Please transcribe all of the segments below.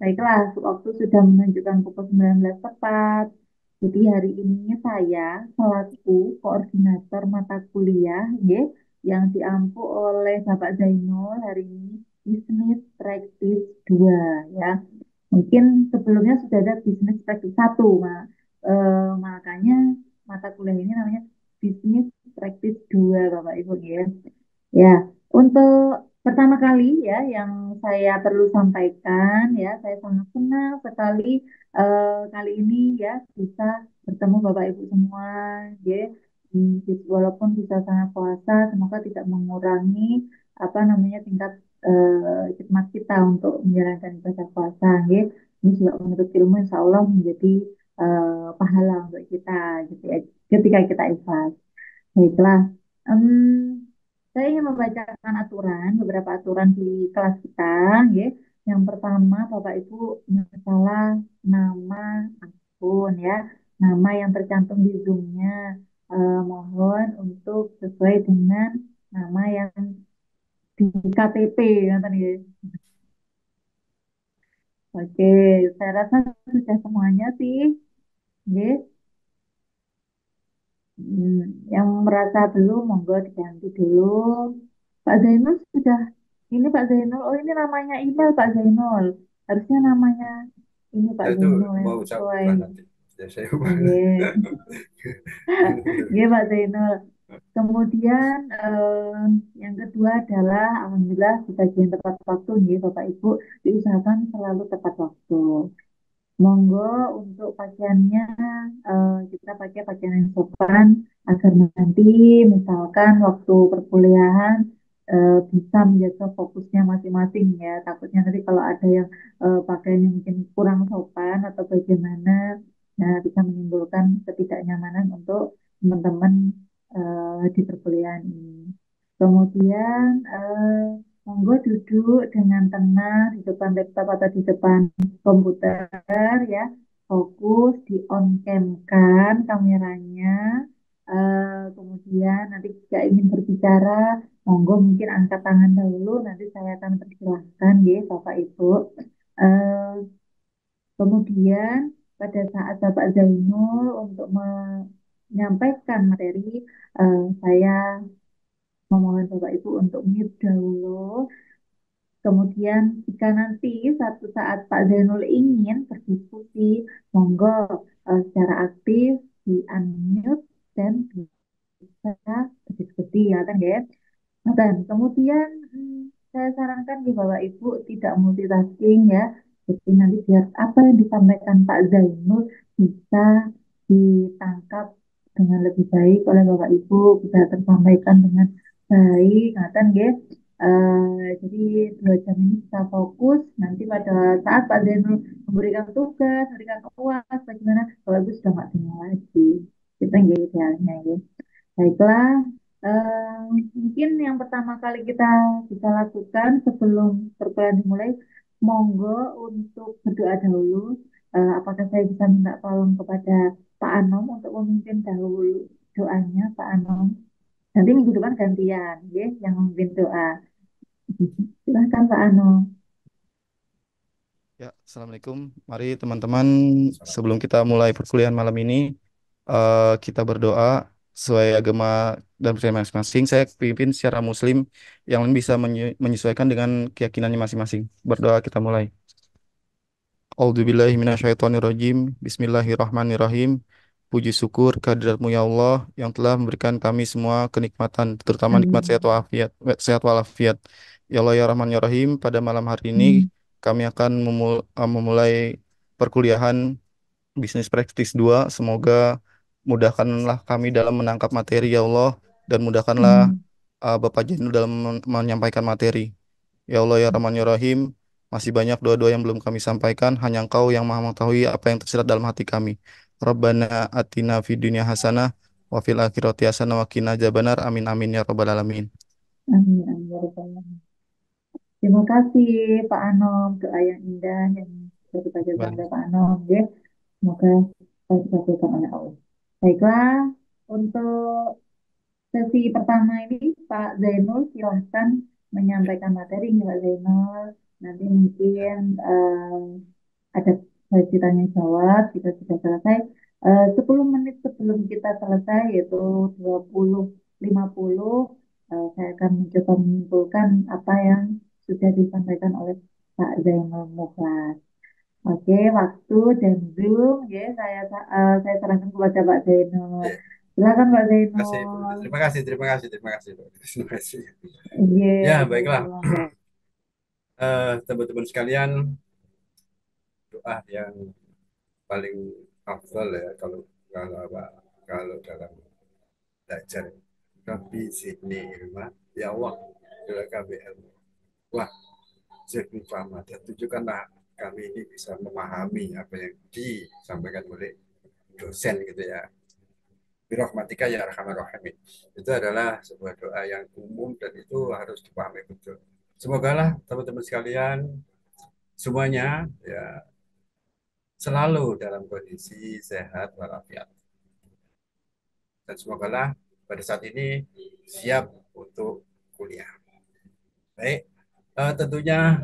Baiklah, waktu sudah menunjukkan pukul 19 tepat. Jadi hari ini saya selaku koordinator mata kuliah ya, yang diampu oleh Bapak Zainul hari ini Business Practice 2 ya. Mungkin sebelumnya sudah ada Business Practice 1, makanya mata kuliah ini namanya Business Practice 2 Bapak Ibu ya. Ya, untuk pertama kali ya yang saya perlu sampaikan ya, saya sangat senang sekali kali ini ya bisa bertemu Bapak Ibu semua ya. Walaupun di suasana puasa, semoga tidak mengurangi apa namanya tingkat khidmat kita untuk menjalankan ibadah puasa ya. Ini juga menuntut ilmu insya Allah menjadi pahala untuk kita gitu ya, ketika kita ikhlas. Baiklah. Saya ingin membacakan beberapa aturan di kelas kita, ya. Yang pertama, Bapak Ibu, masalah nama akun, ya. Nama yang tercantum di Zoom-nya. Mohon untuk sesuai dengan nama yang di KTP, nanti ya. Oke, saya rasa sudah semuanya sih, ya. Hmm, yang merasa belum, monggo diganti dulu. Pak Zainul sudah, ini Pak Zainul, oh ini namanya email Pak Zainul. Harusnya namanya ini Pak Saya itu Zainul yang mau saya sesuai. ubah nanti. Saya ubah nanti. Oke, Oke, Pak Zainul. Kemudian yang kedua adalah Alhamdulillah sebagian tepat waktu nih Bapak Ibu diusahakan selalu tepat waktu. Monggo untuk pakaiannya kita pakai pakaian yang sopan agar nanti misalkan waktu perkuliahan bisa menjaga fokusnya masing-masing ya. Takutnya nanti kalau ada yang pakaiannya mungkin kurang sopan atau bagaimana, nah bisa menimbulkan ketidaknyamanan untuk teman-teman di perkuliahan ini. Kemudian monggo duduk dengan tenang di depan laptop atau di depan komputer ya, fokus di on cam kan kameranya. Kemudian nanti jika ingin berbicara, monggo mungkin angkat tangan dahulu, nanti saya akan persilahkan ya Bapak Ibu. Eh, Kemudian pada saat Bapak Zainul untuk menyampaikan materi, saya memohon Bapak Ibu untuk mute dahulu. Kemudian jika nanti satu saat Pak Zainul ingin berdiskusi, monggo secara aktif di unmute dan bisa berdiskusi ya kan ya. Nah, dan kemudian saya sarankan di Bapak Ibu tidak multitasking ya. Jadi nanti biar apa yang disampaikan Pak Zainul bisa ditangkap dengan lebih baik oleh Bapak Ibu, bisa tersampaikan dengan baik, nah kan ya. Jadi 2 jam ini bisa fokus. Nanti pada saat Pak Zainul memberikan tugas, memberikan UAS, bagaimana Bapak Ibu sudah nggak dengar lagi. Itu yang jadi idealnya ya. Baiklah, eh, mungkin yang pertama kali kita bisa lakukan sebelum perkuliahan dimulai, monggo untuk berdoa dahulu. Apakah saya bisa minta tolong kepada Pak Anom untuk memimpin dahulu doanya, Pak Anom? Nanti minggu depan gantian, ya, yang memimpin doa. Silahkan Pak Anom. Ya, Assalamualaikum. Mari teman-teman, sebelum kita mulai perkuliahan malam ini, kita berdoa sesuai agama dan percaya masing-masing. Saya pimpin secara Muslim yang bisa menyesuaikan dengan keyakinannya masing-masing. Berdoa kita mulai. A'udzubillahi minasyaitonirrajim. Bismillahirrahmanirrahim. Puji syukur kehadiratmu ya Allah yang telah memberikan kami semua kenikmatan, terutama nikmat sehat Amin. walafiat, sehat walafiat. Ya Allah ya Rahman ya Rahim, pada malam hari ini Amin. kami akan memulai perkuliahan Bisnis Praktis 2. Semoga mudahkanlah kami dalam menangkap materi ya Allah dan mudahkanlah Amin. Bapak Jenderal dalam menyampaikan materi. Ya Allah ya Rahman ya Rahim, masih banyak doa-doa yang belum kami sampaikan, hanya Engkau yang Maha mengetahui apa yang tersirat dalam hati kami. Rabbana atina fid dunya hasanah wa fil akhirati hasanah wa qina adzabannar. Amin amin ya rabbal alamin. Amin. Amin. Ya Rabbal Alamin. Terima kasih Pak Anom, doa yang indah yang sudah dibacakan oleh Baik. Pak Anom. Ya. Semoga dikabulkan oleh Allah. Baiklah, untuk sesi pertama ini Pak Zainul silahkan menyampaikan materi ini Pak Zainul. Nanti mungkin ada sesi tanya jawab, kita sudah selesai. 10 menit sebelum kita selesai, yaitu 20.50, saya akan mencoba menyimpulkan apa yang sudah disampaikan oleh Pak Zainul Mukhlas. Oke, waktu dan Zoom, ya, saya serahkan kepada Pak Zainul. Ya, Silakan Pak terima kasih Bu. Zainul. Terima kasih, terima kasih, terima kasih Bu. Terima kasih. Iya, Ya, baiklah. Zainul, monggo. Teman-teman sekalian, doa yang paling afdal ya kalau apa, kalau dalam belajar. Rabbi zidni ilma, ya Allah, berilah kami ilmu. Wah, zidni fahma, dan tunjukkanlah kami ini bisa memahami apa yang disampaikan oleh dosen gitu ya. Birahmatika ya arhamar rahimin. Itu adalah sebuah doa yang umum dan itu harus dipahami betul. Semoga lah teman-teman sekalian semuanya ya selalu dalam kondisi sehat walafiat. Dan semoga lah pada saat ini siap untuk kuliah. Baik, tentunya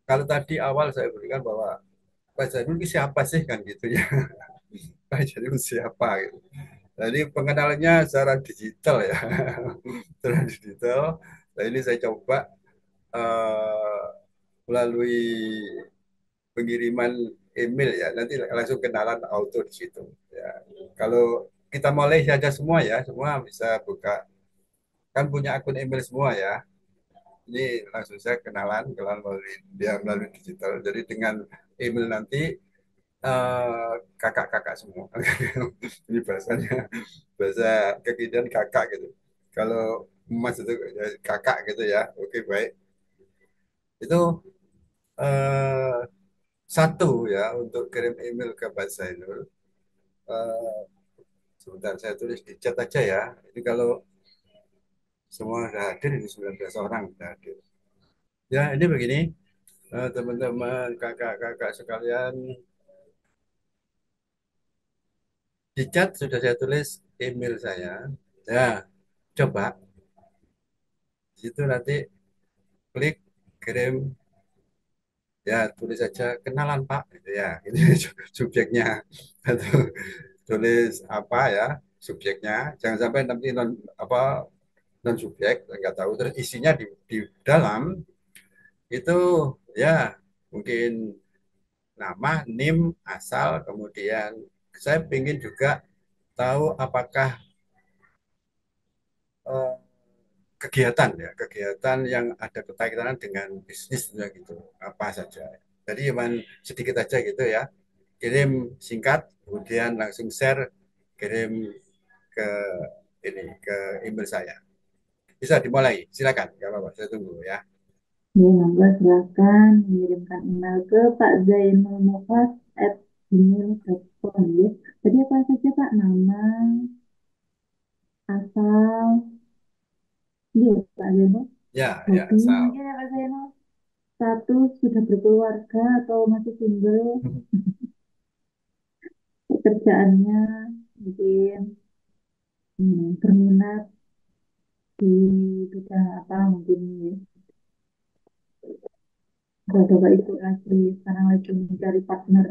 kalau tadi awal saya berikan bahwa Pak Zainul ini siapa sih kan gitu ya. Pak Zainul siapa gitu. Jadi pengenalannya secara digital ya. Secara digital. Nah ini saya coba eh, melalui pengiriman email ya. Nanti langsung kenalan auto di situ. Ya. Kalau kita mulai saja semua ya, semua bisa buka. Kan punya akun email semua ya. Ini langsung saya kenalan melalui dia melalui digital. Jadi dengan email nanti kakak-kakak semua. Ini bahasanya bahasa kekinian kakak gitu. Kalau emas itu ya, kakak gitu ya. Oke baik. Itu eh, satu ya untuk kirim email ke Pak Zainul. Eh, Sebentar saya tulis di chat aja ya. Ini kalau semua sudah hadir ini 19 orang sudah hadir. Ya ini begini teman-teman kakak-kakak sekalian di chat sudah saya tulis email saya. Ya coba di situ nanti klik kirim ya tulis saja kenalan Pak gitu ya ini subjeknya atau tulis apa ya subjeknya jangan sampai nanti non apa non subjek nggak tahu terus isinya di dalam itu ya mungkin nama NIM asal kemudian saya ingin juga tahu apakah eh, kegiatan ya kegiatan yang ada kaitannya dengan bisnis ya gitu apa saja jadi cuman sedikit aja gitu ya kirim singkat kemudian langsung share kirim ke ini ke email saya bisa dimulai silakan nggak apa-apa saya tunggu ya. Ya, monggo silakan mengirimkan email ke Pak Zainul Mukhlas @gmail.com, ya. Tadi apa saja Pak? Nama, asal, iya Pak Zainul. Ya ya Hobi asal. mungkin ya Pak Zainul. Status sudah berkeluarga atau masih single? Pekerjaannya mungkin berminat di bidang apa mungkin, ya. Bapak itu lagi sekarang lagi mencari partner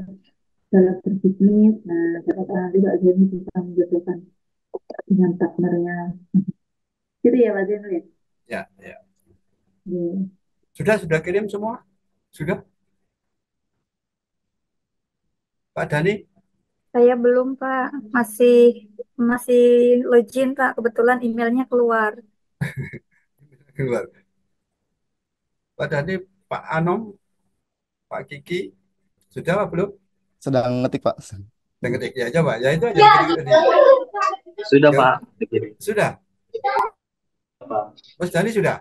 dalam berbisnis. Nah, siapa tahu nanti Pak Zainul bisa menjodohkan dengan partnernya. Gitu ya Pak Zainul, ya? Ya ya Iya. sudah kirim semua sudah Pak Dani Saya belum, Pak. Masih masih login, Pak. Kebetulan emailnya keluar. keluar Pak Dani Pak Anom Pak Kiki sudah apa belum Sedang ngetik, Pak. yang ketik ya coba ya itu aja dikit-dikit tadi Sudah ya Pak, dikirim. sudah Pak. Mas Dani sudah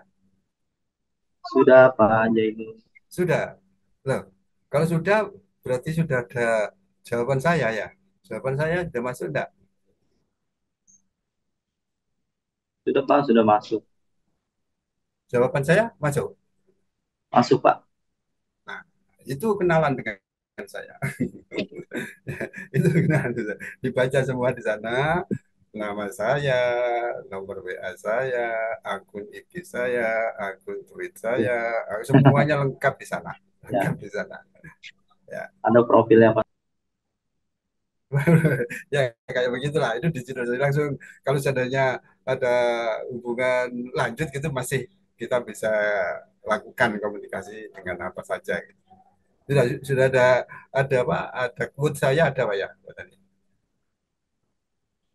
Sudah Pak Jainul. sudah loh kalau sudah berarti sudah ada jawaban saya ya jawaban saya sudah masuk enggak Sudah Pak, sudah masuk. jawaban saya masuk Masuk Pak. nah itu kenalan dengan saya itu kenalan dibaca semua di sana nama saya, nomor WA saya, akun IG saya, akun Tweet saya, semuanya lengkap di sana. Ya, Lengkap di sana. Ya. ada profilnya Pak. Ya kayak begitulah. Itu digital. Jadi langsung kalau seandainya ada hubungan lanjut gitu masih kita bisa lakukan komunikasi dengan apa saja. Gitu. Sudah ada apa? Ada quote saya ada Pak ya? Tadi.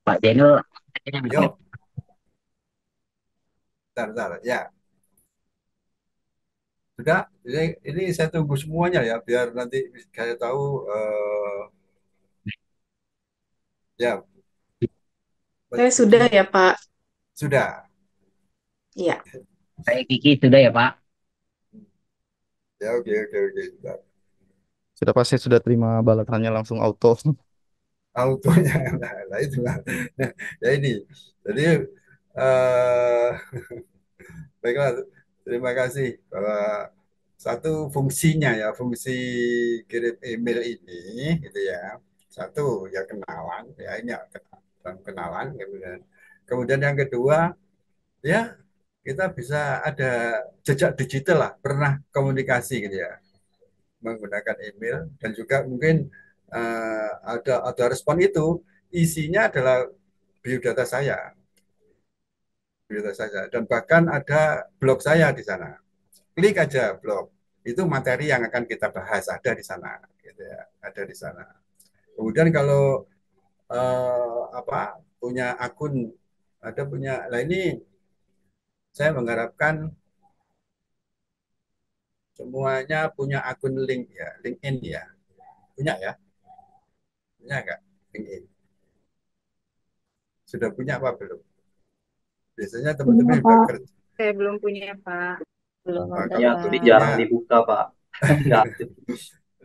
Pak Zainul akhirnya belum ya? Yuk, bentar, bentar. Ya, sudah. Ini saya tunggu semuanya ya biar nanti saya tahu ya Saya sudah ya, Pak. sudah. Iya. Saya Kiki sudah ya Pak. Ya oke oke oke. Sudah. Sudah pasti sudah terima balasannya langsung auto. Autonya nah itulah. Ya ini. Jadi eh baiklah, terima kasih bahwa satu fungsinya ya, fungsi kirim email ini, gitu ya. Satu ya kenalan, ya ini ya, kenalan, kemudian, kemudian yang kedua ya kita bisa ada jejak digital lah, pernah komunikasi gitu ya, menggunakan email dan juga mungkin ada respon itu isinya adalah biodata saya, biodata saya, dan bahkan ada blog saya di sana. Klik aja blog, itu materi yang akan kita bahas ada di sana, gitu ya, ada di sana. Kemudian kalau apa punya akun, ada punya, nah ini saya mengharapkan semuanya punya akun link ya, LinkedIn ya, punya ya, punya nggak LinkedIn? Sudah punya apa belum? Biasanya Punya, teman-teman juga Pak. kerja. Saya belum punya, Pak. Belum Nah, ada, Ya, kalau tapi Pak. punya, jarang dibuka Pak. Nggak aktif.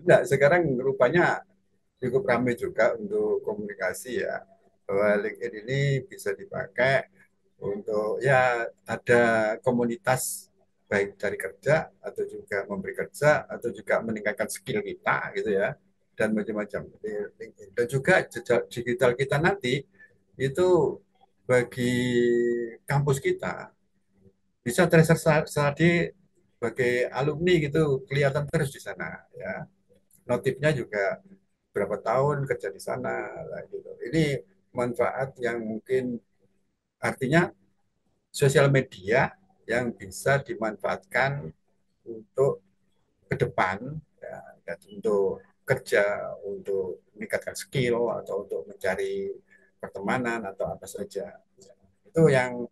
enggak, sekarang rupanya cukup ramai juga untuk komunikasi ya, bahwa LinkedIn ini bisa dipakai untuk ya ada komunitas baik dari kerja atau juga memberi kerja atau juga meningkatkan skill kita gitu ya, dan macam-macam. Dan juga jejak digital kita nanti itu bagi kampus kita bisa tersedia sebagai alumni gitu, kelihatan terus di sana ya, notifnya juga berapa tahun kerja di sana lah, gitu. Ini manfaat yang mungkin artinya sosial media yang bisa dimanfaatkan untuk ke depan ya, dan untuk kerja, untuk meningkatkan skill atau untuk mencari pertemanan atau apa saja. Itu yang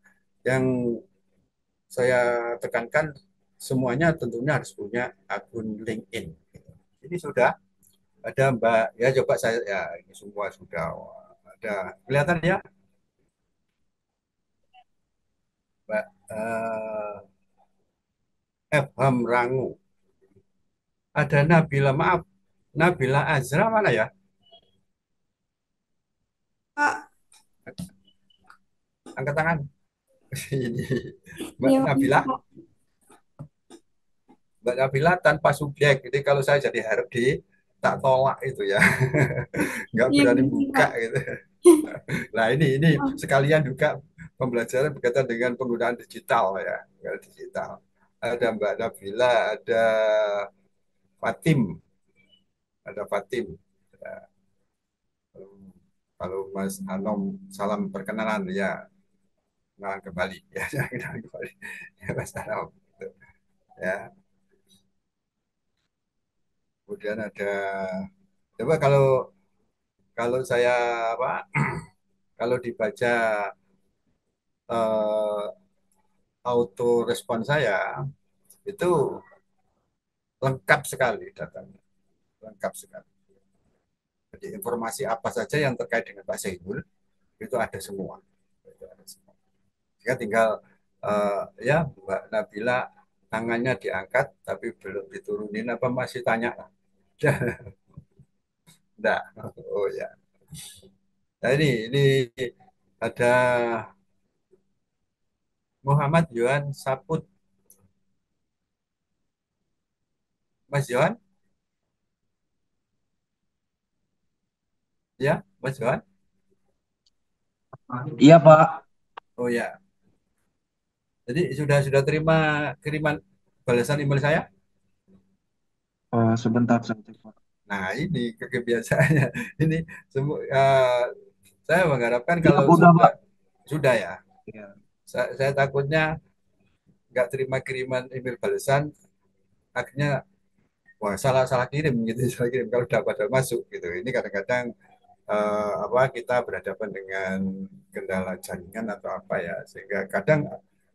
saya tekankan, semuanya tentunya harus punya akun LinkedIn. Ini sudah ada Mbak, ya coba saya ya ini semua sudah ada kelihatan ya Mbak F. Rangu, ada Nabila, maaf, Nabila Azra mana ya? Pak, Angkat tangan. Ini Mbak iya, Nabila, Pak. Mbak Nabila tanpa subjek. Jadi kalau saya jadi HRD tak tolak itu ya, nggak Iya, berani benar, buka Pak. gitu. Nah ini sekalian juga pembelajaran berkaitan dengan penggunaan digital ya, digital. Ada Mbak Nabila, Fatim, ada Fatim. Ya, kalau Mas Anom salam perkenalan ya, kenalan kembali ya, kenalan kembali ya Mas Anom. Gitu. Ya, kemudian ada, coba kalau kalau saya apa, kalau dibaca eh, auto respon saya itu lengkap sekali datanya, lengkap sekali. Jadi informasi apa saja yang terkait dengan Pak Zainul itu ada semua. Itu ada semua. Jika tinggal ya Mbak Nabila tangannya diangkat tapi belum diturunin apa masih tanya lah. Enggak. Oh ya. Nah ini ada Muhammad Yohan Saput. Mas Yohan, ya Mas Yohan. Iya, Pak. Oh ya, jadi sudah terima kiriman balasan email saya? Sebentar saja, Pak. Nah, ini kebiasaannya. Ini semua saya mengharapkan Siap, kalau udah, Pak. sudah ya. Ya. Saya takutnya nggak terima kiriman email balasan, akhirnya wah salah salah kirim gitu, salah kirim kalau udah pada masuk gitu. Ini kadang-kadang apa kita berhadapan dengan kendala jaringan atau apa ya, sehingga kadang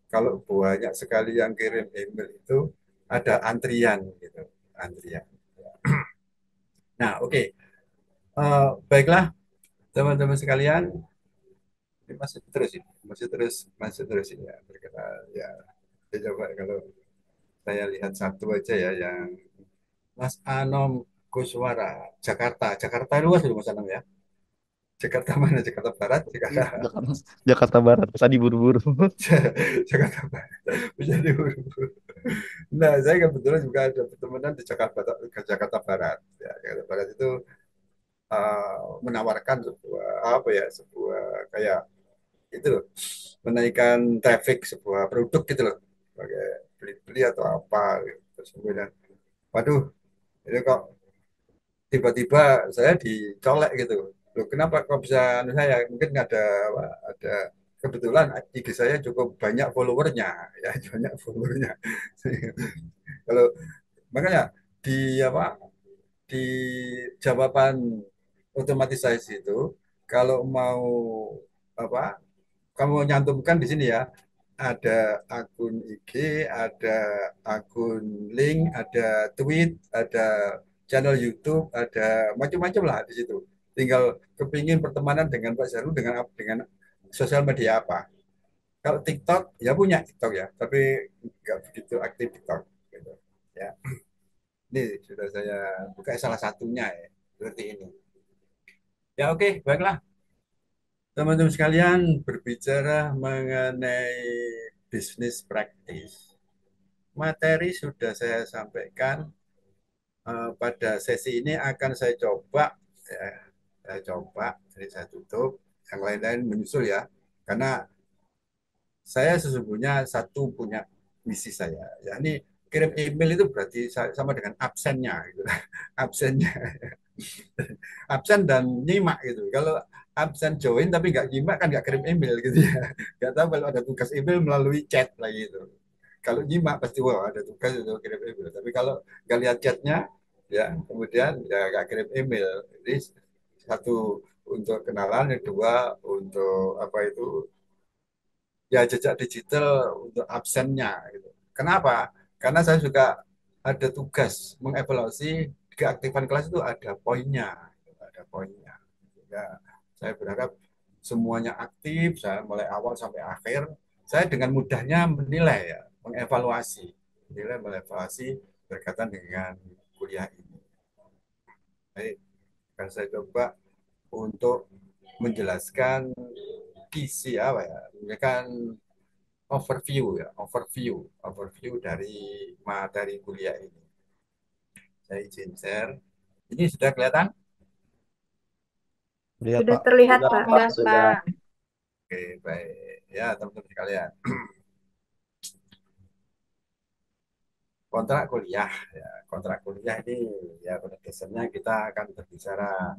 kalau banyak sekali yang kirim email itu ada antrian gitu, antrian. Nah, oke. Baiklah teman-teman sekalian, ini masih terus ini ya berkenaan ya. Saya coba kalau saya lihat satu aja ya yang Mas Anom Kuswara, Jakarta. Jakarta luas loh Mas Anom ya. Jakarta mana? Jakarta Barat, Jakarta Jakarta, Jakarta Barat. Tadi buru-buru. Jakarta Barat. Menjadi buru-buru. Nah, saya kebetulan juga ada pertemanan di Jakarta Barat. Ya, Jakarta Barat itu menawarkan sebuah apa ya, sebuah kayak itu loh, menaikkan traffic sebuah produk gitu loh, pakai beli-beli atau apa gitu. Terus kemudian, waduh, itu kok tiba-tiba saya dicolek gitu. Loh, kenapa kok bisa anu saya? Mungkin ada apa, ada kebetulan IG saya cukup banyak followernya ya, banyak followernya. Kalau makanya di apa di jawaban otomatisasi itu kalau mau apa kamu nyantumkan di sini ya, ada akun IG, ada akun link, ada tweet, ada channel YouTube, ada macam-macam lah di situ. Tinggal kepingin pertemanan dengan Pak Zaru dengan sosial media apa. Kalau TikTok ya punya TikTok ya, tapi nggak begitu aktif TikTok. Gitu. Ya, ini sudah saya buka salah satunya ya, seperti ini. Ya oke, baiklah. Teman-teman sekalian berbicara mengenai bisnis praktis. Materi sudah saya sampaikan. Pada sesi ini akan saya coba, ya, saya coba, jadi saya tutup, yang lain-lain menyusul ya. Karena saya sesungguhnya satu punya misi saya, ya ini kirim email itu berarti sama dengan absennya, gitu. Absennya, absen dan nyimak gitu. Kalau absen join tapi nggak nyimak kan nggak kirim email gitu ya. Nggak tahu kalau ada tugas email melalui chat lagi itu. Kalau nyimak pasti wah ada tugas itu kirim email. Tapi kalau nggak lihat chatnya ya kemudian ya nggak kirim email. Jadi satu untuk kenalan, yang kedua untuk apa itu ya jejak digital untuk absennya gitu. Kenapa? Karena saya juga ada tugas mengevaluasi keaktifan kelas itu ada poinnya, ada poinnya. Ya, saya berharap semuanya aktif, saya mulai awal sampai akhir, saya dengan mudahnya menilai ya, mengevaluasi berkaitan dengan kuliah ini. Baik, akan saya coba untuk menjelaskan kisi apa ya, menjelaskan overview dari materi kuliah ini. Saya izin share. Ini sudah kelihatan? Lihat, Sudah Pak. terlihat, Sudah, Pak. Pak, Sudah, sudah. Pak. Oke, baik. Ya, teman-teman sekalian. Kontrak kuliah, ya, kontrak kuliah ini ya pada dasarnya kita akan berbicara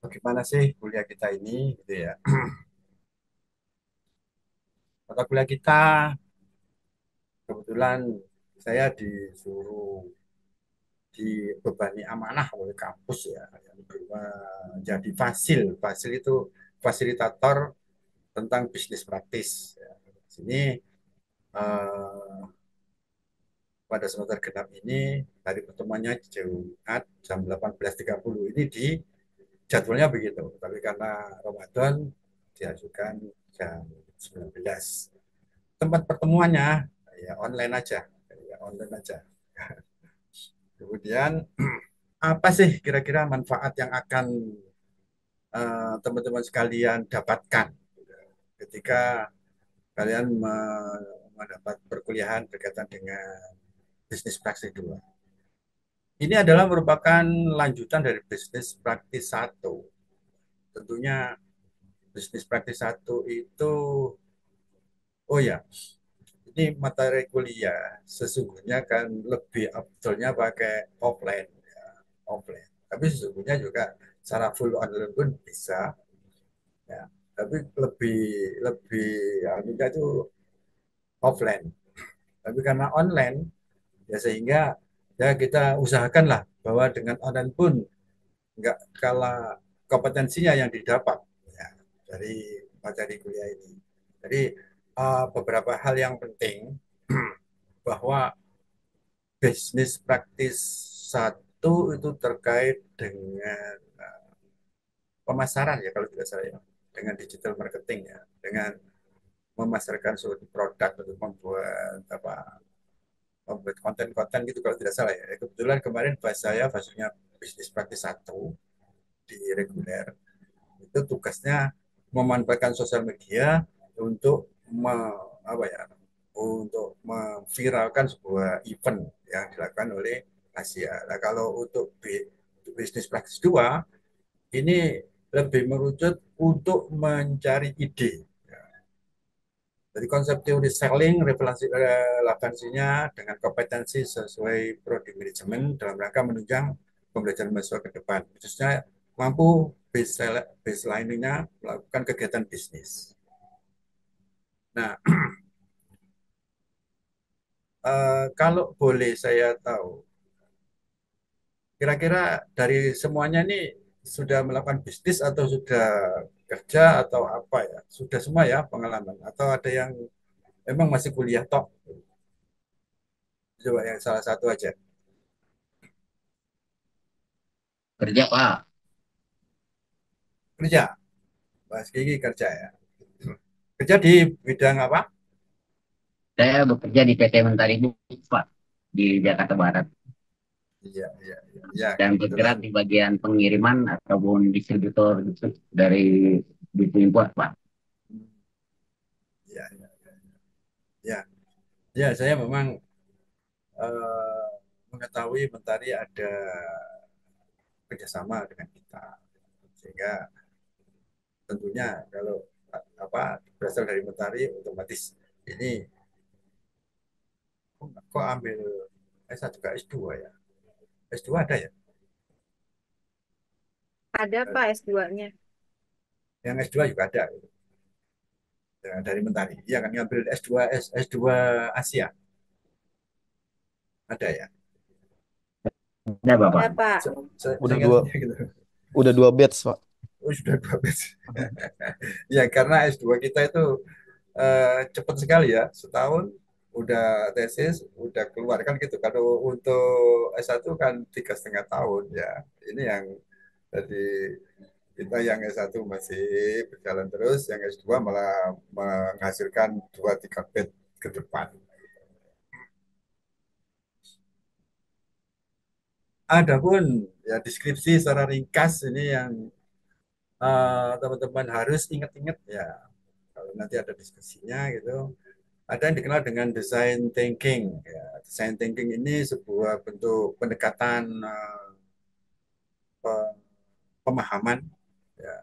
bagaimana sih kuliah kita ini, gitu ya. Mata kuliah kita kebetulan saya disuruh dibebani amanah oleh kampus ya, yang menjadi fasil itu fasilitator tentang bisnis praktis. Ya. Sini eh, pada semester genap ini hari pertemuannya di Jumat jam 18.30 ini di jadwalnya begitu. Tapi karena Ramadan diajukan jam 19. Tempat pertemuannya ya online aja, ya online aja. Kemudian apa sih kira-kira manfaat yang akan teman-teman sekalian dapatkan ketika kalian mendapat perkuliahan berkaitan dengan bisnis praktis 2. Ini adalah merupakan lanjutan dari bisnis praktis 1. Tentunya bisnis praktis satu itu, oh ya, ini materi kuliah sesungguhnya kan lebih afdolnya pakai offline, ya, offline. Tapi sesungguhnya juga secara full online pun bisa, ya. Tapi lebih lebih anunya itu offline. Tapi karena online, ya sehingga ya kita usahakanlah bahwa dengan online pun nggak kalah kompetensinya yang didapat, ya, dari materi kuliah ini. Jadi beberapa hal yang penting bahwa bisnis praktis satu itu terkait dengan pemasaran, ya kalau tidak salah, ya, dengan digital marketing, ya, dengan memasarkan suatu produk untuk membuat apa, membuat konten-konten gitu kalau tidak salah, ya. Kebetulan kemarin saya basisnya bisnis praktis satu di reguler, itu tugasnya memanfaatkan sosial media untuk apa ya, untuk memviralkan sebuah event yang dilakukan oleh Asia. Nah, kalau untuk bisnis praktis dua ini lebih merucut untuk mencari ide. Jadi konsep teori selling relevansinya dengan kompetensi sesuai prodi manajemen dalam rangka menunjang pembelajaran mahasiswa ke depan. Khususnya mampu baseline-nya melakukan kegiatan bisnis. Nah, kalau boleh saya tahu, kira-kira dari semuanya ini sudah melakukan bisnis atau sudah kerja atau apa ya? Sudah semua ya pengalaman? Atau ada yang memang masih kuliah tok? Coba yang salah satu aja. Kerja, Pak. Kerja, Mas Gigi kerja ya. Kerja di bidang apa? Saya bekerja di PT Mentari Books, Pak, di Jakarta Barat. Iya, iya, iya. Ya, Dan kebetulan. bergerak di bagian pengiriman ataupun distributor gitu, dari buku import, Pak. Ya, ya, ya. Ya, saya memang eh, mengetahui Mentari ada kerjasama dengan kita. Sehingga tentunya kalau apa berasal dari Mentari otomatis ini kok ambil S1 juga S2 ya. S2 ada ya? Ada Pak S2-nya. Yang S2 juga ada ya, dari Mentari. Iya kan ngambil S2 S2 Asia ada ya. Ada, Ada Bapak. Pak. Udah dua Seingatnya gitu. udah dua batch, Pak. Oh, sudah 12. Ya karena S2 kita itu cepat sekali ya, setahun udah tesis, udah keluar kan gitu. Kalau untuk S1 kan 3,5 tahun ya. Ini yang jadi kita yang S1 masih berjalan terus, yang S2 malah menghasilkan 2-3 batch ke depan. Adapun ya deskripsi secara ringkas ini yang teman-teman harus ingat-ingat ya. Kalau nanti ada diskusinya gitu, ada yang dikenal dengan design thinking. Ya, design thinking ini sebuah bentuk pendekatan pemahaman, ya,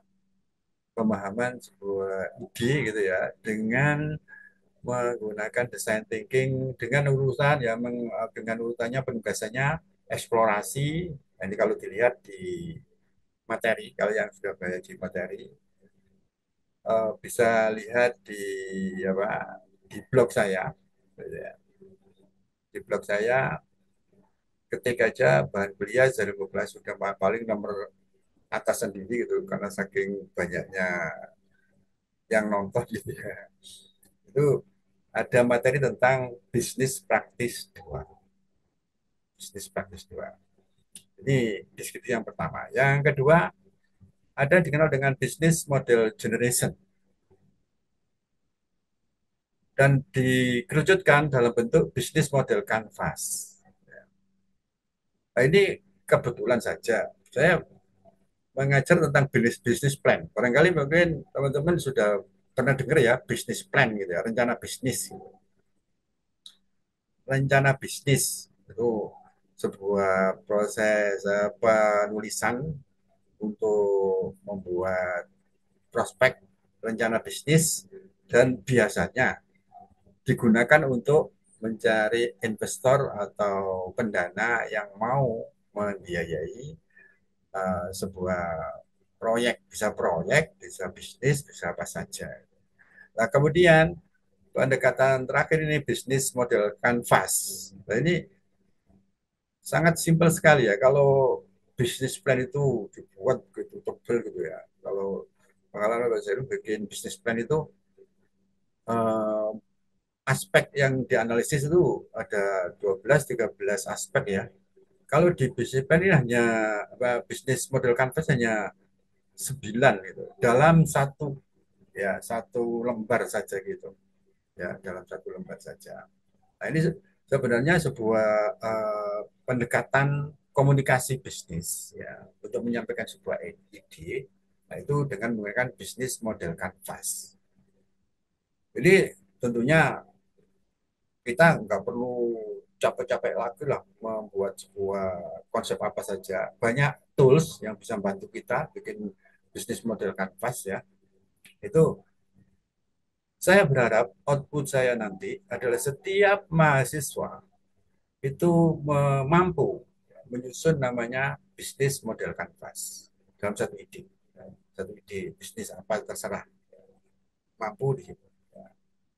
pemahaman sebuah ide gitu ya, dengan menggunakan design thinking dengan urusan ya, dengan urutannya penugasannya eksplorasi. Nah, ini kalau dilihat di materi, kalau yang sudah banyak di materi, bisa lihat di apa, di blog saya, gitu ya. Di blog saya ketik aja bahan kuliah dari kelas sudah paling nomor atas sendiri gitu karena saking banyaknya yang nonton gitu ya. Itu ada materi tentang bisnis praktis dua. Bisnis praktis dua. Ini deskripsi yang pertama. Yang kedua, ada yang dikenal dengan bisnis model generation dan dikerucutkan dalam bentuk bisnis model canvas. Nah, ini kebetulan saja saya mengajar tentang bisnis bisnis plan. Barangkali mungkin teman-teman sudah pernah dengar ya bisnis plan gitu ya, rencana bisnis. Rencana bisnis itu sebuah proses penulisan untuk membuat prospek rencana bisnis, dan biasanya digunakan untuk mencari investor atau pendana yang mau membiayai sebuah proyek, bisa bisnis, bisa apa saja. Nah, kemudian pendekatan terakhir ini bisnis model kanvas. Nah, ini sangat simpel sekali ya. Kalau bisnis plan itu dibuat gitu tebel gitu ya. Kalau pengalaman Pak Zainul bikin bisnis plan itu eh, aspek yang dianalisis itu ada 12-13 aspek ya. Kalau di bisnis plan ini hanya bisnis model canvas hanya 9 gitu. Dalam satu lembar saja gitu. Ya, dalam satu lembar saja. Nah, ini sebenarnya sebuah pendekatan komunikasi bisnis ya untuk menyampaikan sebuah ide, nah itu dengan menggunakan bisnis model canvas. Jadi tentunya kita nggak perlu capek-capek lagi lah membuat sebuah konsep apa saja. Banyak tools yang bisa membantu kita bikin bisnis model canvas ya. Itu saya berharap output saya nanti adalah setiap mahasiswa itu mampu menyusun namanya bisnis model canvas dalam satu ide bisnis apa terserah mampu di situ. Ya.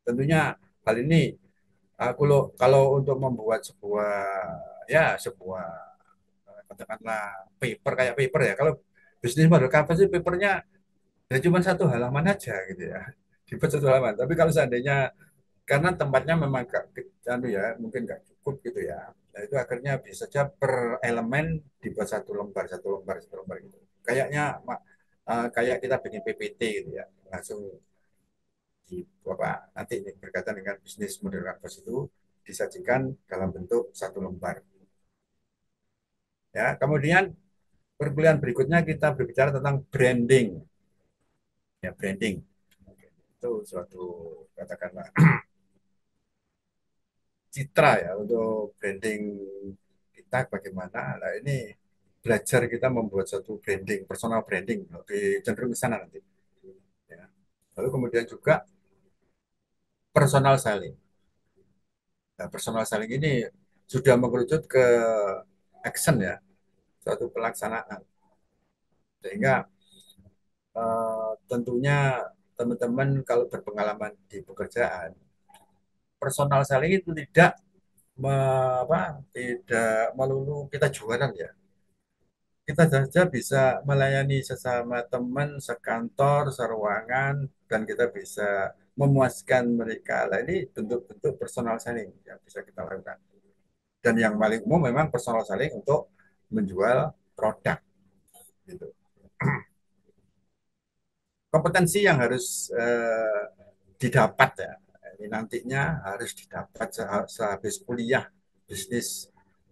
Tentunya hal ini kalau untuk membuat sebuah katakanlah paper ya, kalau bisnis model canvas itu papernya ya cuma satu halaman aja gitu ya, dibuat satu halaman. Tapi kalau seandainya karena tempatnya memang mungkin nggak cukup gitu ya, nah itu akhirnya bisa saja per elemen dibuat satu lembar gitu, kayaknya kayak kita bikin PPT gitu ya, langsung di nanti ini berkaitan dengan bisnis model canvas itu disajikan dalam bentuk satu lembar ya. Kemudian perkuliahan berikutnya kita berbicara tentang branding ya. Branding itu suatu katakanlah citra ya, untuk branding kita bagaimana. Nah, ini belajar kita membuat satu branding, personal branding, lebih cenderung ke sana nanti. Ya. Lalu kemudian juga personal selling. Nah, personal selling ini sudah mengerucut ke action ya, suatu pelaksanaan. Sehingga tentunya teman-teman kalau berpengalaman di pekerjaan, personal selling itu tidak melulu kita jualan ya. Kita saja bisa melayani sesama teman, sekantor, seruangan, dan kita bisa memuaskan mereka. Nah, ini bentuk-bentuk personal selling yang bisa kita lakukan. Dan yang paling umum memang personal selling untuk menjual produk. Gitu. Kompetensi yang harus didapat ya, ini nantinya harus didapat sehabis kuliah bisnis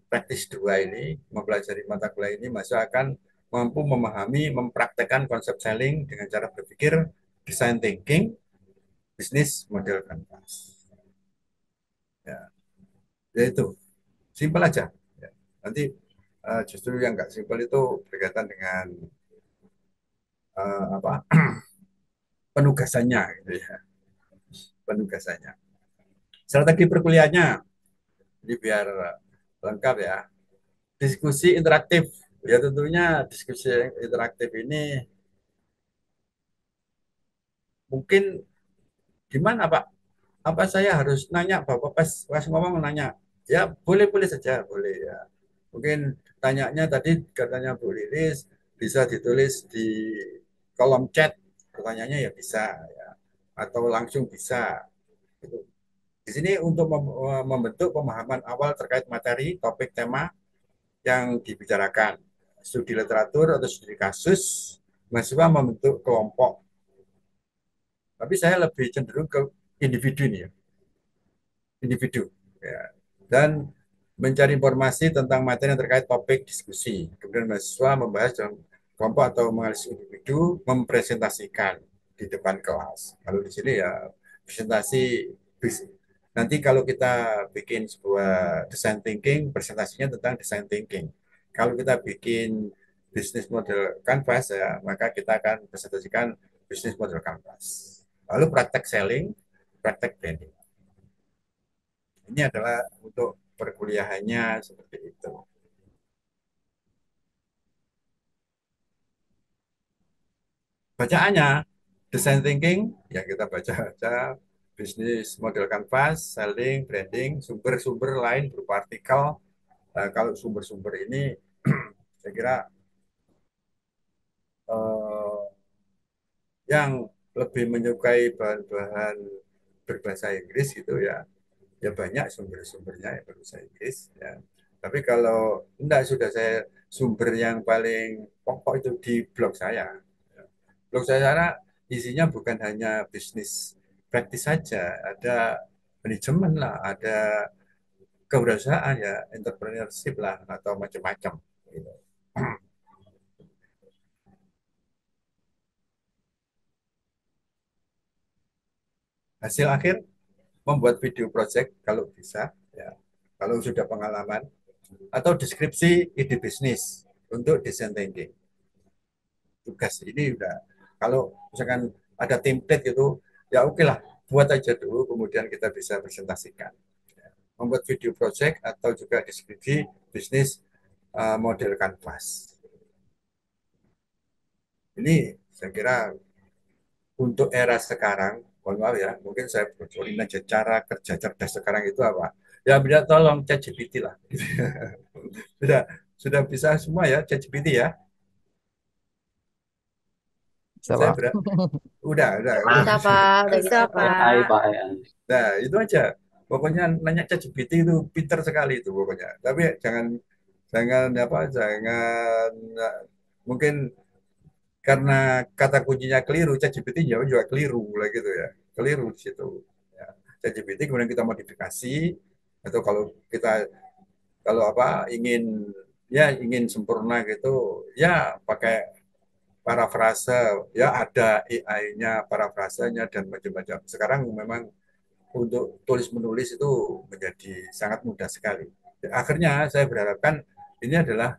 praktis 2 ini, mempelajari mata kuliah ini, masa akan mampu memahami, mempraktekkan konsep selling dengan cara berpikir design thinking, bisnis model canvas. Ya, yaitu simpel aja. Ya. Nanti justru yang nggak simpel itu berkaitan dengan apa penugasannya gitu ya, penugasannya. Strategi perkuliahannya, jadi biar lengkap ya. Diskusi interaktif, ya tentunya diskusi interaktif ini mungkin gimana Pak? Apa saya harus nanya Bapak pas ngomong nanya? Ya boleh-boleh saja, boleh ya. Mungkin tanyanya tadi katanya Bu Lilis bisa ditulis di kolom chat, pertanyaannya ya bisa ya. Atau langsung bisa. Gitu. Di sini untuk membentuk pemahaman awal terkait materi, topik, tema yang dibicarakan. Studi literatur atau studi kasus, mahasiswa membentuk kelompok. Tapi saya lebih cenderung ke individu nih ya, individu. Ya. Dan mencari informasi tentang materi yang terkait topik diskusi. Kemudian mahasiswa membahas dalam kelompok atau menganalisis individu, mempresentasikan di depan kelas. Kalau di sini ya presentasi. Nanti kalau kita bikin sebuah design thinking, presentasinya tentang design thinking. Kalau kita bikin bisnis model canvas ya, maka kita akan presentasikan bisnis model canvas. Lalu praktek selling, praktek branding. Ini adalah untuk perkuliahannya seperti itu. Bacaannya, design thinking, ya kita baca-baca, bisnis model canvas, selling, branding, sumber-sumber lain berupa artikel. Kalau sumber-sumber ini, saya kira yang lebih menyukai bahan-bahan berbahasa Inggris gitu ya, ya banyak sumber-sumbernya yang berbahasa Inggris ya. Tapi kalau enggak, sudah saya sumber yang paling pokok itu di blog saya. Blog saya isinya bukan hanya bisnis praktis saja, ada manajemen lah, ada kewirausahaan ya, entrepreneurship lah, atau macam-macam. Gitu. Hasil akhir membuat video project kalau bisa, ya, kalau sudah pengalaman, atau deskripsi ide bisnis untuk design thinking. Tugas ini udah, kalau misalkan ada template gitu, ya oke lah, buat aja dulu, kemudian kita bisa presentasikan. Membuat video project atau juga deskripsi bisnis model canvas. Ini saya kira untuk era sekarang, mohon maaf ya, mungkin saya bocorin aja cara kerja cerdas sekarang itu apa. Ya bisa tolong ChatGPT lah. sudah sudah bisa semua ya ChatGPT ya. Bisa, Saya Pak. berat. Udah. Bisa, Pak. Udah Bisa, bisa, AI, Pak. Pak, AI. Nah, itu aja. Pokoknya nanya ChatGPT itu pinter sekali itu pokoknya. Tapi jangan jangan apa jangan mungkin karena kata kuncinya keliru, ChatGPT jawab juga keliru lah gitu ya. Keliru di situ. Ya. ChatGPT kemudian kita modifikasi, atau kalau kita apa ingin sempurna gitu ya pakai parafrase, ya ada AI-nya, parafrasenya dan macam-macam. Sekarang memang untuk tulis menulis itu menjadi sangat mudah sekali. Akhirnya saya berharapkan ini adalah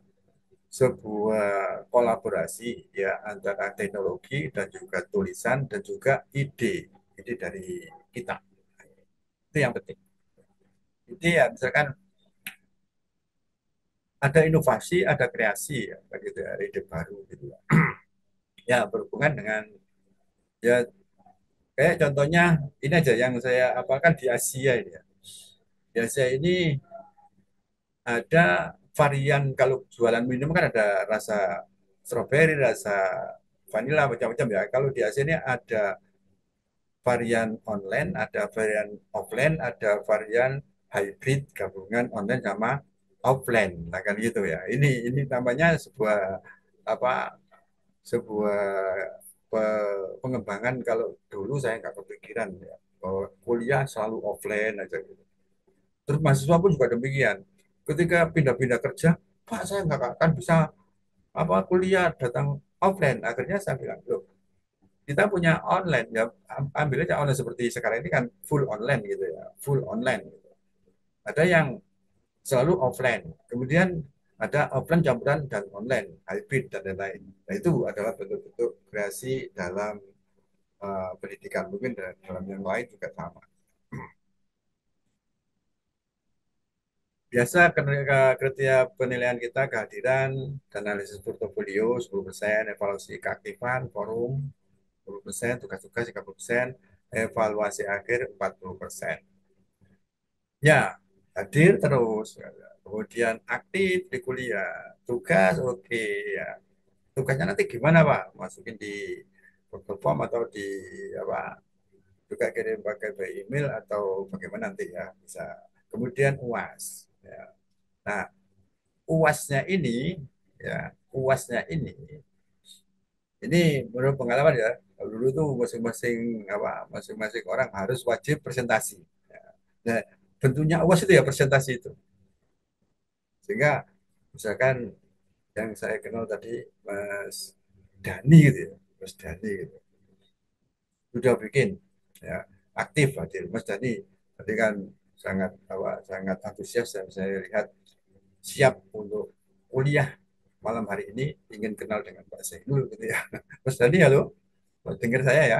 sebuah kolaborasi ya antara teknologi dan juga tulisan dan juga ide dari kita. Itu yang penting. Ide ya misalkan ada inovasi, ada kreasi ya, begitu ya, ide baru gitu ya. Ya berhubungan dengan ya kayak contohnya ini aja yang saya apalkan di Asia ini ya. Di Asia ini ada varian, kalau jualan minum kan ada rasa strawberry, rasa vanilla, macam-macam ya. Kalau di Asia ini ada varian online, ada varian offline, ada varian hybrid gabungan online sama offline. Nah kan gitu ya. Ini namanya sebuah apa sebuah pengembangan. Kalau dulu saya nggak kepikiran ya bahwa kuliah selalu offline aja gitu. Terus mahasiswa pun juga demikian. Ketika pindah-pindah kerja, Pak saya nggak akan bisa apa kuliah datang offline. Akhirnya saya bilang, loh kita punya online ya, ambil aja online seperti sekarang ini kan full online gitu ya, full online. Gitu. Ada yang selalu offline, kemudian ada offline campuran dan online, hybrid dan lain-lain. Nah itu adalah bentuk-bentuk kreasi dalam pendidikan, mungkin dalam yang lain juga sama. Biasa kriteria penilaian kita kehadiran dan analisis portofolio 10%, evaluasi keaktifan, forum 10%, tugas-tugas 30%, evaluasi akhir 40%. Ya, hadir terus. Kemudian aktif di kuliah, tugas oke ya. Tugasnya nanti gimana Pak? Masukin di Google Form atau di apa? Juga kirim pakai by email atau bagaimana nanti ya bisa. Kemudian UAS. Ya. Nah, UASnya ini ya, UASnya ini menurut pengalaman ya, dulu tuh masing-masing masing-masing orang harus wajib presentasi. Ya. Nah, bentuknya UAS itu ya presentasi itu. Sehingga misalkan yang saya kenal tadi Mas Dani gitu ya, Mas Dani gitu. Sudah bikin ya aktif hadir Mas Dani. Tadi kan sangat antusias dan saya lihat siap untuk kuliah malam hari ini, ingin kenal dengan Pak Zainul gitu ya. Mas Dani halo. Dengar saya ya,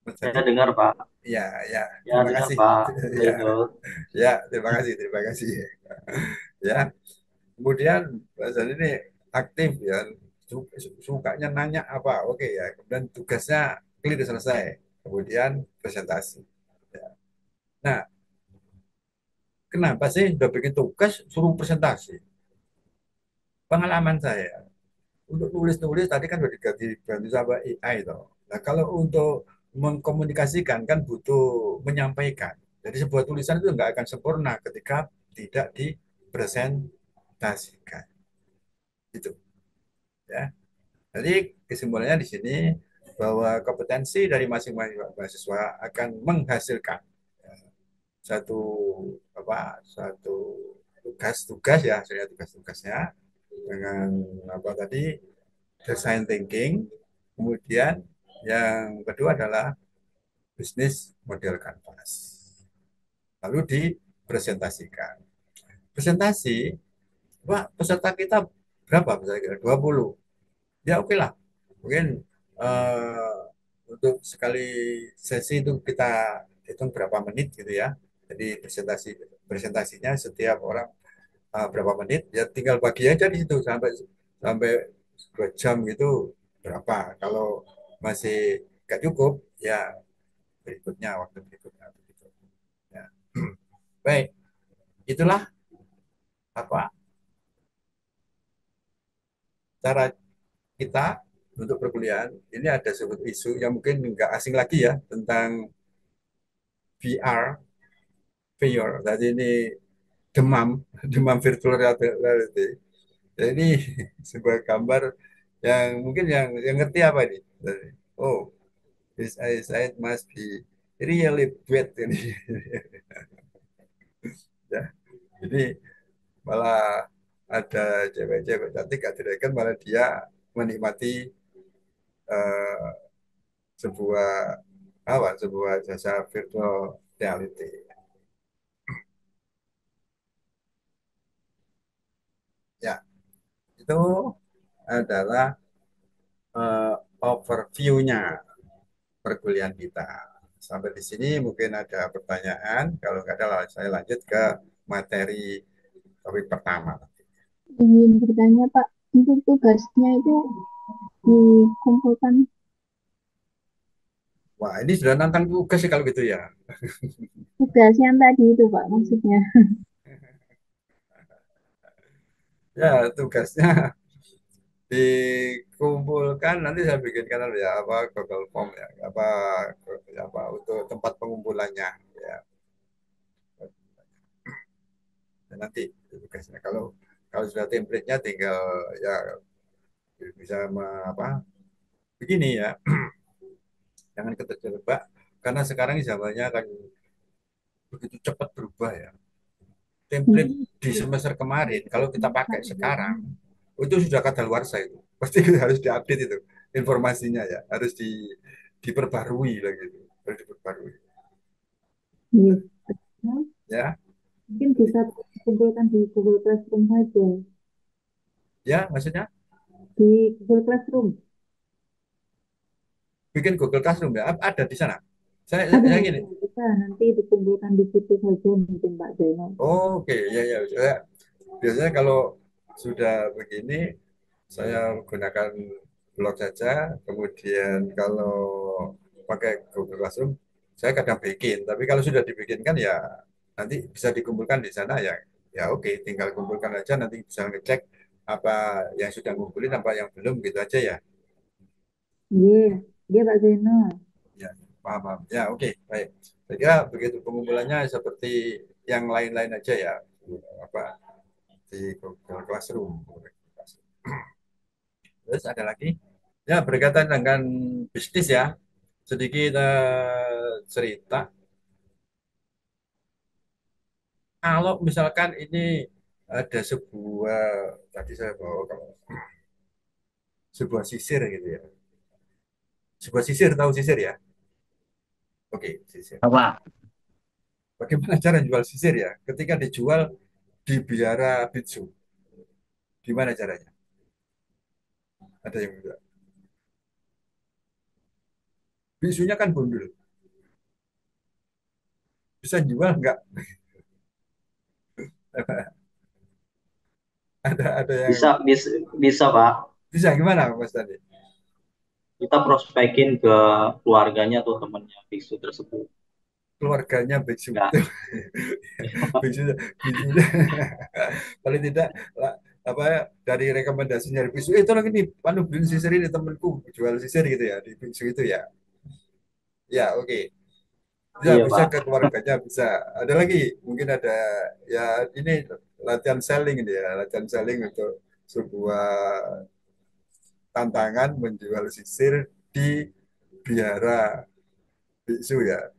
Mas Saya Hadi? dengar, Pak. Ya, ya, Ya, terima dengar, kasih. Pak. Ya, Zainul. ya, terima kasih, terima kasih. Ya, kemudian Mas Hadi ini aktif ya, sukanya nanya apa, oke ya. Kemudian tugasnya clear selesai, kemudian presentasi. Ya. Nah, kenapa sih udah bikin tugas suruh presentasi? Pengalaman saya untuk tulis-tulis tadi kan udah dibantu sama AI toh. Nah, kalau untuk mengkomunikasikan kan butuh menyampaikan. Jadi sebuah tulisan itu nggak akan sempurna ketika tidak dipresentasikan. Gitu ya. Jadi kesimpulannya di sini bahwa kompetensi dari masing-masing mahasiswa akan menghasilkan ya, satu satu tugas-tugas ya, saya tugas-tugasnya dengan apa tadi design thinking, kemudian yang kedua adalah bisnis model canvas. Lalu dipresentasikan. Presentasi, wah peserta kita berapa? Misalnya 20. Ya oke lah. Mungkin eh, untuk sekali sesi itu kita hitung berapa menit gitu ya. Jadi presentasinya setiap orang berapa menit, ya tinggal bagi aja di situ sampai sampai 2 jam gitu berapa. Kalau masih nggak cukup, ya berikutnya waktu berikutnya begitu. Ya. Baik, itulah apa cara kita untuk perkuliahan. Ini ada sebuah isu yang mungkin nggak asing lagi ya tentang VR, VR. Tadi ini demam, demam virtual reality. Ya, ini sebuah gambar yang mungkin yang ngerti apa ini? Oh, this eyesight must be really bad ini. Ya, jadi malah ada cewek-cewek cantik gak direkan malah dia menikmati eh, sebuah sebuah jasa virtual reality. Ya, itu adalah eh, overview-nya perkuliahan kita. Sampai di sini mungkin ada pertanyaan. Kalau nggak ada, saya lanjut ke materi topik pertama. Ingin bertanya Pak, untuk tugasnya itu dikumpulkan Wah, ini sudah nantang tugas sih kalau gitu ya. tugas yang tadi itu Pak maksudnya. Ya, tugasnya dikumpulkan nanti saya bikinkan dulu ya apa Google Form ya apa untuk tempat pengumpulannya ya. Dan nanti tugasnya kalau kalau sudah template-nya tinggal ya bisa begini ya. Jangan keterjebak karena sekarang zamannya kan begitu cepat berubah ya. Template di semester kemarin kalau kita pakai sekarang itu sudah kadaluarsa itu. Pasti kita harus diupdate itu informasinya ya, harus diperbarui lagi itu. Harus diperbarui. Iya. Nah, Ya, mungkin bisa kumpulkan di Google Classroom saja. ya maksudnya Di Google Classroom. bikin Google Classroom ya, ada di sana. Ada, Saya gini. bisa nanti dikumpulkan di situ saja mungkin Pak Zainal. Oh, oke, ya ya. Biasanya kalau sudah begini saya gunakan blog saja, kemudian kalau pakai Google Classroom, saya kadang bikin. Tapi kalau sudah dibikinkan ya nanti bisa dikumpulkan di sana ya. Ya oke, tinggal kumpulkan aja nanti bisa ngecek apa yang sudah ngumpulin apa yang belum gitu aja ya. Iya, iya Pak Zainal. Ya, paham, paham. Ya oke, baik. Saya kira begitu pengumpulannya seperti yang lain-lain aja ya. Apa di Google Classroom. Terus ada lagi? Ya, berkaitan dengan bisnis ya. Sedikit cerita. Kalau misalkan ini ada tadi saya bawa kalau sebuah sisir gitu ya. Sebuah sisir, tahu sisir ya? Oke, sisir. Apa? Bagaimana cara jual sisir ya? Ketika dijual di biara bidsu, gimana caranya? Ada yang enggak? Bisunya kan gundul. Bisa jual nggak? Ada yang Bisa, bisa, bisa Pak. bisa gimana Mas tadi? Kita prospekin ke keluarganya atau temannya biksu tersebut. Keluarganya biksu Enggak. itu. Biksu, biksunya paling tidak lah, apa ya, dari rekomendasinya dari biksu itu lagi nih panu beliin sisir ini temanku jual sisir gitu ya di biksu itu ya. Ya, oke. Bisa, Iya bisa Pak. ke keluarganya bisa. Ada lagi, mungkin ada ya ini latihan selling ini ya, latihan selling untuk sebuah tantangan menjual sisir di biara biksu ya.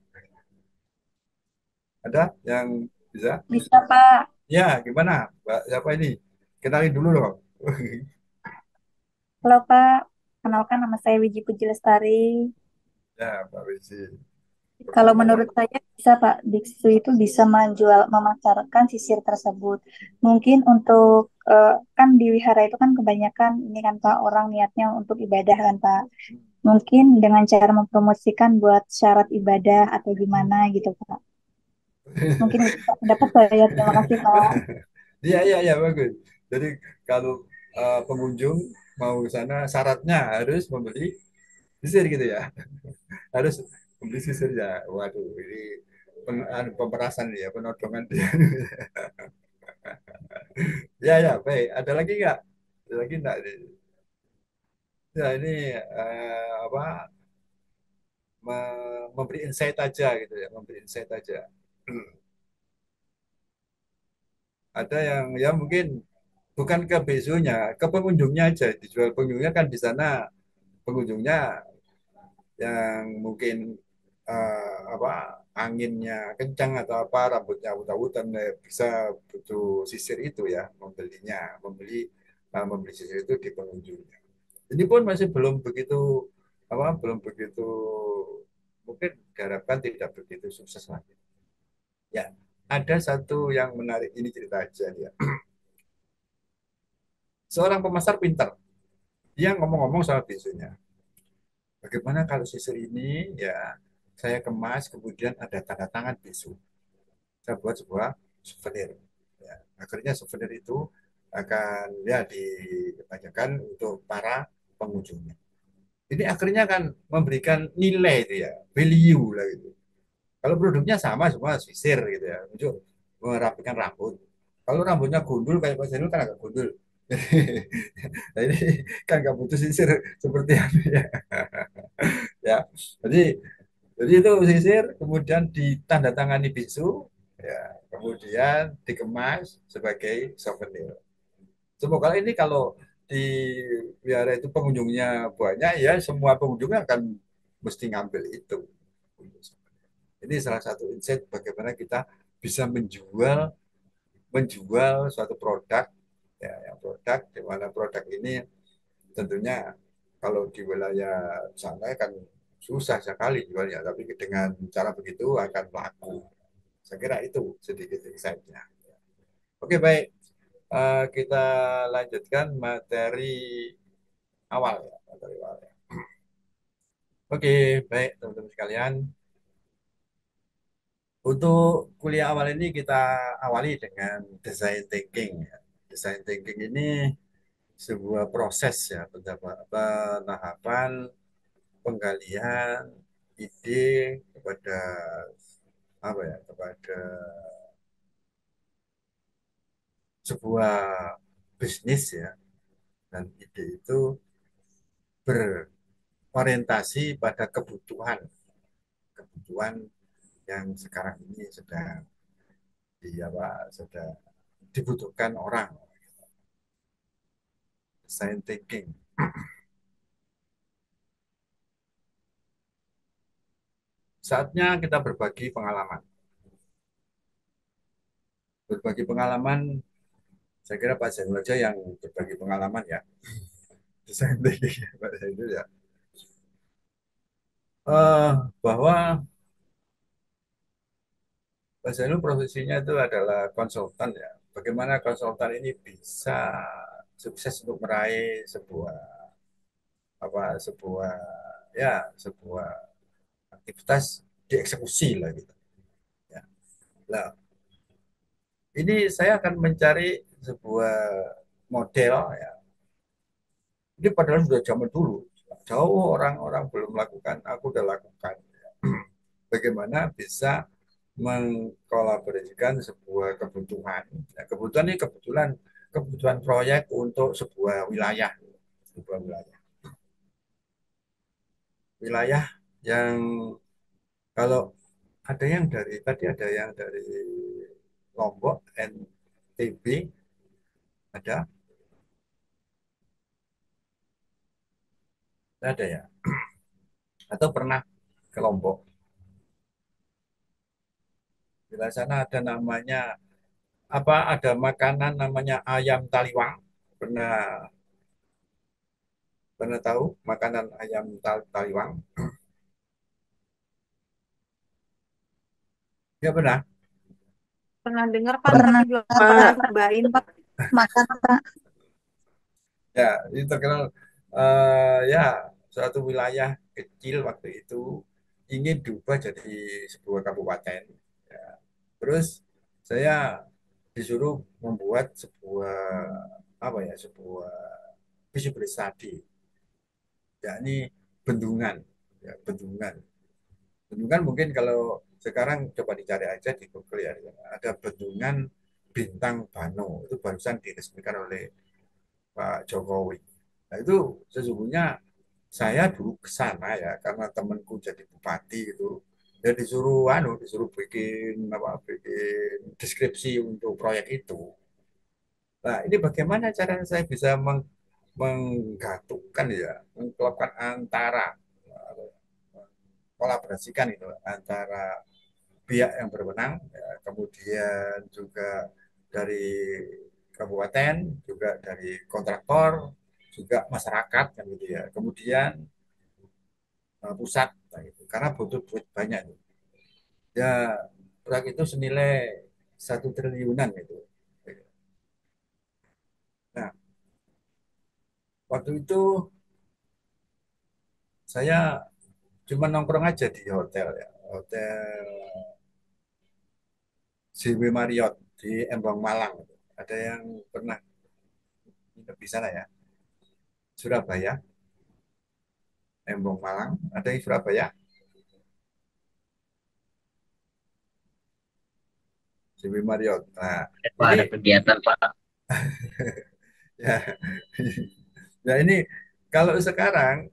Ada yang bisa? Bisa, Pak. Ya, gimana? Mbak, siapa ini? Kenalin dulu dong. Halo, Pak. Kenalkan nama saya Wiji Puji Lestari. Ya, Pak Wisi. Kalau Perkenalkan. menurut saya bisa, Pak, biksu itu bisa menjual, memasarkan sisir tersebut. Mungkin untuk, kan di wihara itu kan kebanyakan ini kan Pak, orang niatnya untuk ibadah kan Pak. Mungkin dengan cara mempromosikan buat syarat ibadah atau gimana gitu Pak. Mungkin itu Pak, pendapat saya. Terima kasih Pak. Iya, iya, iya, bagus. Jadi kalau pengunjung mau ke sana syaratnya harus membeli sisir gitu ya. Harus membeli sisir ya. Waduh, ini pemerasan ya, penodongan dia. Ya, ya, baik. Ada lagi nggak? Ada lagi nggak? Ya, ini apa? Memberi insight aja gitu ya, memberi insight aja. Ada yang ya mungkin bukan ke besonya, ke pengunjungnya aja dijual pengunjungnya kan di sana pengunjungnya yang mungkin apa anginnya kencang atau apa rambutnya awut-awutan bisa butuh sisir itu ya membeli sisir itu di pengunjungnya. Ini pun masih belum begitu apa belum begitu mungkin diharapkan tidak begitu sukses lagi. Ya, ada satu yang menarik ini cerita aja ya. Seorang pemasar pintar, dia ngomong-ngomong soal bisunya. Bagaimana kalau sisir ini ya saya kemas kemudian ada tanda tangan bisu. Saya buat sebuah souvenir. Ya, akhirnya souvenir itu akan ya dibagikan untuk para pengunjungnya. Ini akhirnya kan memberikan nilai itu ya, value lah gitu. Kalau produknya sama semua sisir gitu ya, untuk merapikan rambut. Kalau rambutnya gundul kayak Pak Zainul kan agak gundul. Nah ini kan nggak butuh sisir seperti itu ya. Ya, jadi itu sisir kemudian ditandatangani bisu, ya, kemudian dikemas sebagai souvenir. Semoga ini kalau di biara itu pengunjungnya banyak ya semua pengunjungnya akan mesti ngambil itu. Ini salah satu insight bagaimana kita bisa menjual menjual suatu produk ya yang produk di mana produk ini tentunya kalau di wilayah sana kan susah sekali jualnya tapi dengan cara begitu akan laku. Saya kira itu sedikit insight-nya. Oke, baik. Kita lanjutkan materi awal ya, materi awal ya. Oke, baik teman-teman sekalian. Untuk kuliah awal ini kita awali dengan design thinking ya. Design thinking ini sebuah proses ya, penahapan penggalian ide kepada apa ya, kepada sebuah bisnis ya, dan ide itu berorientasi pada kebutuhan kebutuhan yang sekarang ini sedang sedang dibutuhkan orang. Design thinking. Saatnya kita berbagi pengalaman. Saya kira Pak Zainul aja yang berbagi pengalaman ya. Design thinking ya, Pak Zainul ya. Bahwa Pak Zainul profesinya itu adalah konsultan ya. Bagaimana konsultan ini bisa sukses untuk meraih sebuah apa sebuah ya sebuah aktivitas dieksekusi lah gitu. Ya. Nah, ini saya akan mencari sebuah model ya. Ini padahal sudah zaman dulu, jauh orang-orang belum lakukan, aku udah lakukan. Bagaimana bisa mengkolaborasikan sebuah kebutuhan. Ya, kebutuhan ini kebutuhan proyek untuk sebuah wilayah, sebuah wilayah. Wilayah yang kalau ada yang dari tadi ada yang dari Lombok, NTB, ada ya, atau pernah ke Lombok. Di sana ada namanya apa? Ada makanan namanya ayam taliwang. Pernah pernah tahu makanan ayam taliwang? Ya pernah. Pernah dengar Pak, tapi Pernah belum pernah Pak cobain Pak. makan Pak. Ya, itu terkenal ya suatu wilayah kecil waktu itu ingin diubah jadi sebuah kabupaten. Ya. Terus saya disuruh membuat sebuah apa ya sebuah feasibility study, yakni bendungan, ya, bendungan. Bendungan mungkin kalau sekarang coba dicari aja di Google ya, ada bendungan Bintang Bano itu barusan diresmikan oleh Pak Jokowi. Nah itu sesungguhnya saya dulu ke sana ya karena temanku jadi bupati gitu. Ya disuruh bikin apa, bikin deskripsi untuk proyek itu. Nah ini bagaimana cara saya bisa menggatukan ya, mengklopkan antara kolaborasikan itu antara pihak yang berwenang, ya, kemudian juga dari kabupaten, juga dari kontraktor, juga masyarakat kan gitu ya. Kemudian pusat, nah, gitu. Karena butuh duit banyak. Gitu. Ya proyek itu senilai 1 triliunan itu. Nah waktu itu saya cuma nongkrong aja di hotel ya, hotel JW Marriott di Embong Malang. Ada yang pernah nginep di sana ya? Surabaya, Embong Malang, ada di Surabaya, JW Marriott. Nah, Pak, ini ada kegiatan Pak. ya, nah ini kalau sekarang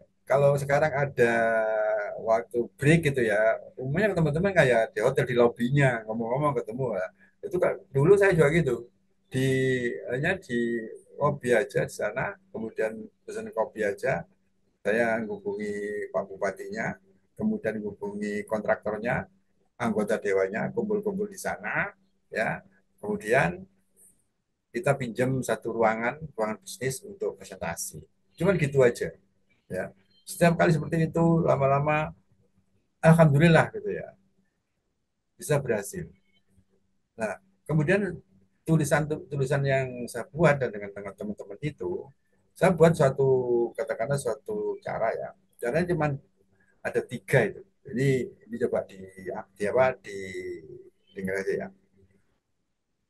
ada waktu break gitu ya, umumnya teman-teman kayak di hotel di lobbynya ngomong-ngomong ketemu lah. Itu kan dulu saya juga gitu, di hanya di lobby aja di sana, kemudian pesan kopi aja, saya hubungi Pak Bupatinya, kemudian hubungi kontraktornya, anggota dewanya, kumpul-kumpul di sana, ya. Kemudian kita pinjam satu ruangan bisnis untuk presentasi. Cuman gitu aja, ya. Setiap kali seperti itu, lama-lama, alhamdulillah gitu ya, bisa berhasil. Nah, kemudian tulisan yang saya buat dan dengan teman-teman itu, saya buat katakanlah suatu cara ya. Caranya cuma ada 3 itu. Ini coba di apa di dengar aja ya.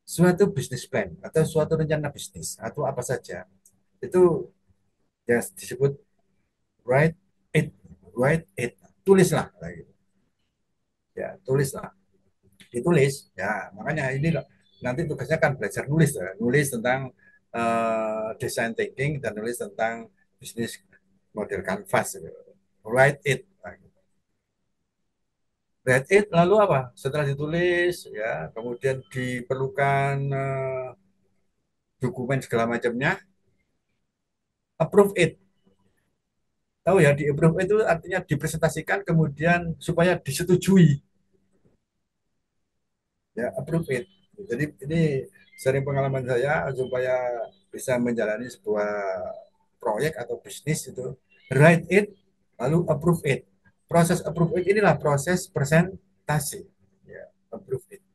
Suatu bisnis plan atau suatu rencana bisnis atau apa saja itu ya disebut write it, write it, tulislah gitu. Ya tulislah, ditulis ya, makanya ini nanti tugasnya kan belajar nulis ya. Nulis tentang design thinking dan nulis tentang bisnis model canvas gitu. Write it, write it lalu apa setelah ditulis ya kemudian diperlukan dokumen segala macamnya, approve it. Tahu ya, di approve itu artinya dipresentasikan kemudian supaya disetujui. Ya, approve it. Jadi ini sering pengalaman saya supaya bisa menjalani sebuah proyek atau bisnis itu write it lalu approve it. Proses approve it inilah proses presentasi. Ya, approve it.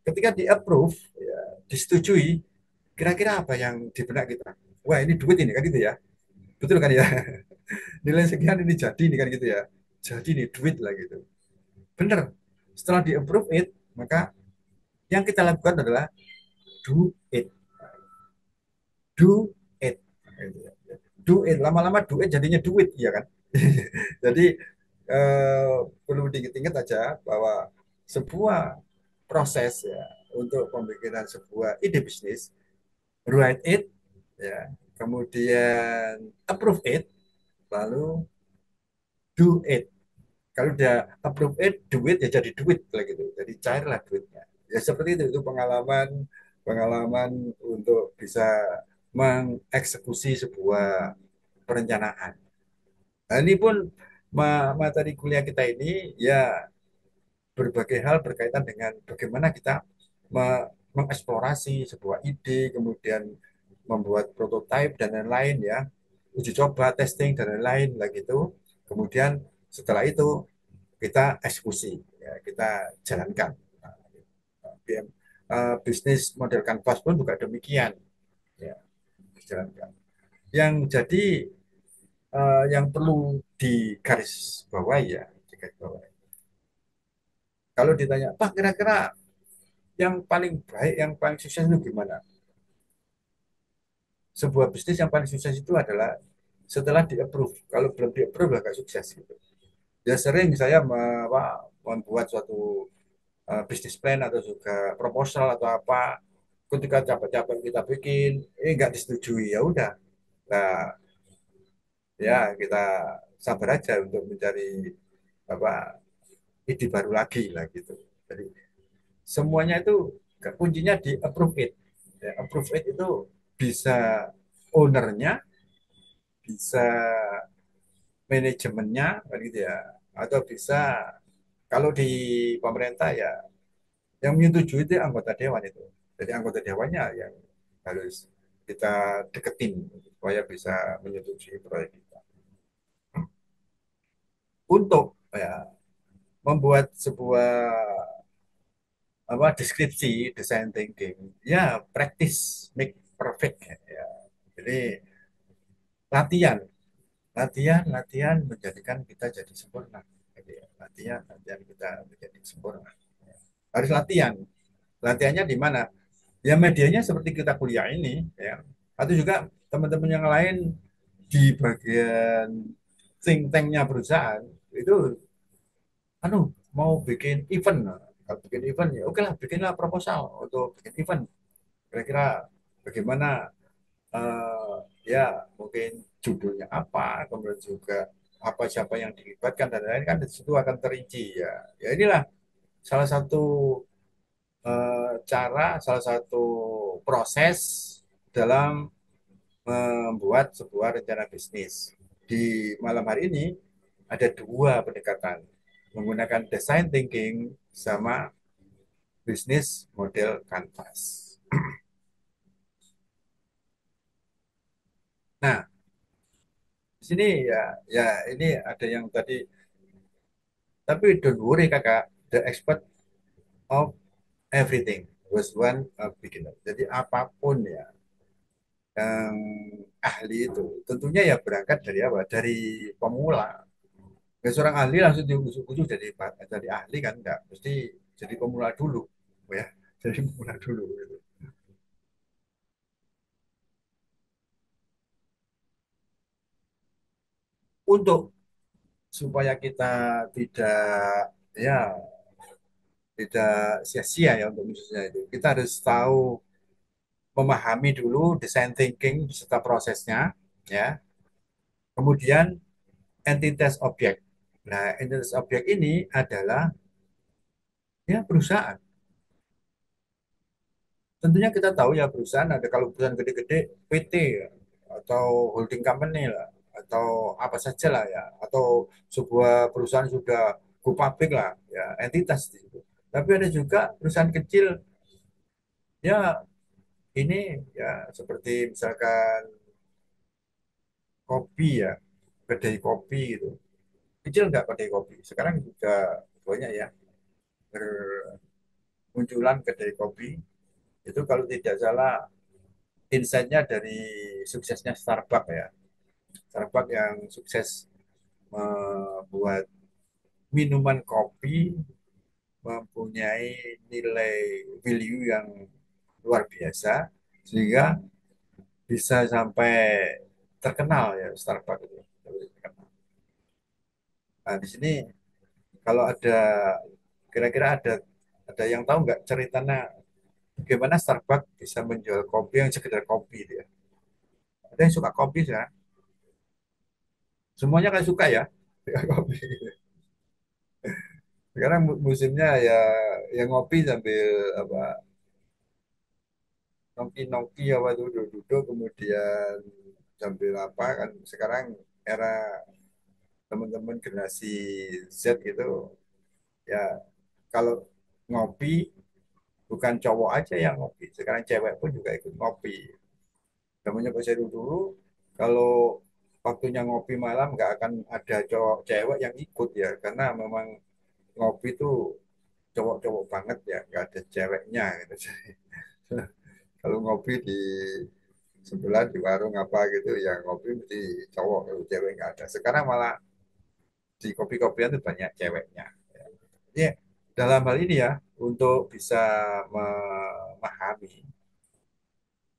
Ketika di approve, ya, disetujui, kira-kira apa yang di benak kita? Wah ini duit ini kan gitu ya, betul kan ya? Nilai sekian ini jadi ini kan gitu ya. jadi nih duit lah gitu. Bener. Setelah di approve it, maka yang kita lakukan adalah do it, do it, do it. Lama-lama do it jadinya duit, ya kan? Jadi perlu diingat-ingat aja bahwa sebuah proses ya untuk pembikinan sebuah ide bisnis, write it, ya, kemudian approve it, lalu do it. Kalau udah approve it, duit ya jadi duit lah gitu. Jadi cairlah duitnya. Ya seperti itu pengalaman pengalaman untuk bisa mengeksekusi sebuah perencanaan. Nah, ini pun materi kuliah kita ini ya berbagai hal berkaitan dengan bagaimana kita mengeksplorasi sebuah ide, kemudian membuat prototipe dan lain-lain ya, uji coba, testing dan lain-lain lah gitu. Kemudian setelah itu kita eksekusi, ya, kita jalankan. Nah, bisnis model kanvas pun juga demikian, ya, dijalankan. Yang jadi yang perlu digaris bawahi ya, digaris bawahi. Kalau ditanya, Pak kira-kira yang paling baik, yang paling sukses itu gimana? Sebuah bisnis yang paling sukses itu adalah setelah di-approve. Kalau belum di-approve, nggak sukses gitu. Ya sering saya membuat suatu bisnis plan atau juga proposal atau apa, ketika capek-capek kita bikin, nggak disetujui, ya udah. Nah, ya kita sabar aja untuk mencari apa ide baru lagi lah gitu. Jadi semuanya itu kuncinya di approve it. Ya, approve it itu bisa ownernya, bisa manajemennya, kan gitu ya, atau bisa kalau di pemerintah ya yang menyetujui itu anggota dewan itu. Jadi anggota dewannya yang harus kita deketin supaya bisa menyetujui proyek kita. Untuk ya membuat sebuah deskripsi design thinking ya practice make perfect ya. Jadi latihan, latihan menjadikan kita jadi sempurna. Jadi, latihan kita menjadi sempurna. Harus latihan. Latihannya di mana? Ya medianya seperti kita kuliah ini ya. Atau juga teman-teman yang lain di bagian think tanknya perusahaan itu mau bikin event. Kalau bikin event ya oke lah, bikinlah proposal untuk bikin event. Kira-kira bagaimana, eh, ya mungkin judulnya apa, kemudian juga apa siapa yang dilibatkan dan lain-lain, kan di situ akan terinci ya. Ya inilah salah satu salah satu proses dalam membuat sebuah rencana bisnis. Di malam hari ini ada dua pendekatan, menggunakan design thinking sama bisnis model canvas. Nah, di sini ya, ini ada yang tadi, tapi don't worry kakak, the expert of everything was one beginner. Jadi apapun ya yang ahli itu, tentunya ya berangkat dari apa? Dari pemula. Ya, seorang ahli langsung diujuk-ujuk jadi ahli kan enggak, mesti jadi pemula dulu, ya. Jadi pemula dulu gitu. Untuk supaya kita tidak ya tidak sia-sia ya untuk bisnisnya itu. Kita harus tahu memahami dulu design thinking beserta prosesnya ya. Kemudian entitas objek. Nah, entitas objek ini adalah ya perusahaan. Tentunya kita tahu ya perusahaan ada, kalau perusahaan gede-gede PT ya, atau holding company lah, atau apa saja lah ya, atau sebuah perusahaan sudah go public lah ya, entitas di situ. Tapi ada juga perusahaan kecil ya, ini ya seperti misalkan kopi ya, kedai kopi gitu. Kecil nggak kedai kopi? Sekarang juga banyak ya bermunculan kedai kopi. Itu kalau tidak salah insight-nya dari suksesnya Starbucks ya. Starbucks yang sukses membuat minuman kopi mempunyai nilai value yang luar biasa sehingga bisa sampai terkenal ya Starbucks itu. Nah, di sini kalau ada kira-kira ada yang tahu nggak ceritanya bagaimana Starbucks bisa menjual kopi yang sekedar kopi dia. Ada yang suka kopi ya. Semuanya kan suka ya kopi. Sekarang musimnya ya yang ngopi sambil apa nongki-nongki apa duduk-duduk kemudian sambil apa kan sekarang era teman-teman generasi Z gitu ya kalau ngopi bukan cowok aja yang ngopi sekarang cewek pun juga ikut ngopi namanya Pak Seru dulu kalau waktunya ngopi malam nggak akan ada cowok cewek yang ikut ya karena memang ngopi tuh cowok-cowok banget ya nggak ada ceweknya gitu kalau ngopi di sebelah di warung apa gitu ya ngopi mesti cowok kalau cewek nggak ada sekarang malah di kopi-kopian itu banyak ceweknya ya dalam hal ini ya untuk bisa memahami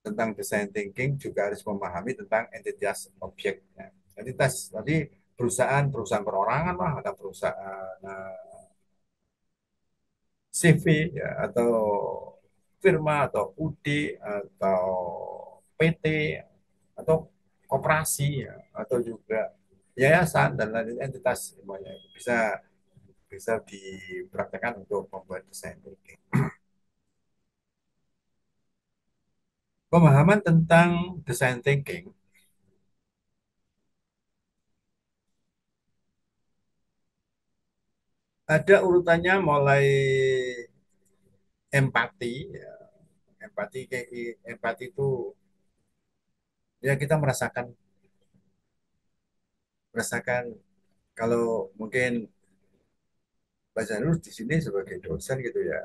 tentang design thinking juga harus memahami tentang entitas objeknya entitas tadi perusahaan perorangan lah ada perusahaan CV ya atau firma atau UD atau PT atau koperasi ya, atau juga yayasan dan lain entitas semuanya bisa bisa dipraktekkan untuk membuat desain thinking. Pemahaman tentang desain thinking ada urutannya mulai empati ya. Empati itu ya kita merasakan merasakan kalau mungkin Pak Zanur di sini sebagai dosen gitu ya.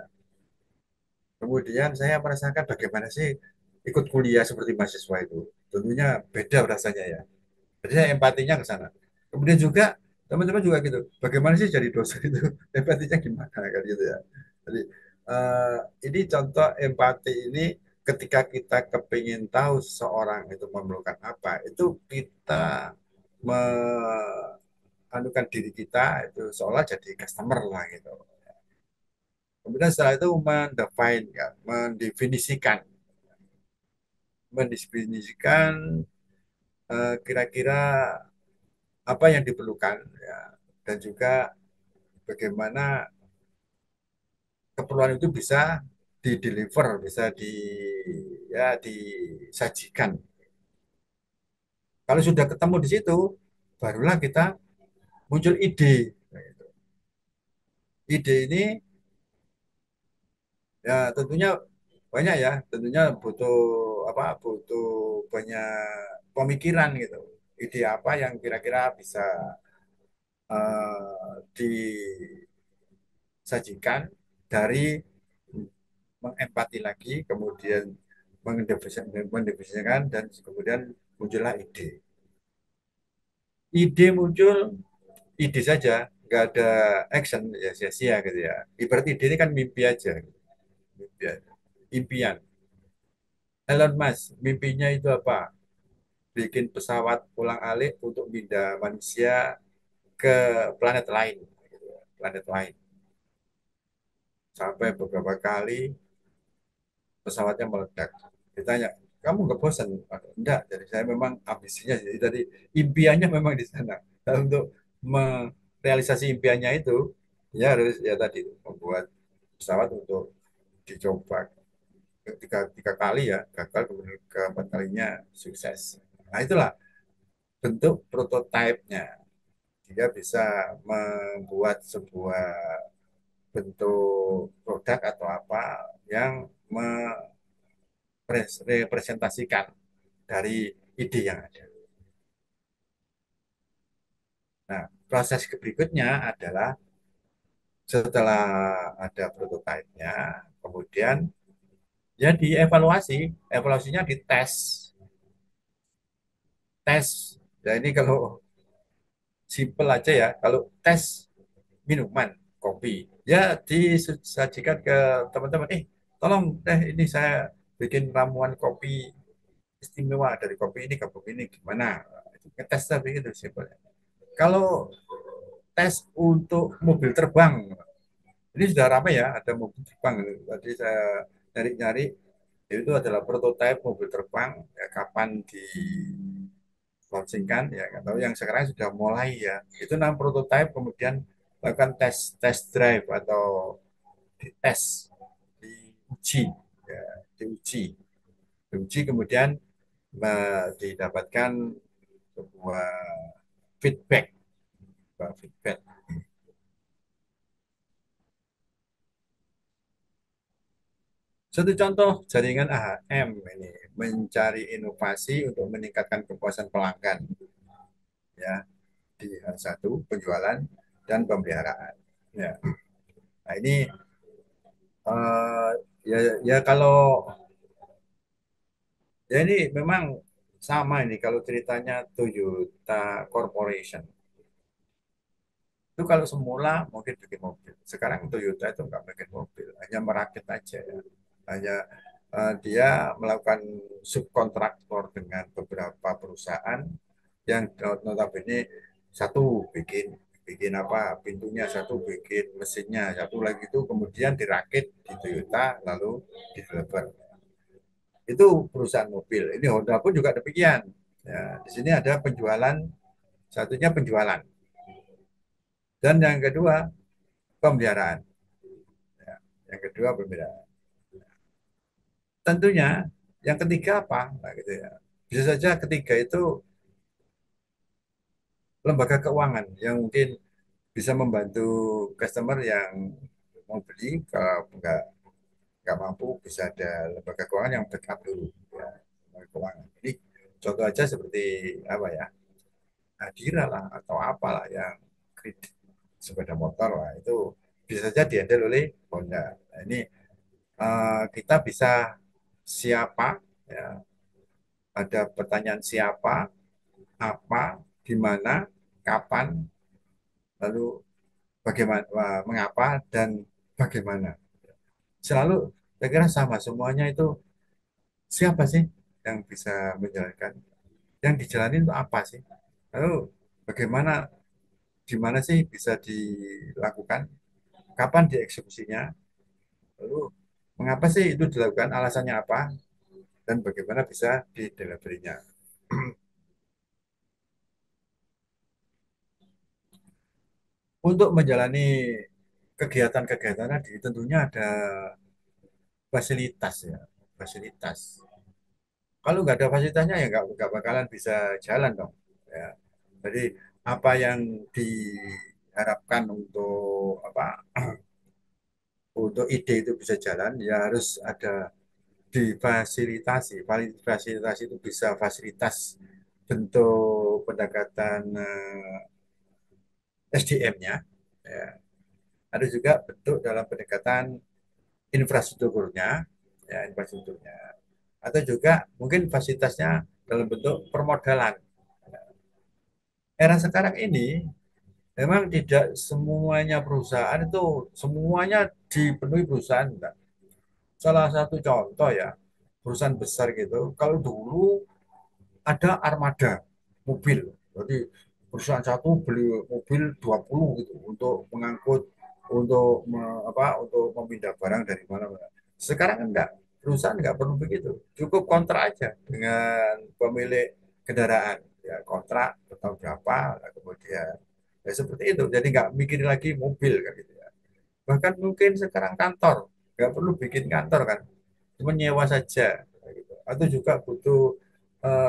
Kemudian saya merasakan bagaimana sih ikut kuliah seperti mahasiswa itu. Tentunya beda rasanya ya. Jadi saya empatinya ke sana. Kemudian juga teman-teman juga gitu. Bagaimana sih jadi dosen itu? Empatinya gimana kan gitu ya. Jadi eh, ini contoh empati ini ketika kita kepingin tahu seseorang itu memerlukan apa, itu kita menganukan diri kita itu seolah jadi customer lah gitu. Kemudian setelah itu mendefine ya, mendefinisikan kira-kira apa yang diperlukan ya, dan juga bagaimana keperluan itu bisa di-deliver, bisa ya disajikan. Kalau sudah ketemu di situ, barulah kita muncul ide. Ide ini ya tentunya banyak ya, tentunya butuh apa? Butuh banyak pemikiran gitu. Ide apa yang kira-kira bisa disajikan dari mengempati lagi, kemudian mendefinisikan dan kemudian muncullah ide. Ide muncul, ide saja, nggak ada action ya sia-sia gitu ya. Ibarat ide ini kan mimpi aja, mimpi aja. Impian. Elon Musk, mimpinya itu apa? Bikin pesawat pulang-alik untuk pindah manusia ke planet lain, gitu ya. Planet lain. Sampai beberapa kali pesawatnya meledak. Ditanya, kamu nggak bosan? Enggak, jadi saya memang ambisinya. Jadi tadi impiannya memang di sana. Dan untuk merealisasi impiannya itu, ya harus ya tadi membuat pesawat untuk dicoba tiga kali ya gagal kemudian keempat kalinya sukses. Nah itulah bentuk prototipenya. Dia bisa membuat sebuah bentuk produk atau apa yang merepresentasikan dari ide yang ada. Nah, proses berikutnya adalah setelah ada prototipenya, kemudian ya dievaluasi, evaluasinya dites, tes. Ya ini kalau simple aja ya, kalau tes minuman, kopi. Ya disajikan ke teman-teman, tolong deh ini saya bikin ramuan kopi istimewa dari kopi ini ke kopi ini gimana? Ngetes tapi itu simpelnya. Kalau tes untuk mobil terbang, ini sudah ramai ya, ada mobil terbang. Tadi saya nyari-nyari, itu adalah prototipe mobil terbang, ya, kapan di launchingkan ya nggak tahu, yang sekarang sudah mulai ya, itu namanya prototipe, kemudian lakukan tes test drive atau dites, diuji, ya, diuji diuji kemudian didapatkan sebuah feedback, feedback. Satu contoh jaringan AHM ini mencari inovasi untuk meningkatkan kepuasan pelanggan ya di satu penjualan dan pemeliharaan. Ya. Nah ini eh, ya ya kalau ya ini memang sama ini kalau ceritanya Toyota Corporation. Itu kalau semula mungkin bikin mobil. Sekarang Toyota itu nggak bikin mobil, hanya merakit aja ya. Hanya dia melakukan subkontraktor dengan beberapa perusahaan yang notabene satu bikin bikin apa pintunya, satu bikin mesinnya, satu lagi itu kemudian dirakit di Toyota lalu di deliver. Itu perusahaan mobil. Ini Honda pun juga demikian. Ya, di sini ada penjualan, satunya penjualan, dan yang kedua pemeliharaan. Ya, yang kedua pemeliharaan. Tentunya yang ketiga apa? Nah, gitu ya. Bisa saja ketiga itu lembaga keuangan yang mungkin bisa membantu customer yang mau beli, kalau nggak mampu bisa ada lembaga keuangan yang backup dulu ya, lembaga keuangan. Ini contoh aja seperti apa ya, Adira lah atau apalah yang kredit sepeda motor lah, itu bisa saja dihandle oleh Honda. Nah, ini kita bisa siapa ya, ada pertanyaan siapa, apa, di mana, kapan, lalu bagaimana, mengapa, dan bagaimana. Selalu saya kira sama semuanya itu, siapa sih yang bisa menjalankan, yang dijalanin itu apa sih, lalu bagaimana, di mana sih bisa dilakukan, kapan dieksekusinya, lalu mengapa sih itu dilakukan, alasannya apa, dan bagaimana bisa di delivery-nya. Untuk menjalani kegiatan-kegiatan tadi tentunya ada fasilitas ya, fasilitas. Kalau nggak ada fasilitasnya ya nggak bakalan bisa jalan dong. Ya. Jadi apa yang diharapkan untuk apa, untuk ide itu bisa jalan ya harus ada difasilitasi. Fasilitasi itu bisa fasilitas bentuk pendekatan SDM-nya, ya. Ada juga bentuk dalam pendekatan infrastrukturnya, ya infrastrukturnya. Atau juga mungkin fasilitasnya dalam bentuk permodalan. Era sekarang ini memang tidak semuanya perusahaan itu semuanya dipenuhi perusahaan. Enggak. Salah satu contoh ya, perusahaan besar gitu. Kalau dulu ada armada mobil, jadi perusahaan satu beli mobil 20 gitu untuk mengangkut, untuk memindah barang dari mana-mana. Sekarang enggak, perusahaan enggak perlu begitu, cukup kontrak aja dengan pemilik kendaraan, ya kontrak atau berapa, nah, kemudian ya seperti itu, jadi nggak mikir lagi mobil kan gitu ya. Bahkan mungkin sekarang kantor nggak perlu bikin kantor kan, cuma nyewa saja gitu. Atau juga butuh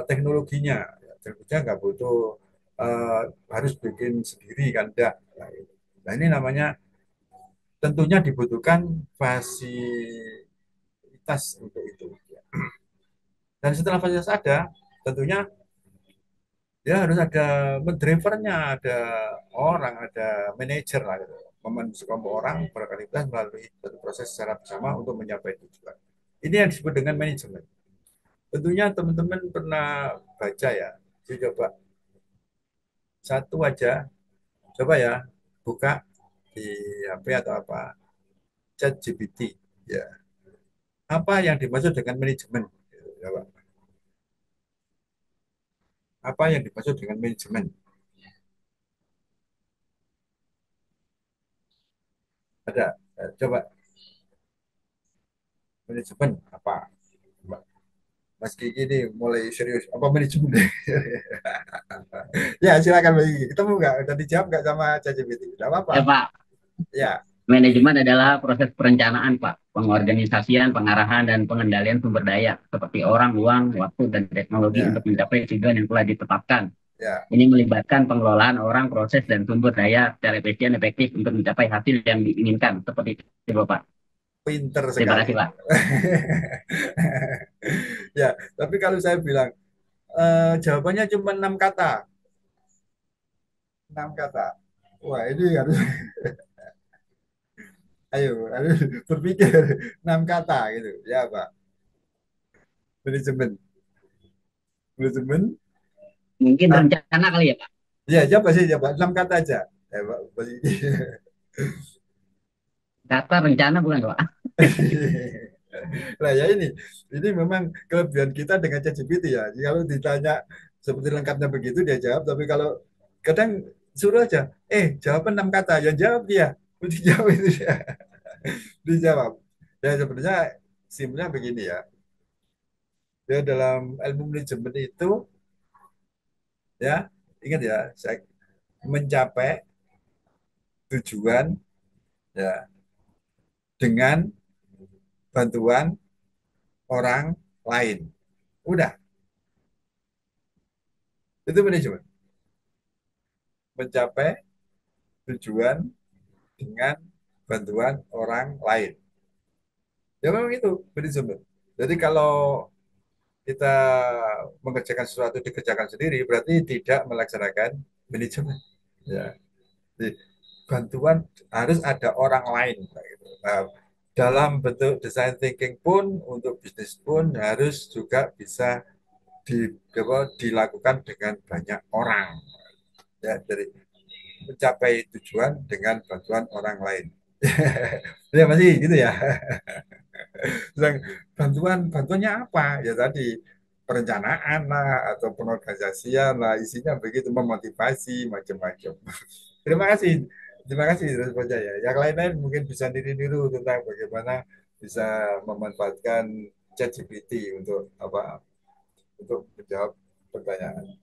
teknologinya, ya, teknologinya nggak butuh eh, harus bikin sendiri kan enggak. Nah, gitu. Nah, ini namanya tentunya dibutuhkan fasilitas untuk itu ya. Dan setelah fasilitas ada, tentunya ya harus ada drivernya, ada orang, ada manajer lah gitu. Sekelompok orang berkali-kali melalui satu proses secara bersama untuk mencapai tujuan. Ini yang disebut dengan manajemen. Tentunya teman-teman pernah baca ya. Saya coba satu aja, coba ya buka di HP atau apa, ChatGPT. Ya, apa yang dimaksud dengan manajemen? Ya, Pak. Apa yang dimaksud dengan manajemen? Ada. Coba manajemen apa? Mas Kiki ini mulai serius. Apa manajemen? Ya, silakan Mas Kiki. Ketemu nggak? Udah dijawab nggak sama ChatGPT? Tidak apa-apa. Ya Pak, Ya, manajemen adalah proses perencanaan Pak, pengorganisasian, pengarahan, dan pengendalian sumber daya seperti orang, uang, waktu, dan teknologi ya, untuk mencapai tujuan yang telah ditetapkan. ya. Ini melibatkan pengelolaan orang, proses, dan sumber daya secara efisien efektif untuk mencapai hasil yang diinginkan. Seperti itu Bapak. Pinter Terima sekali. kasih Pak. Ya, tapi kalau saya bilang jawabannya cuma 6 kata. 6 kata. Wah, ini harus ayo harus berpikir 6 kata gitu. Ya, Pak. Manajemen. Manajemen. Mungkin Ah, rencana kali ya Pak. ya, coba sih, coba 6 kata aja. Ya, Pak. Data rencana bukan Pak. Nah, ya ini memang kelebihan kita dengan ChatGPT ya. Jadi kalau ditanya seperti lengkapnya begitu dia jawab, tapi kalau kadang suruh aja, jawaban 6 kata, yang jawab dia, dijawab itu dia, dijawab. Ya sebenarnya simpelnya begini ya. Ya dalam ilmu manajemen itu ya ingat ya, saya mencapai tujuan ya dengan bantuan orang lain. Udah, itu manajemen. Mencapai tujuan dengan bantuan orang lain. Ya memang itu manajemen. Jadi kalau kita mengerjakan sesuatu dikerjakan sendiri, berarti tidak melaksanakan manajemen. Ya, jadi bantuan harus ada orang lain. Gitu. Nah, dalam bentuk design thinking pun untuk bisnis pun harus juga bisa dilakukan dengan banyak orang. Ya, dari mencapai tujuan dengan bantuan orang lain. Ya masih gitu ya. Bilang, bantuannya apa? Ya tadi perencanaan lah atau pengorganisasian lah, isinya begitu memotivasi macam-macam. Terima kasih, terima kasih responnya ya. Yang lain-lain mungkin bisa niru-niru tentang bagaimana bisa memanfaatkan ChatGPT untuk apa? Untuk menjawab pertanyaan.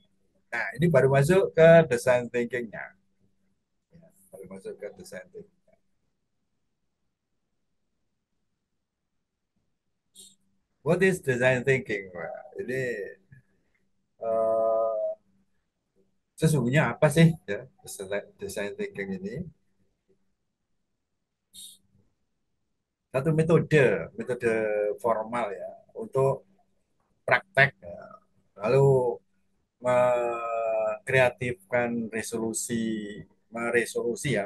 Nah, ini baru masuk ke design thinking-nya. Ya, baru masuk ke design thinking. What is design thinking? Wah, ini eh, sesungguhnya apa sih ya design thinking ini? Satu metode formal ya untuk praktek ya. Lalu mengkreatifkan meresolusi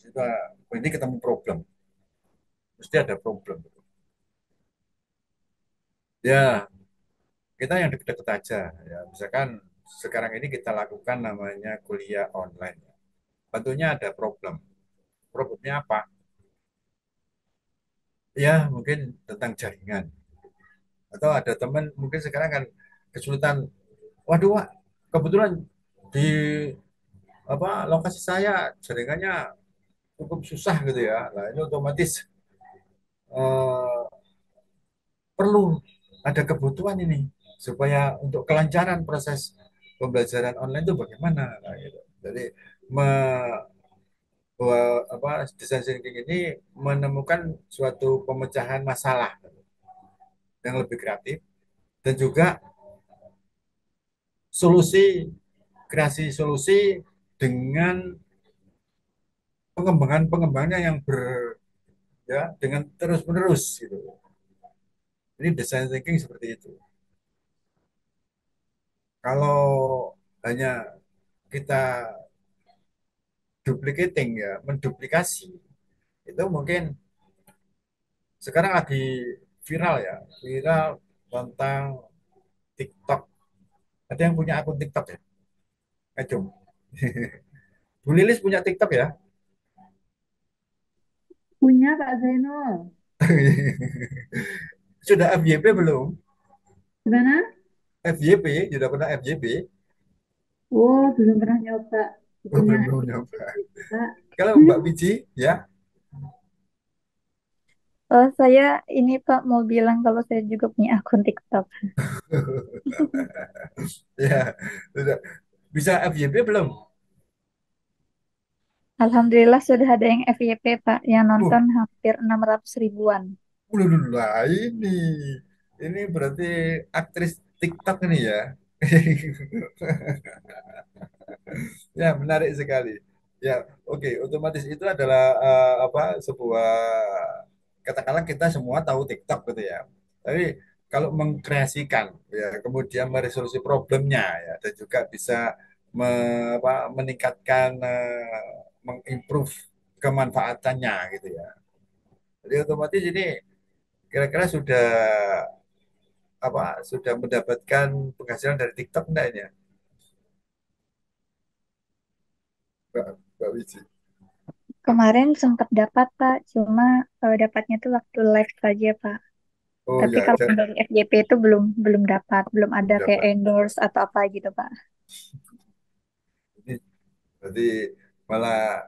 itu ini ketemu problem, mesti ada problem. Ya, kita yang deket-deket aja ya. Misalkan sekarang ini kita lakukan namanya kuliah online. Tentunya ada problem. Problemnya apa? Ya, mungkin tentang jaringan. Atau ada teman mungkin sekarang kan kesulitan, waduh Wak, kebetulan di lokasi saya jaringannya cukup susah gitu ya. Nah, ini otomatis eh, perlu ada kebutuhan ini supaya untuk kelancaran proses pembelajaran online itu bagaimana. Nah, gitu. Jadi me- design thinking ini menemukan suatu pemecahan masalah yang lebih kreatif dan juga kreasi solusi dengan pengembangannya yang dengan terus menerus gitu. Ini design thinking seperti itu. Kalau hanya kita duplicating ya, menduplikasi itu mungkin sekarang lagi viral ya, viral tentang TikTok. Ada yang punya akun TikTok ya? Ayo, Bu Lilis punya TikTok ya? Punya Kak Zainul. Sudah FYP belum? Gimana? FYP, sudah pernah FYP? Oh, belum pernah nyoba. Oh, Bikin yang belum nyoba. aktif Kak. Kalau Mbak Biji, ya. Saya ini Pak mau bilang kalau saya juga punya akun TikTok. Ya, sudah. Bisa FYP belum? Alhamdulillah sudah ada yang FYP Pak, yang Uh, nonton hampir 600 ribuan. lah ini berarti aktris TikTok ini ya. Ya, menarik sekali. Ya, oke, otomatis itu adalah apa sebuah katakanlah kita semua tahu TikTok gitu ya. Tapi kalau mengkreasikan ya, kemudian meresolusi problemnya ya dan juga bisa meningkatkan mengimprove kemanfaatannya gitu ya. Jadi otomatis ini kira-kira sudah mendapatkan penghasilan dari TikTok enggak ini ya, Mbak, Mbak Wiji? Kemarin sempat dapat Pak, cuma dapatnya tuh waktu live saja Pak. Oh Tapi ya, kalau dari FYP itu belum belum dapat, belum ada kayak dapat. endorse atau apa gitu Pak. Ini berarti malah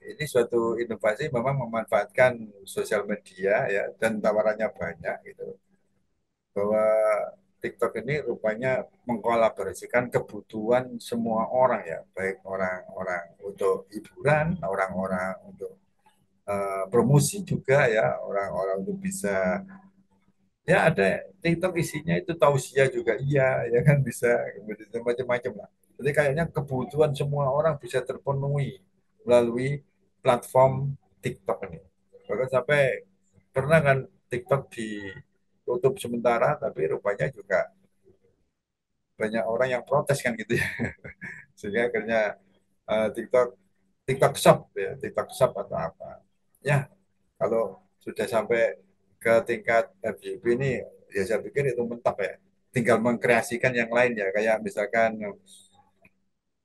ini suatu inovasi memang memanfaatkan sosial media ya dan tawarannya banyak gitu. Bahwa TikTok ini rupanya mengkolaborasikan kebutuhan semua orang ya, baik orang-orang untuk hiburan, orang-orang untuk promosi juga ya, orang-orang untuk bisa ya ada TikTok isinya itu tausiah juga iya ya kan bisa kemudian macam-macam lah. Jadi kayaknya kebutuhan semua orang bisa terpenuhi melalui platform TikTok ini. Bahkan sampai pernah kan TikTok ditutup sementara tapi rupanya juga banyak orang yang protes kan gitu ya. Sehingga akhirnya TikTok TikTok Shop ya, TikTok Shop atau apa. Ya, kalau sudah sampai ke tingkat FYP ini, ya saya pikir itu mentok ya. Tinggal mengkreasikan yang lain ya, kayak misalkan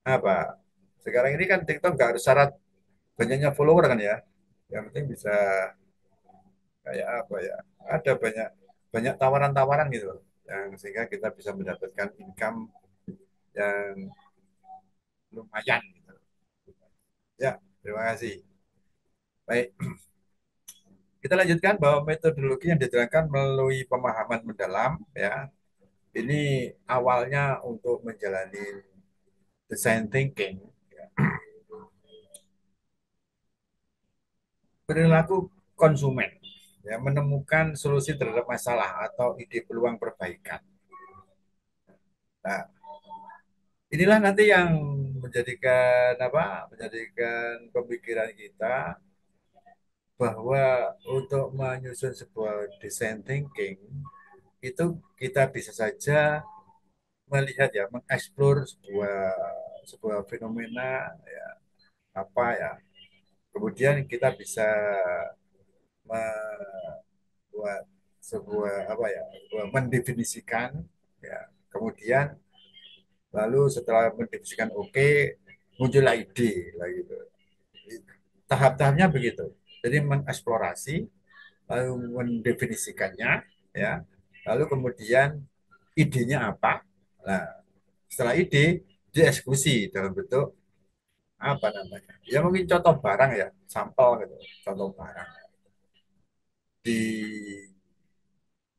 apa? Sekarang ini kan TikTok nggak harus syarat banyaknya follower kan ya. Yang penting bisa kayak apa ya? Ada banyak banyak tawaran-tawaran gitu loh, yang sehingga kita bisa mendapatkan income yang lumayan gitu. Ya, terima kasih. Baik, kita lanjutkan bahwa metodologi yang dijalankan melalui pemahaman mendalam ya. Ini awalnya untuk menjalani design thinking, ya, perilaku konsumen, ya, menemukan solusi terhadap masalah atau ide peluang perbaikan. Nah, inilah nanti yang menjadikan pemikiran kita bahwa untuk menyusun sebuah design thinking itu kita bisa saja melihat ya, mengeksplor sebuah sebuah fenomena ya, apa ya. Kemudian kita bisa membuat sebuah apa ya, mendefinisikan ya. Kemudian lalu setelah mendefinisikan oke, muncullah ide lah gitu. Tahap-tahapnya begitu. Jadi mengeksplorasi, lalu mendefinisikannya ya. Lalu kemudian idenya apa? Nah, setelah ide dieksekusi dalam bentuk apa namanya? Ya mungkin contoh barang ya, sampel gitu, contoh barang di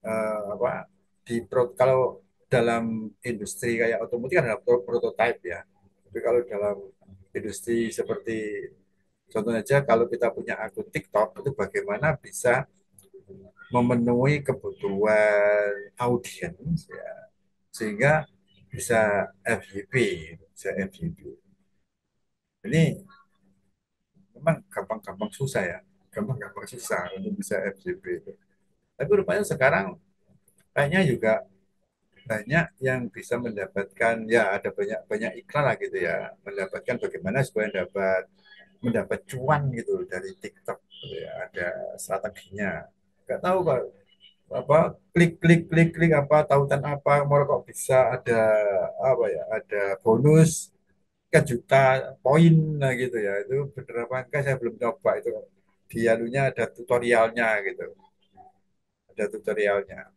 apa kalau dalam industri kayak otomotif kan ada prototype ya. Tapi kalau dalam industri seperti contohnya aja kalau kita punya akun TikTok itu bagaimana bisa memenuhi kebutuhan audiens ya, sehingga bisa FYP, bisa FYP. Ini memang gampang-gampang susah ya, gampang-gampang susah untuk bisa FYP itu. Tapi rupanya sekarang kayaknya juga banyak yang bisa mendapatkan ya ada banyak banyak iklan lah gitu ya, mendapatkan bagaimana supaya mendapat cuan gitu dari TikTok gitu ya, ada strateginya. Nggak tahu pak apa, klik klik klik klik apa tautan apa mau kok bisa ada apa ya, ada bonus 3 juta poin lah gitu ya. Itu bener apa enggak saya belum coba itu. dianunya ada tutorialnya gitu, ada tutorialnya.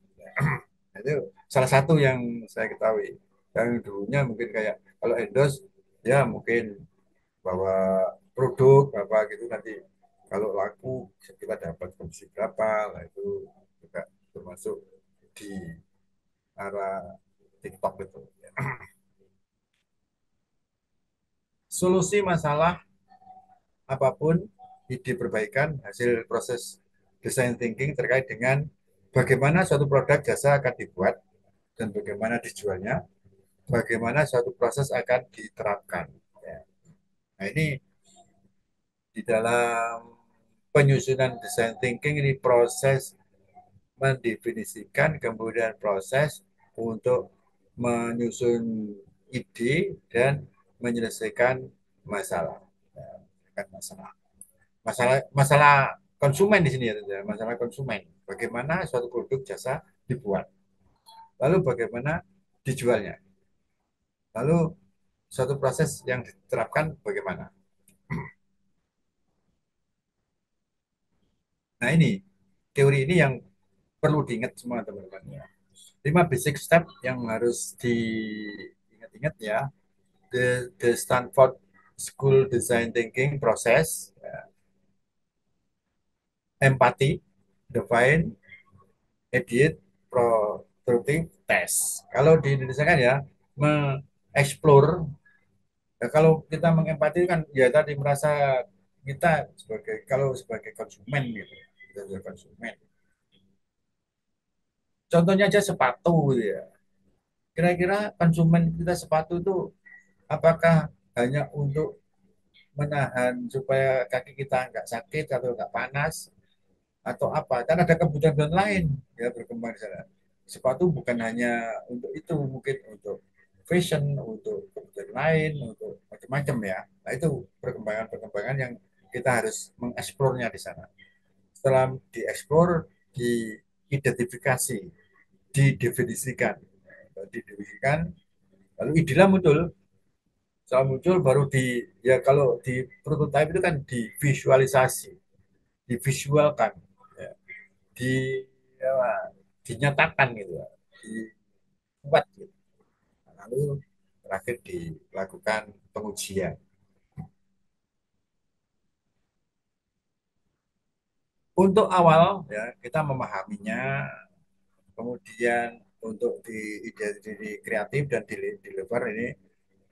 Itu salah satu yang saya ketahui. Yang dulunya mungkin kayak kalau endorse ya mungkin bahwa produk apa gitu nanti kalau laku kita dapat komisi berapa, lah itu juga termasuk di arah TikTok itu. Solusi masalah apapun, ide perbaikan, hasil proses design thinking terkait dengan bagaimana suatu produk jasa akan dibuat dan bagaimana dijualnya, bagaimana suatu proses akan diterapkan. Ya. Nah ini di dalam penyusunan design thinking ini proses mendefinisikan kemudian proses untuk menyusun ide dan menyelesaikan masalah. Ya, masalah. Masalah konsumen di sini ya, masalah konsumen. Bagaimana suatu produk jasa dibuat, lalu bagaimana dijualnya, lalu suatu proses yang diterapkan bagaimana. Nah ini teori ini yang perlu diingat semua teman-teman ya. 5 basic step yang harus diingat-ingat ya. The Stanford School Design Thinking Process, ya. Empathy, define, edit, prototype, test. Kalau di Indonesia kan ya mengeksplor. Ya, kalau kita mengempati kan ya tadi merasa kita sebagai kalau sebagai konsumen gitu, kita sebagai konsumen. Contohnya aja sepatu gitu ya. Kira-kira konsumen kita sepatu itu apakah hanya untuk menahan supaya kaki kita nggak sakit atau nggak panas atau apa? Kan ada kebutuhan lain ya berkembang di sana. Sepatu bukan hanya untuk itu, mungkin untuk fashion, untuk kebutuhan lain, untuk macam-macam ya. Nah itu perkembangan-perkembangan yang kita harus mengeksplornya di sana. Setelah dieksplor, diidentifikasi, didefinisikan, lalu idilah muncul. Setelah muncul baru ya kalau di prototype itu kan divisualisasi, divisualkan, ya, di ya, dinyatakan gitu ya, dibuat gitu. Lalu terakhir dilakukan pengujian. Untuk awal ya kita memahaminya, kemudian untuk di kreatif dan di deliver ini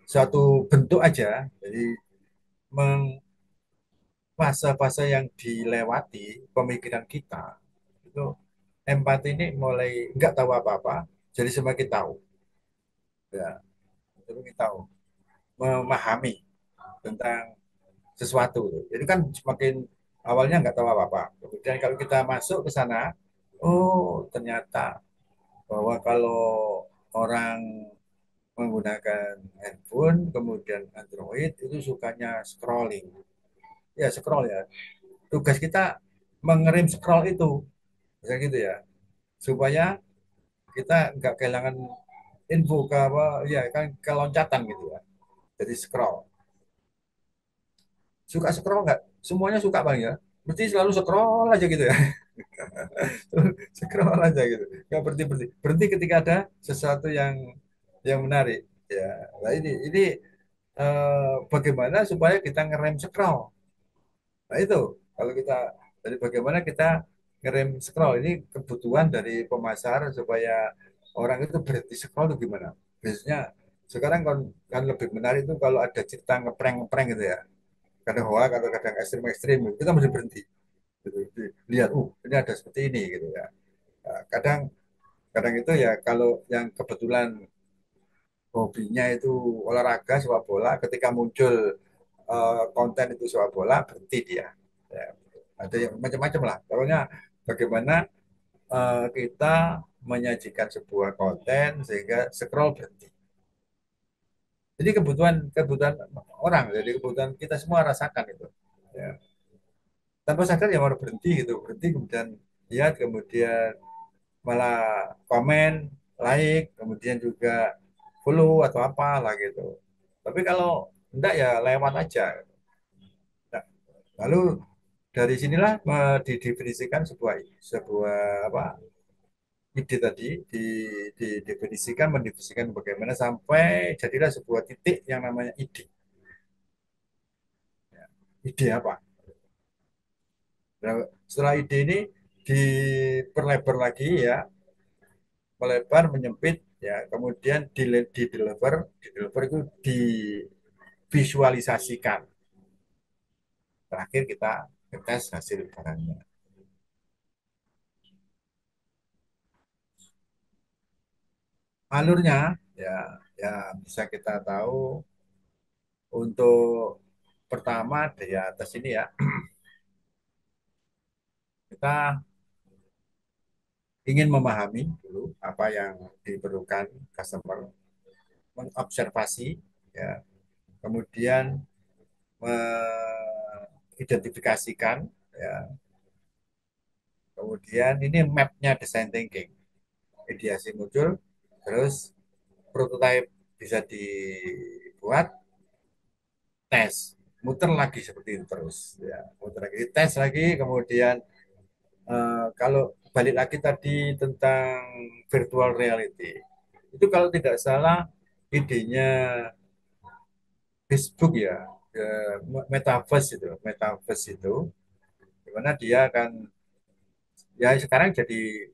suatu bentuk aja. Jadi fase-fase yang dilewati pemikiran kita itu empati ini mulai nggak tahu apa-apa, jadi semakin tahu, ya, semakin tahu, memahami tentang sesuatu. Jadi kan semakin awalnya nggak tahu apa-apa, kemudian kalau kita masuk ke sana, oh ternyata bahwa kalau orang menggunakan handphone kemudian Android itu sukanya scrolling, ya scroll ya. Tugas kita mengerim scroll itu, bisa gitu ya, supaya kita nggak kehilangan info ke apa ya kan keloncatan gitu ya. Jadi scroll, suka scroll nggak? Semuanya suka bang ya, mesti selalu scroll aja gitu ya. Scroll aja gitu, nggak berhenti berhenti berhenti ketika ada sesuatu yang menarik ya. Nah ini bagaimana supaya kita ngerem scroll. Nah itu kalau kita dari bagaimana kita ngerem scroll ini kebutuhan dari pemasar supaya orang itu berhenti scroll itu gimana? Biasanya sekarang kan lebih menarik itu kalau ada cerita ngeprank gitu ya. Kadang hoax atau kadang ekstrim-ekstrim itu kita mesti berhenti. Gitu. Lihat, ini ada seperti ini gitu ya. Nah, kadang kadang itu ya kalau yang kebetulan hobinya itu olahraga sepak bola, ketika muncul konten itu sepak bola berhenti dia. Ya, ada yang macam-macam lah. Pokoknya bagaimana kita menyajikan sebuah konten sehingga scroll berhenti. Jadi kebutuhan kebutuhan orang, jadi kebutuhan kita semua rasakan itu. Ya. Tanpa sadar ya mau berhenti gitu, berhenti kemudian lihat, kemudian malah komen, like, kemudian juga follow atau apa lah gitu. Tapi kalau enggak ya lewat aja. Nah, lalu dari sinilah didefinisikan sebuah sebuah apa ide tadi didefinisikan, mendefinisikan bagaimana sampai jadilah sebuah titik yang namanya ide. Ide apa? Nah, setelah ide ini diperlebar lagi ya, melebar, menyempit ya, kemudian di deliver itu divisualisasikan. Terakhir kita tes hasil barangnya. Alurnya ya ya bisa kita tahu untuk pertama di atas ini ya, kita ingin memahami dulu apa yang diperlukan customer, mengobservasi ya, kemudian mengidentifikasikan ya, kemudian ini mapnya design thinking, ideasi muncul, terus prototype bisa dibuat, tes, muter lagi seperti itu terus ya, muter lagi, tes lagi, kemudian kalau balik lagi tadi tentang virtual reality, itu kalau tidak salah idenya Facebook ya, metaverse itu, dimana dia akan ya sekarang jadi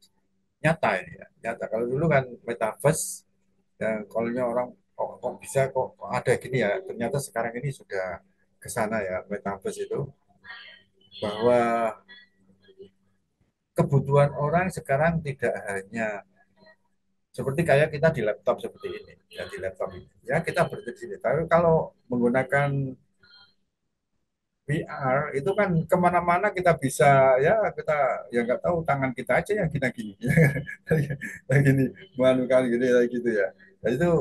nyata ini ya, nyata. Kalau dulu kan metaverse dan kalau orang kok bisa kok ada gini ya, ternyata sekarang ini sudah ke sana ya, metaverse itu, bahwa kebutuhan orang sekarang tidak hanya seperti kayak kita di laptop seperti ini ya, di laptop ini ya kita berada di sini, tapi kalau menggunakan VR itu kan kemana-mana kita bisa ya, kita ya nggak tahu tangan kita aja yang kita gini kayak gini, manual gini kayak gitu ya. Dan itu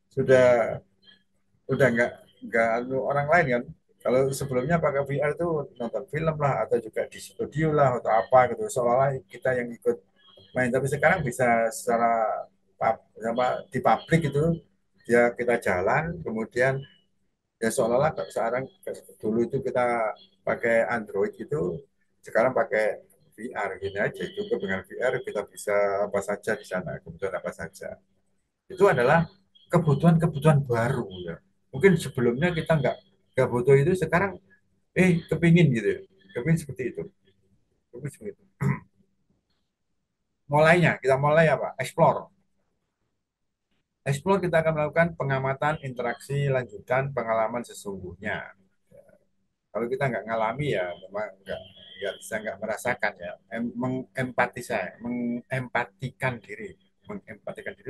sudah udah nggak orang lain kan. Kalau sebelumnya pakai VR itu nonton film lah atau juga di studio lah atau apa gitu, seolah-olah kita yang ikut main. Tapi sekarang bisa secara di publik itu ya, kita jalan kemudian ya seolah-olah sekarang, dulu itu kita pakai Android gitu, sekarang pakai VR gini aja, cukup dengan VR kita bisa apa saja di sana, kebutuhan apa saja. Itu adalah kebutuhan-kebutuhan baru ya. Mungkin sebelumnya kita nggak butuh itu, sekarang kepingin gitu ya, kepingin seperti itu, kepingin seperti itu. Mulainya kita mulai apa? Explore. Explore, kita akan melakukan pengamatan interaksi lanjutan pengalaman sesungguhnya. Kalau kita nggak ngalami ya memang nggak bisa, nggak merasakan ya, mengempatikan diri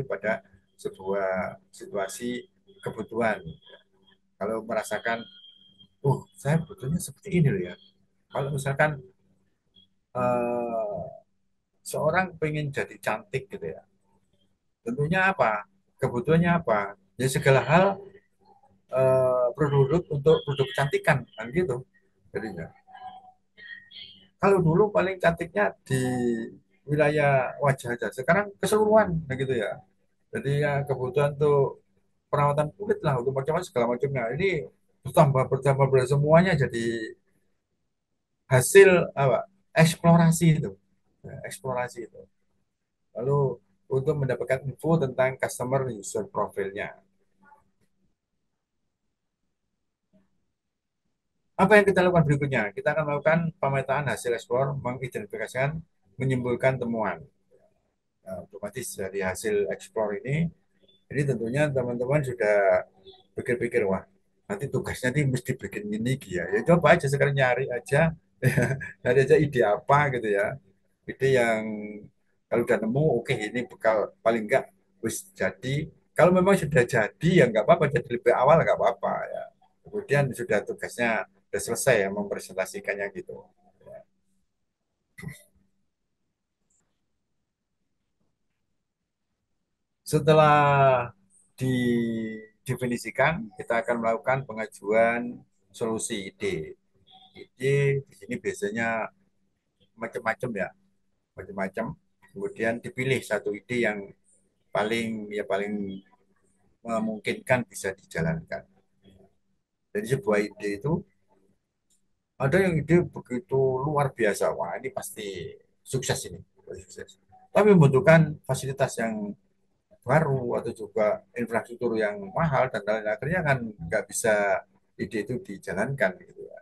pada sebuah situasi kebutuhan. Kalau merasakan, saya butuhnya seperti ini loh ya. Kalau misalkan eh, seorang pengen jadi cantik gitu ya, tentunya apa? Kebutuhannya apa? Ya segala hal, produk untuk produk kecantikan kan gitu. Jadinya kalau dulu paling cantiknya di wilayah wajah aja, sekarang keseluruhan nah gitu ya. Jadi ya kebutuhan tuh perawatan kulit lah untuk macam-macam segala macamnya ini bertambah semuanya, jadi hasil apa, eksplorasi itu. Ya, eksplorasi itu lalu untuk mendapatkan info tentang customer user profilnya. Apa yang kita lakukan berikutnya? Kita akan melakukan pemetaan hasil eksplor, mengidentifikasikan, menyimpulkan temuan. Nah, otomatis dari hasil eksplor ini tentunya teman-teman sudah pikir-pikir, wah nanti tugasnya ini mesti bikin ini ya. Ya coba aja sekarang nyari aja, nyari aja ide apa gitu ya. Ide yang kalau udah nemu, oke, ini bekal paling enggak wis jadi. Kalau memang sudah jadi ya nggak apa-apa, jadi lebih awal nggak apa-apa ya. Kemudian sudah tugasnya sudah selesai ya, mempresentasikannya gitu. Setelah didefinisikan, kita akan melakukan pengajuan solusi ide. Ide di sini biasanya macam-macam ya, macam-macam. Kemudian dipilih satu ide yang paling memungkinkan bisa dijalankan. Jadi sebuah ide itu Ada yang ide begitu luar biasa, wah ini pasti sukses ini, pasti sukses. Tapi membutuhkan fasilitas yang baru atau juga infrastruktur yang mahal dan lain akhirnya kan nggak bisa ide itu dijalankan gitu ya.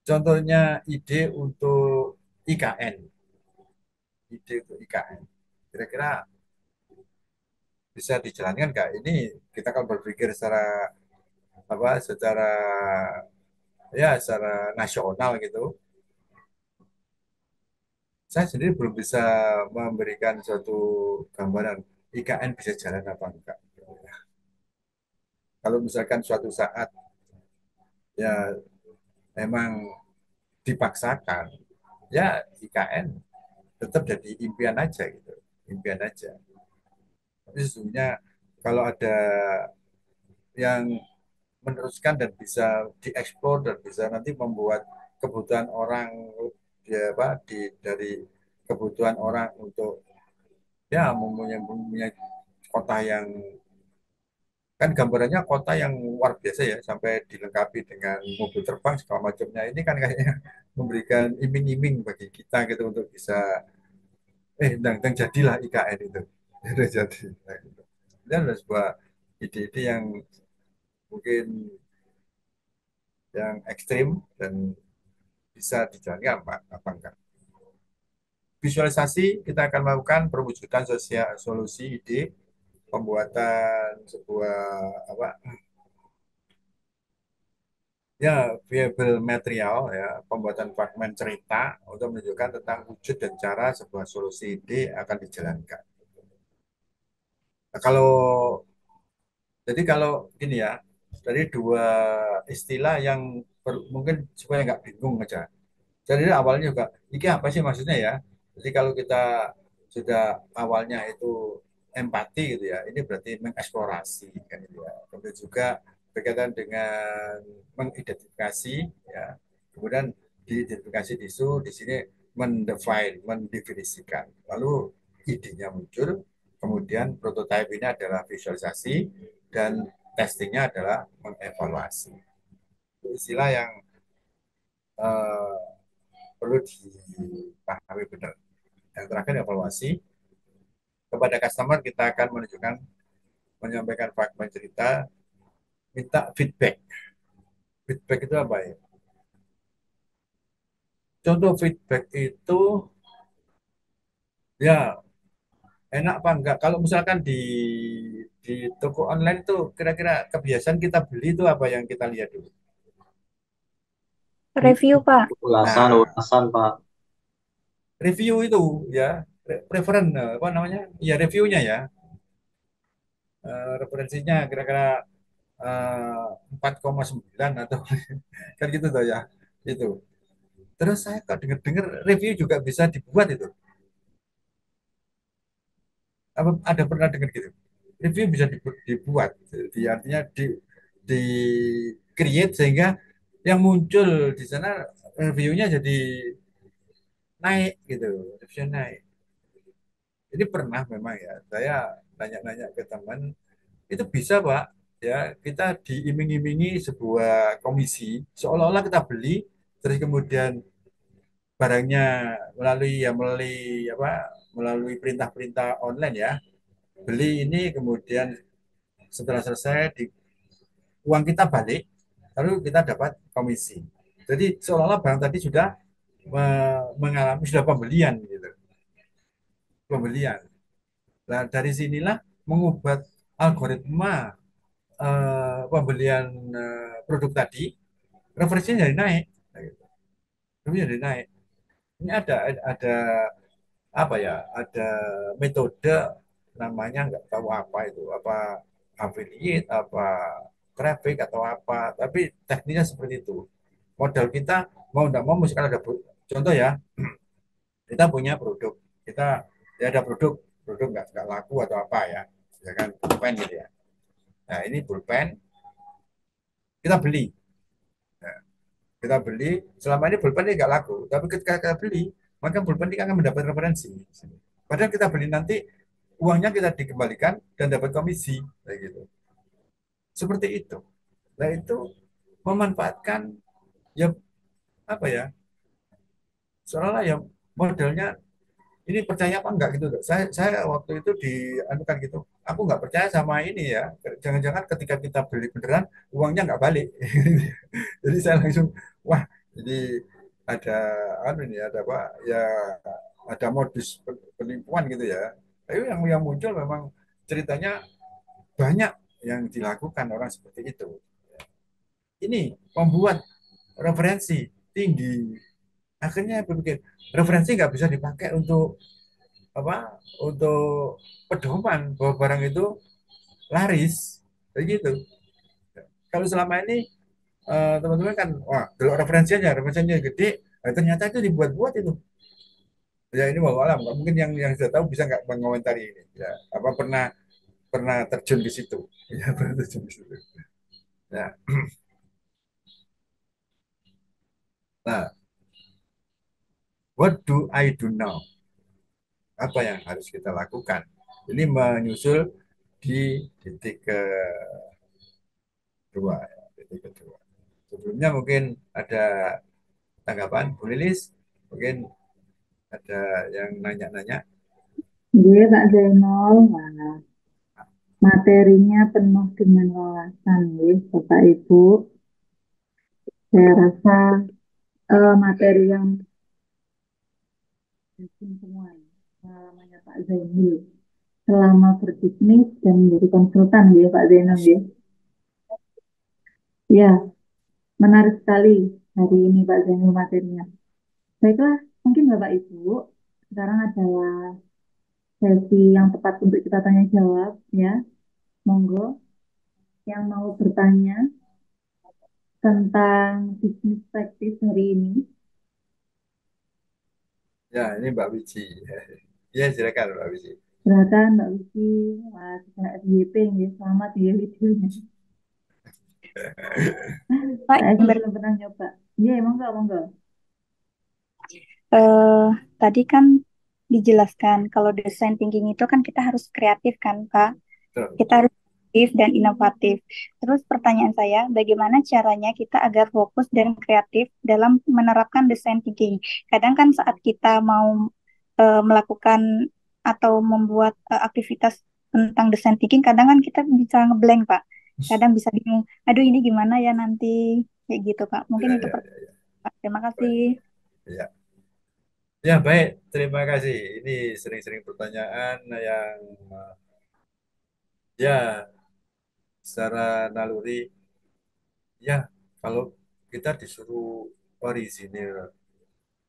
Contohnya ide untuk IKN, ide untuk IKN. Kira-kira bisa dijalankan nggak? Ini kita kan berpikir secara apa? Secara ya secara nasional gitu. Saya sendiri belum bisa memberikan suatu gambaran IKN bisa jalan apa enggak. Kalau misalkan suatu saat ya memang dipaksakan, ya IKN tetap jadi impian aja gitu, impian aja. Tapi sesungguhnya kalau ada yang meneruskan dan bisa dieksplor dan bisa nanti membuat kebutuhan orang dia apa dari kebutuhan orang untuk ya mempunyai kota yang kan gambarannya kota yang luar biasa ya sampai dilengkapi dengan mobil terbang segala macamnya ini kan kayaknya memberikan iming-iming bagi kita gitu untuk bisa dan jadilah IKN itu itu jadi nah, gitu. Dan ada sebuah ide-ide yang mungkin yang ekstrim dan bisa dijalankan apa enggak. Visualisasi kita akan melakukan perwujudan sosial solusi ide pembuatan sebuah apa ya viable material ya pembuatan fragmen cerita untuk menunjukkan tentang wujud dan cara sebuah solusi ide akan dijalankan. Nah, kalau gini ya dari dua istilah yang mungkin supaya nggak bingung aja. Jadi awalnya juga ini apa sih maksudnya ya? Jadi kalau kita sudah awalnya itu empati gitu ya, ini berarti mengeksplorasi kan gitu ya. Kemudian juga berkaitan dengan mengidentifikasi ya. Kemudian diidentifikasi di sini mendefine, mendefinisikan. Lalu idenya muncul, kemudian prototipe ini adalah visualisasi dan testingnya adalah mengevaluasi. Itu istilah yang eh, perlu dipahami benar. Yang terakhir evaluasi kepada customer kita akan menunjukkan menyampaikan fragmen cerita, minta feedback. Feedback itu apa ya? Contoh feedback itu ya enak apa enggak? Kalau misalkan di toko online itu kira-kira kebiasaan kita beli itu apa yang kita lihat dulu? Review, Pak. Ulasan, Nah, ulasan, Pak. review itu ya preferen apa namanya? Ya reviewnya ya. Referensinya kira-kira 4,9 atau kan gitu tuh ya. Itu. Terus saya kok dengar-dengar review juga bisa dibuat itu. Apa ada pernah dengar gitu? Review bisa dibuat. Jadi artinya di create sehingga yang muncul di sana reviewnya jadi naik gitu, review naik. Ini pernah memang ya, saya nanya-nanya ke teman, itu bisa Pak, ya kita diiming-imingi sebuah komisi, seolah-olah kita beli, terus kemudian barangnya melalui apa melalui perintah-perintah online ya beli ini kemudian setelah selesai uang kita balik lalu kita dapat komisi jadi seolah-olah barang tadi sudah mengalami sudah pembelian. Nah dari sinilah mengubah algoritma pembelian produk tadi referensinya jadi naik. Nah, gitu. Jadi naik. Ini ada apa ya ada metode namanya nggak tahu apa itu apa affiliate apa traffic atau apa tapi tekniknya seperti itu modal kita mau tidak mau mesti ada contoh ya kita punya produk kita ya ada produk nggak laku atau apa ya kan pulpen gitu ya nah ini pulpen kita beli. Nah, kita beli selama ini pulpen ini nggak laku tapi ketika kita beli maka pulpen ini akan mendapat referensi padahal kita beli nanti uangnya kita dikembalikan dan dapat komisi kayak gitu seperti itu nah itu memanfaatkan ya apa ya, seolah ya modelnya ini percaya apa enggak gitu loh. Saya waktu itu di anu kan gitu, aku nggak percaya sama ini ya. Jangan-jangan ketika kita beli beneran uangnya nggak balik. Jadi saya langsung wah, jadi ada anu ini ada apa ya, ada modus penipuan gitu ya. Tapi yang muncul memang ceritanya banyak yang dilakukan orang seperti itu. Ini membuat referensi tinggi. Akhirnya berpikir referensi nggak bisa dipakai untuk apa, untuk pedoman bahwa barang itu laris begitu. Kalau selama ini teman-teman kan wah kalau referensinya gede, ternyata itu dibuat-buat itu. Ya ini mau alam, mungkin yang sudah tahu bisa nggak mengomentari ini ya, apa pernah pernah terjun di situ. Ya pernah terjun di situ ya. Nah, what do I do now, apa yang harus kita lakukan, ini menyusul di titik kedua ya, titik kedua. Sebelumnya mungkin ada tanggapan Bu Lilis, mungkin ada yang nanya-nanya. Dia Kak Zainal, wah, materinya penuh dengan wawasan, ya, Bapak Ibu. Saya rasa materi yang penting semua ya. Pengalamannya Pak Zainul selama berbisnis dan menjadi konsultan ya Pak Zainul ya. Ya, menarik sekali hari ini Pak Zainul materinya. Baiklah, mungkin Bapak Ibu, sekarang adalah sesi yang tepat untuk kita tanya jawab ya. Monggo yang mau bertanya tentang bisnis praktis hari ini. Ya, ini Mbak Wici. Ya, silakan Mbak Wici. Silakan Mbak Wici, wah, sudah FYP ya, selamat ya videonya. Pak, Saya sih belum pernah nyoba. Iya, monggo, monggo. eh, tadi kan dijelaskan kalau design thinking itu kan kita harus kreatif kan, Pak? Betul. Kita harus kreatif dan inovatif. Terus pertanyaan saya, bagaimana caranya kita agar fokus dan kreatif dalam menerapkan design thinking? Kadang kan saat kita mau melakukan atau membuat aktivitas tentang design thinking, kadang kan kita bisa ngeblank, Pak. Kadang bisa bingung, aduh ini gimana ya nanti, kayak gitu, Pak. Mungkin Ya, itu ya, pertanyaan, ya. Pak. Terima kasih. Baik. Ya. Ya, baik. Terima kasih. Ini sering-sering pertanyaan yang ya secara naluri ya, kalau kita disuruh orisinil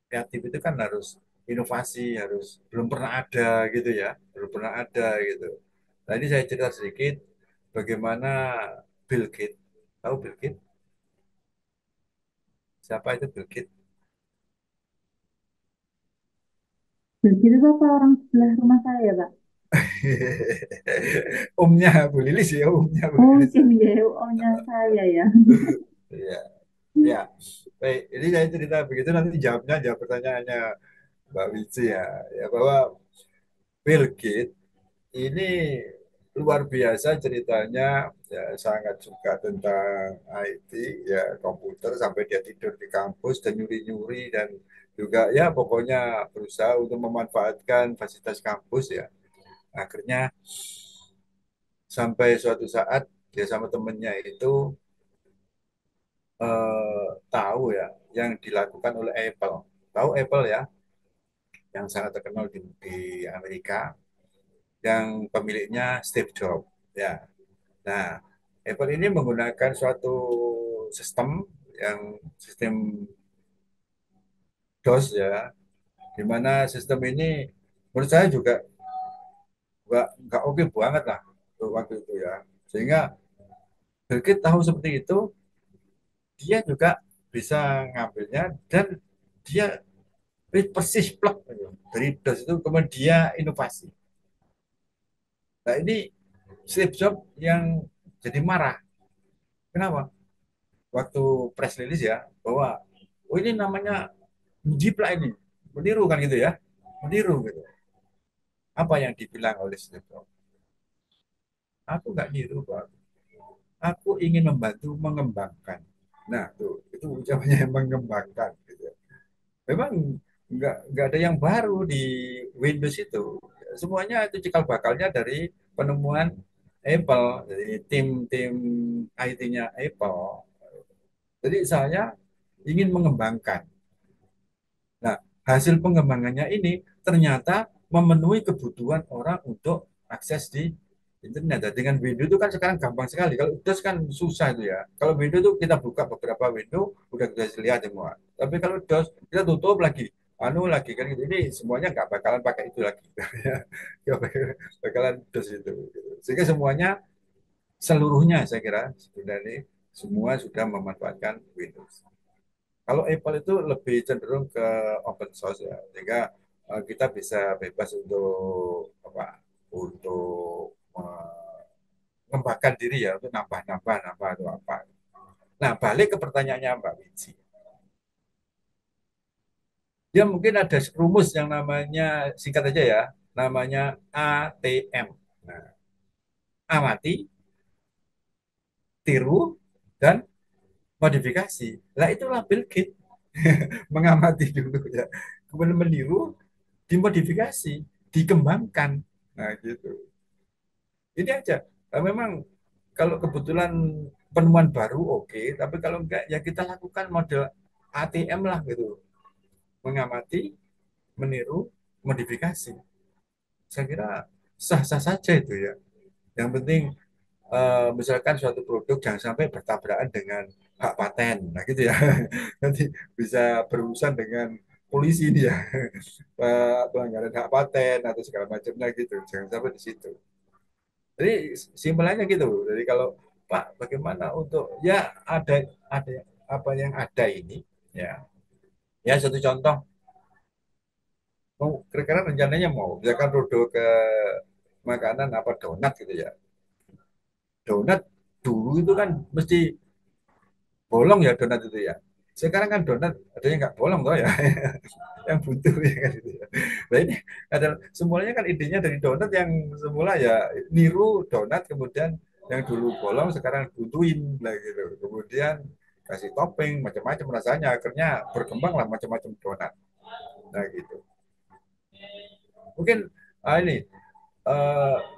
kreatif itu kan harus inovasi, harus belum pernah ada gitu ya, belum pernah ada gitu. Nah, ini saya cerita sedikit bagaimana Bill Gates. Tahu Bill Gates? Siapa itu Bill Gates? Begitu Bapak orang sebelah rumah saya, Pak. Omnya Bu Lilis ya, omnya Bu Oh, Lilis. mungkin ya, omnya saya ya. Iya, ya. Baik, ini saya cerita begitu, nanti jawab pertanyaannya Mbak Wici ya. Ya bahwa Bill Gates ini luar biasa ceritanya, ya sangat suka tentang IT, ya komputer sampai dia tidur di kampus dan nyuri-nyuri dan juga ya pokoknya berusaha untuk memanfaatkan fasilitas kampus ya. Akhirnya sampai suatu saat dia sama temennya itu tahu ya yang dilakukan oleh Apple. Tahu Apple ya, yang sangat terkenal di Amerika, yang pemiliknya Steve Jobs. Ya, nah Apple ini menggunakan suatu sistem yang sistem DOS ya, di mana sistem ini menurut saya juga nggak oke banget lah waktu itu ya. Sehingga Bill Gates tahu seperti itu, dia juga bisa ngambilnya dan dia persis plek gitu. Dari DOS itu kemudian dia inovasi. Nah ini Steve Jobs yang jadi marah. Kenapa? Waktu press release ya, bahwa oh ini namanya jiplak ini, meniru kan gitu ya, meniru gitu. Apa yang dibilang oleh Steve Jobs? Aku nggak niru, Pak. Aku ingin membantu mengembangkan. Nah, tuh itu ucapannya yang mengembangkan gitu. Memang nggak ada yang baru di Windows itu. Semuanya itu cikal bakalnya dari penemuan Apple, dari tim-tim IT-nya Apple. Jadi saya ingin mengembangkan. Nah, hasil pengembangannya ini ternyata memenuhi kebutuhan orang untuk akses di internet. Dan dengan Windows itu kan sekarang gampang sekali. Kalau DOS kan susah itu ya. Kalau Windows itu kita buka beberapa window udah bisa lihat semua. Tapi kalau DOS kita tutup lagi, anu lagi kan gitu. Ini semuanya nggak bakalan pakai itu lagi. Nggak bakalan DOS itu. Sehingga semuanya seluruhnya saya kira sebenarnya semua sudah memanfaatkan Windows. Kalau Apple itu lebih cenderung ke open source ya, sehingga kita bisa bebas untuk apa? Untuk mengembangkan diri ya, untuk nambah atau apa. Nah, balik ke pertanyaannya Mbak Winci. Dia mungkin ada rumus yang namanya singkat aja ya, namanya ATM. Nah, amati, tiru, dan modifikasi. Lah itulah Bill Gates mengamati dulu ya, kemudian meniru, dimodifikasi, dikembangkan. Nah, gitu. Ini aja. Memang kalau kebetulan penemuan baru oke, tapi kalau enggak ya kita lakukan model ATM lah gitu. Mengamati, meniru, modifikasi. Saya kira sah-sah saja itu ya. Yang penting misalkan suatu produk jangan sampai bertabrakan dengan hak paten, nah gitu ya. Nanti bisa berurusan dengan polisi ini ya, pelanggaran hak paten atau segala macamnya gitu. Jangan sampai di situ. Jadi simpelnya gitu. Jadi kalau Pak, bagaimana untuk ya ada apa yang ada ini ya. Ya satu contoh, mau kira-kira rencananya mau misalkan Rodo ke makanan apa donat gitu ya. Donat dulu itu kan mesti bolong ya donat itu ya. Sekarang kan donat ada yang nggak bolong toh ya, yang buntu ya kan itu ya. Nah ini adalah semuanya kan idenya dari donat yang semula ya niru donat kemudian yang dulu bolong sekarang buntuin lah gitu. Kemudian kasih topping macam-macam rasanya akhirnya berkembang lah macam-macam donat. Nah gitu. Mungkin ini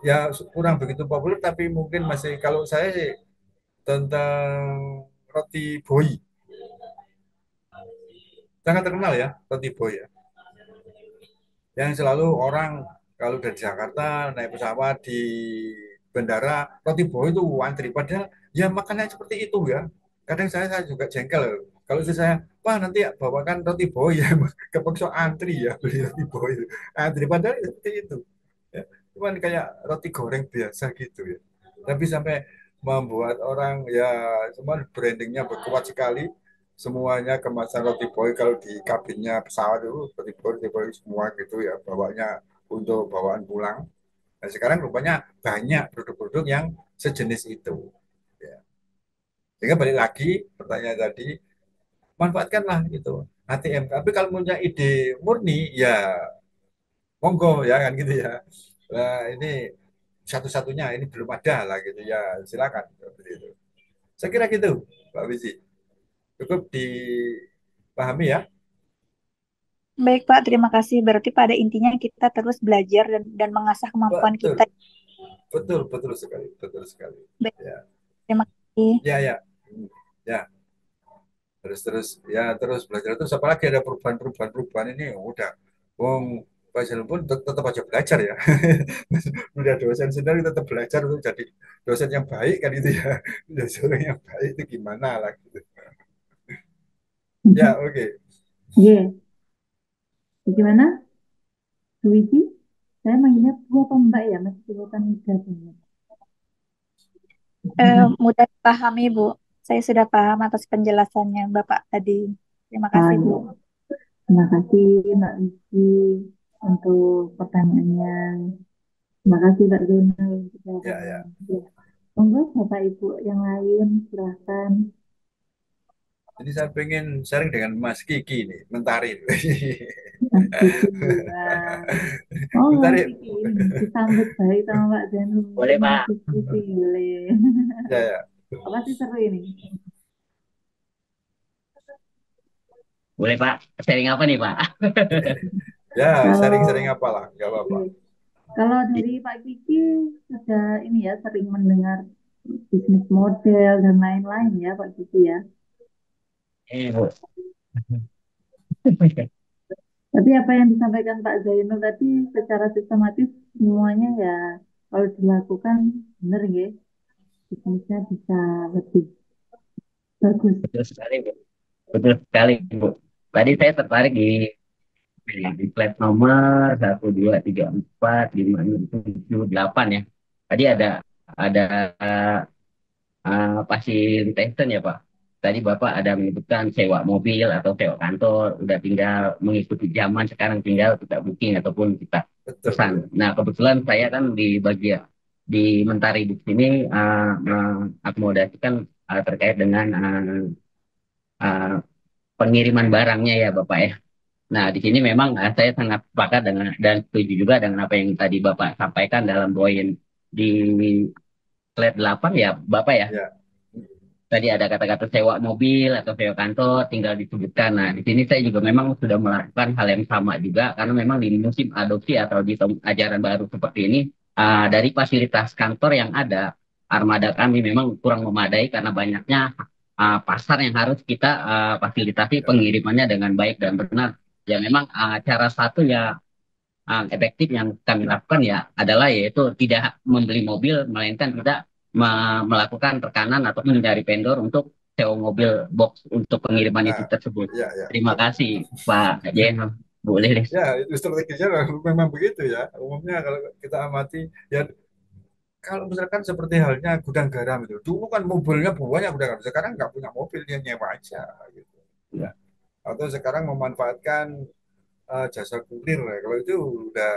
ya kurang begitu populer tapi mungkin masih kalau saya sih tentang roti boy sangat terkenal ya roti boy ya yang selalu orang kalau dari Jakarta naik pesawat di bandara roti boy itu antri padahal ya makannya seperti itu ya kadang saya juga jengkel kalau istri saya wah nanti ya bawakan roti boy ya kepeksa antri ya beli roti boy antri padahal ya seperti itu ya. Cuman kayak roti goreng biasa gitu ya tapi sampai membuat orang ya semua brandingnya berkuat sekali semuanya kemasan roti boy kalau di kabinnya pesawat itu roti boy semua gitu ya bawanya untuk bawaan pulang. Nah, sekarang rupanya banyak produk-produk yang sejenis itu. Ya. Sehingga balik lagi pertanyaan tadi, manfaatkanlah itu ATM. Tapi kalau punya ide murni, ya monggo ya kan gitu ya. Nah, ini satu-satunya ini belum ada lah gitu ya. Silakan seperti itu. Saya kira gitu, Pak Wizi. Cukup dipahami ya. Baik, Pak. Terima kasih. Berarti pada intinya kita terus belajar dan mengasah kemampuan Betul, kita. betul sekali, betul sekali. Baik, Ya, terima kasih. ya. Ya, terus belajar terus apalagi ada perubahan ini udah wong Pak Jalil pun tetap aja belajar ya udah dosen sendiri tetap belajar untuk jadi dosen yang baik kan itu ya dosen yang baik itu gimana lah gitu ya oke. Iya, bagaimana? Luigi? Saya manggilnya Bu apa Mbak ya? Masih kelihatan muda banget. Mudah dipahami, Bu. Saya sudah paham atas penjelasannya Bapak tadi. Terima Ah, kasih, Bu. iya. Terima kasih Mbak Luigi untuk pertanyaannya. Terima kasih Mbak Zona untuk Ya, jawabannya. ya. Ya. Monggo Bapak Ibu yang lain silahkan. Jadi saya pengen sharing dengan Mas Kiki nih mentari Mas Kiki. Wah. Oh Mas mentari Kiki ini disambut baik sama Mbak Zanul. Boleh, Mas Pak. Kiki pilih. ya ya Apa sih seru ini? Boleh Pak, sharing apa nih Pak? Ya, sharing-sharing Kalau apalah, nggak apa-apa. oke. Kalau dari Pak Kiki ada ini ya sering mendengar bisnis model dan lain-lain ya Pak Kiki ya. Bu. Tapi apa yang disampaikan Pak Zainul tadi secara sistematis semuanya ya kalau dilakukan benar ya bisnisnya bisa lebih bagus. Betul sekali Bu. Betul sekali Bu. Tadi saya tertarik di slide nomor 1, 2, 3, 4, 5, 6, 7, 8 ya. Tadi ada facilitation ya Pak. Tadi Bapak ada menyebutkan sewa mobil atau sewa kantor, udah tinggal mengikuti zaman sekarang tinggal kita booking ataupun kita Betul, pesan. betul. Nah kebetulan saya kan di bagian di Mentari Books ini mengakomodasikan terkait dengan uh, pengiriman barangnya ya Bapak ya. Nah di sini memang saya sangat sepakat dengan dan setuju juga dengan apa yang tadi Bapak sampaikan dalam poin di slide 8 ya Bapak ya. Ya. Tadi ada kata-kata sewa mobil atau sewa kantor, tinggal disebutkan. Nah, di sini saya juga memang sudah melakukan hal yang sama juga, karena memang di musim adopsi atau di ajaran baru seperti ini, dari fasilitas kantor yang ada, armada kami memang kurang memadai karena banyaknya pasar yang harus kita fasilitasi Ya. pengirimannya dengan baik dan benar. Ya memang cara satu ya efektif yang kami lakukan ya adalah yaitu tidak membeli mobil melainkan kita melakukan tekanan atau mencari vendor untuk sewa mobil box untuk pengiriman itu Nah, tersebut. ya, ya, Terima betul. kasih Pak Jeno. Boleh deh. Ya, itu strateginya memang begitu ya. Umumnya kalau kita amati, ya kalau misalkan seperti halnya gudang garam itu, dulu kan mobilnya banyak gudang garam, sekarang nggak punya mobil, dia nyewa aja gitu. Ya. Atau sekarang memanfaatkan jasa kurir, ya. Kalau itu udah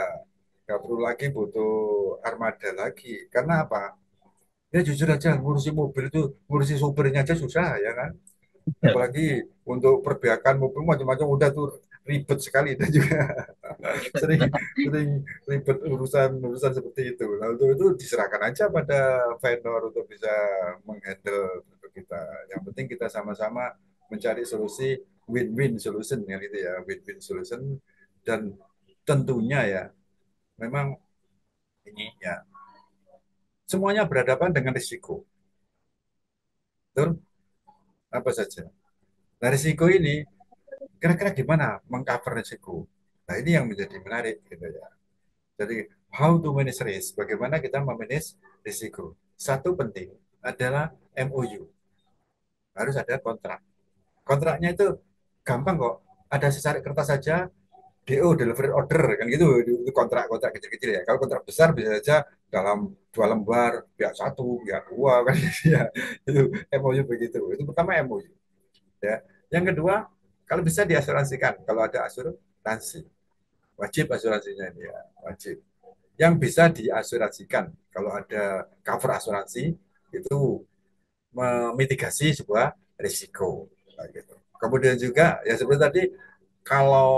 nggak perlu lagi butuh armada lagi. Karena apa? Ya jujur aja ngurusi mobil itu, ngurusi sopirnya aja susah ya kan. Apalagi untuk perbiakan mobil macam-macam udah tuh ribet sekali dan juga sering sering ribet urusan urusan seperti itu. Lalu itu diserahkan aja pada vendor untuk bisa menghandle untuk kita. Yang penting kita sama-sama mencari solusi win-win solution yang itu ya, win-win solution dan tentunya ya memang ini ya semuanya berhadapan dengan risiko. Betul? Apa saja. Nah, risiko ini kira-kira gimana mengcover risiko? Nah, ini yang menjadi menarik gitu ya. Jadi, how to manage risk? Bagaimana kita memanage risiko? Satu penting adalah MOU. Harus ada kontrak. Kontraknya itu gampang kok. Ada secarik kertas saja, DO, delivery order, kan gitu. Itu kontrak-kontrak kecil-kecil ya. Kalau kontrak besar bisa saja dalam 2 lembar, pihak satu, pihak dua, kan gitu ya. Itu MOU begitu. Itu pertama MOU. Ya. Yang kedua, kalau bisa diasuransikan. Kalau ada asuransi, wajib asuransinya ini ya, wajib. Yang bisa diasuransikan, kalau ada cover asuransi, itu memitigasi sebuah risiko. Nah, gitu. Kemudian juga, ya seperti tadi, kalau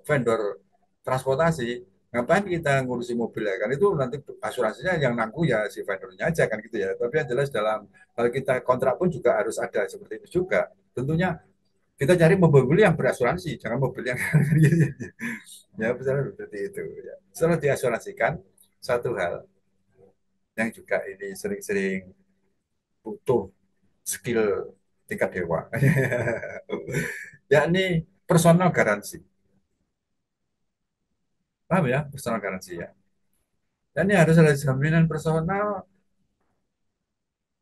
vendor transportasi, ngapain kita ngurusi mobil ya kan itu nanti asuransinya yang nanggung ya si vendornya aja kan gitu ya. Tapi yang jelas dalam kalau kita kontrak pun juga harus ada seperti itu juga. Tentunya kita cari mobil yang berasuransi, jangan mobil yang ya misalnya seperti itu ya. Setelah diasuransikan, satu hal yang juga ini sering-sering butuh skill tingkat dewa, yakni personal garansi. Paham ya, personal garansi ya. Dan ini harus ada jaminan personal,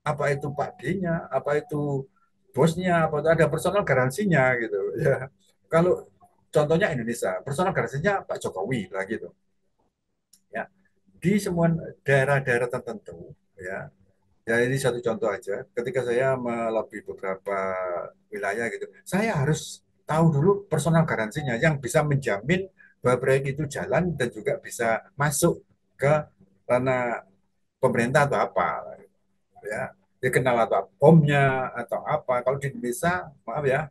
apa itu Pak D-nya, apa itu bosnya, apa itu ada personal garansinya gitu ya. Kalau contohnya Indonesia, personal garansinya Pak Jokowi lah gitu. Ya, di semua daerah-daerah tertentu ya. Ya ini satu contoh aja. Ketika saya melobi beberapa wilayah gitu, saya harus tahu dulu personal garansinya yang bisa menjamin bahwa proyek itu jalan dan juga bisa masuk ke ranah pemerintah atau apa ya. Dia kenal atau pomnya atau apa. Kalau di Indonesia, maaf ya,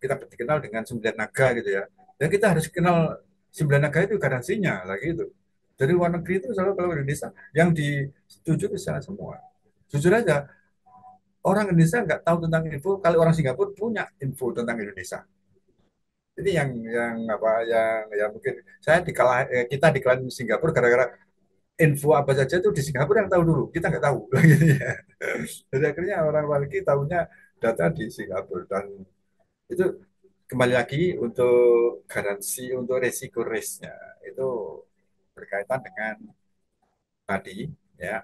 kita dikenal dengan 9 naga gitu ya. Dan kita harus kenal 9 naga itu garansinya lagi itu. Dari luar negeri itu selalu kalau Indonesia yang disetujui ke sana semua. Jujur aja, orang Indonesia nggak tahu tentang info, kalau orang Singapura punya info tentang Indonesia. Ini yang apa yang mungkin kita dikalahin Singapura gara-gara info apa saja tuh di Singapura yang tahu dulu, kita nggak tahu gitu ya. Jadi akhirnya orang luar negeri tahunya data di Singapura, dan itu kembali lagi untuk garansi untuk resiko risknya itu berkaitan dengan tadi ya.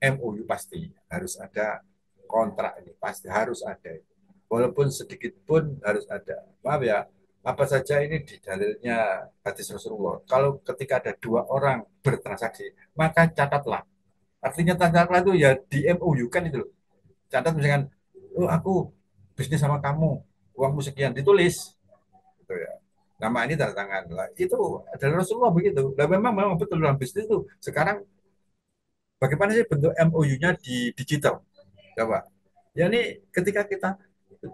MOU pasti harus ada, kontrak ini pasti harus ada, walaupun sedikit pun harus ada. Maaf ya, apa saja ini di dalilnya hadis Rasulullah. Kalau ketika ada dua orang bertransaksi, maka catatlah. Artinya catatlah itu ya di MOU kan itu loh. Catat misalkan, oh aku bisnis sama kamu, uangmu sekian, ditulis gitu ya. Nama ini tanda tangan lah. Itu dari Rasulullah begitu. Dan memang betul dalam bisnis itu sekarang bagaimana sih bentuk MOU-nya di digital? Coba. Ya ini ketika kita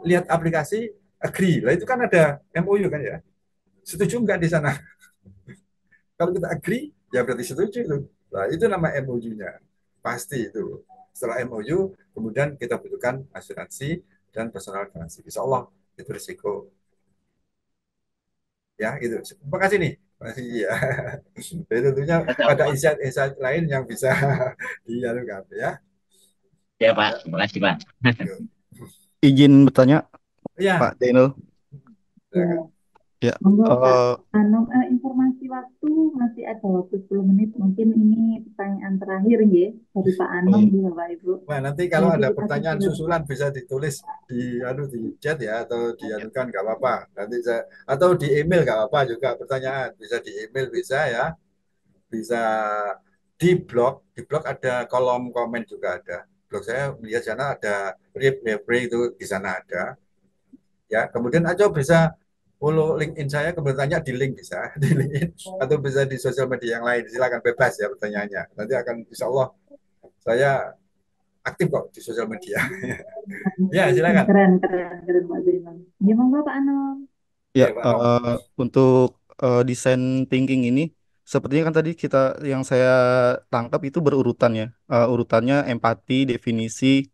lihat aplikasi agree, lah itu kan ada MOU kan ya. Setuju nggak di sana? Kalau kita agree, ya berarti setuju itu. Nah, itu nama MOU-nya. Pasti itu. Setelah MOU, kemudian kita butuhkan asuransi dan personal garansi. Insya Allah itu risiko. Ya, itu. Terima kasih nih. Masih ya. Jadi tentunya ada Sama-sama. insight-insight lain yang bisa dialukan ya. Ya Pak, Ya, terima kasih Pak. yuk. Izin bertanya, Ya, Pak Daniel. silakan. Ya, Ya, monggo Kak eh, Anom, informasi waktu masih ada waktu 10 menit. Mungkin ini pertanyaan terakhir ya dari Pak oh Anom iya. di Bapak Ibu. Nah, nanti kalau Jadi ada kita pertanyaan segera susulan bisa ditulis di chat ya, atau dianukan nggak apa-apa. Nanti saya atau di email nggak apa-apa juga, pertanyaan bisa di email, bisa ya, bisa di blog ada kolom komen juga ada. Blog saya lihat sana ada replay itu di sana ada. Ya, kemudian aja bisa follow LinkedIn saya, kemudian tanya di link bisa di LinkedIn, atau bisa di sosial media yang lain. Silakan bebas ya pertanyaannya. Nanti akan insya Allah saya aktif kok di sosial media. Ya, silakan. keren, keren, keren Pak Zainal. Ya, monggo Pak Anom. Ya, Ya, Pak Nom. untuk desain thinking ini, sepertinya kan tadi yang saya tangkap itu berurutan ya. Urutannya empati, definisi,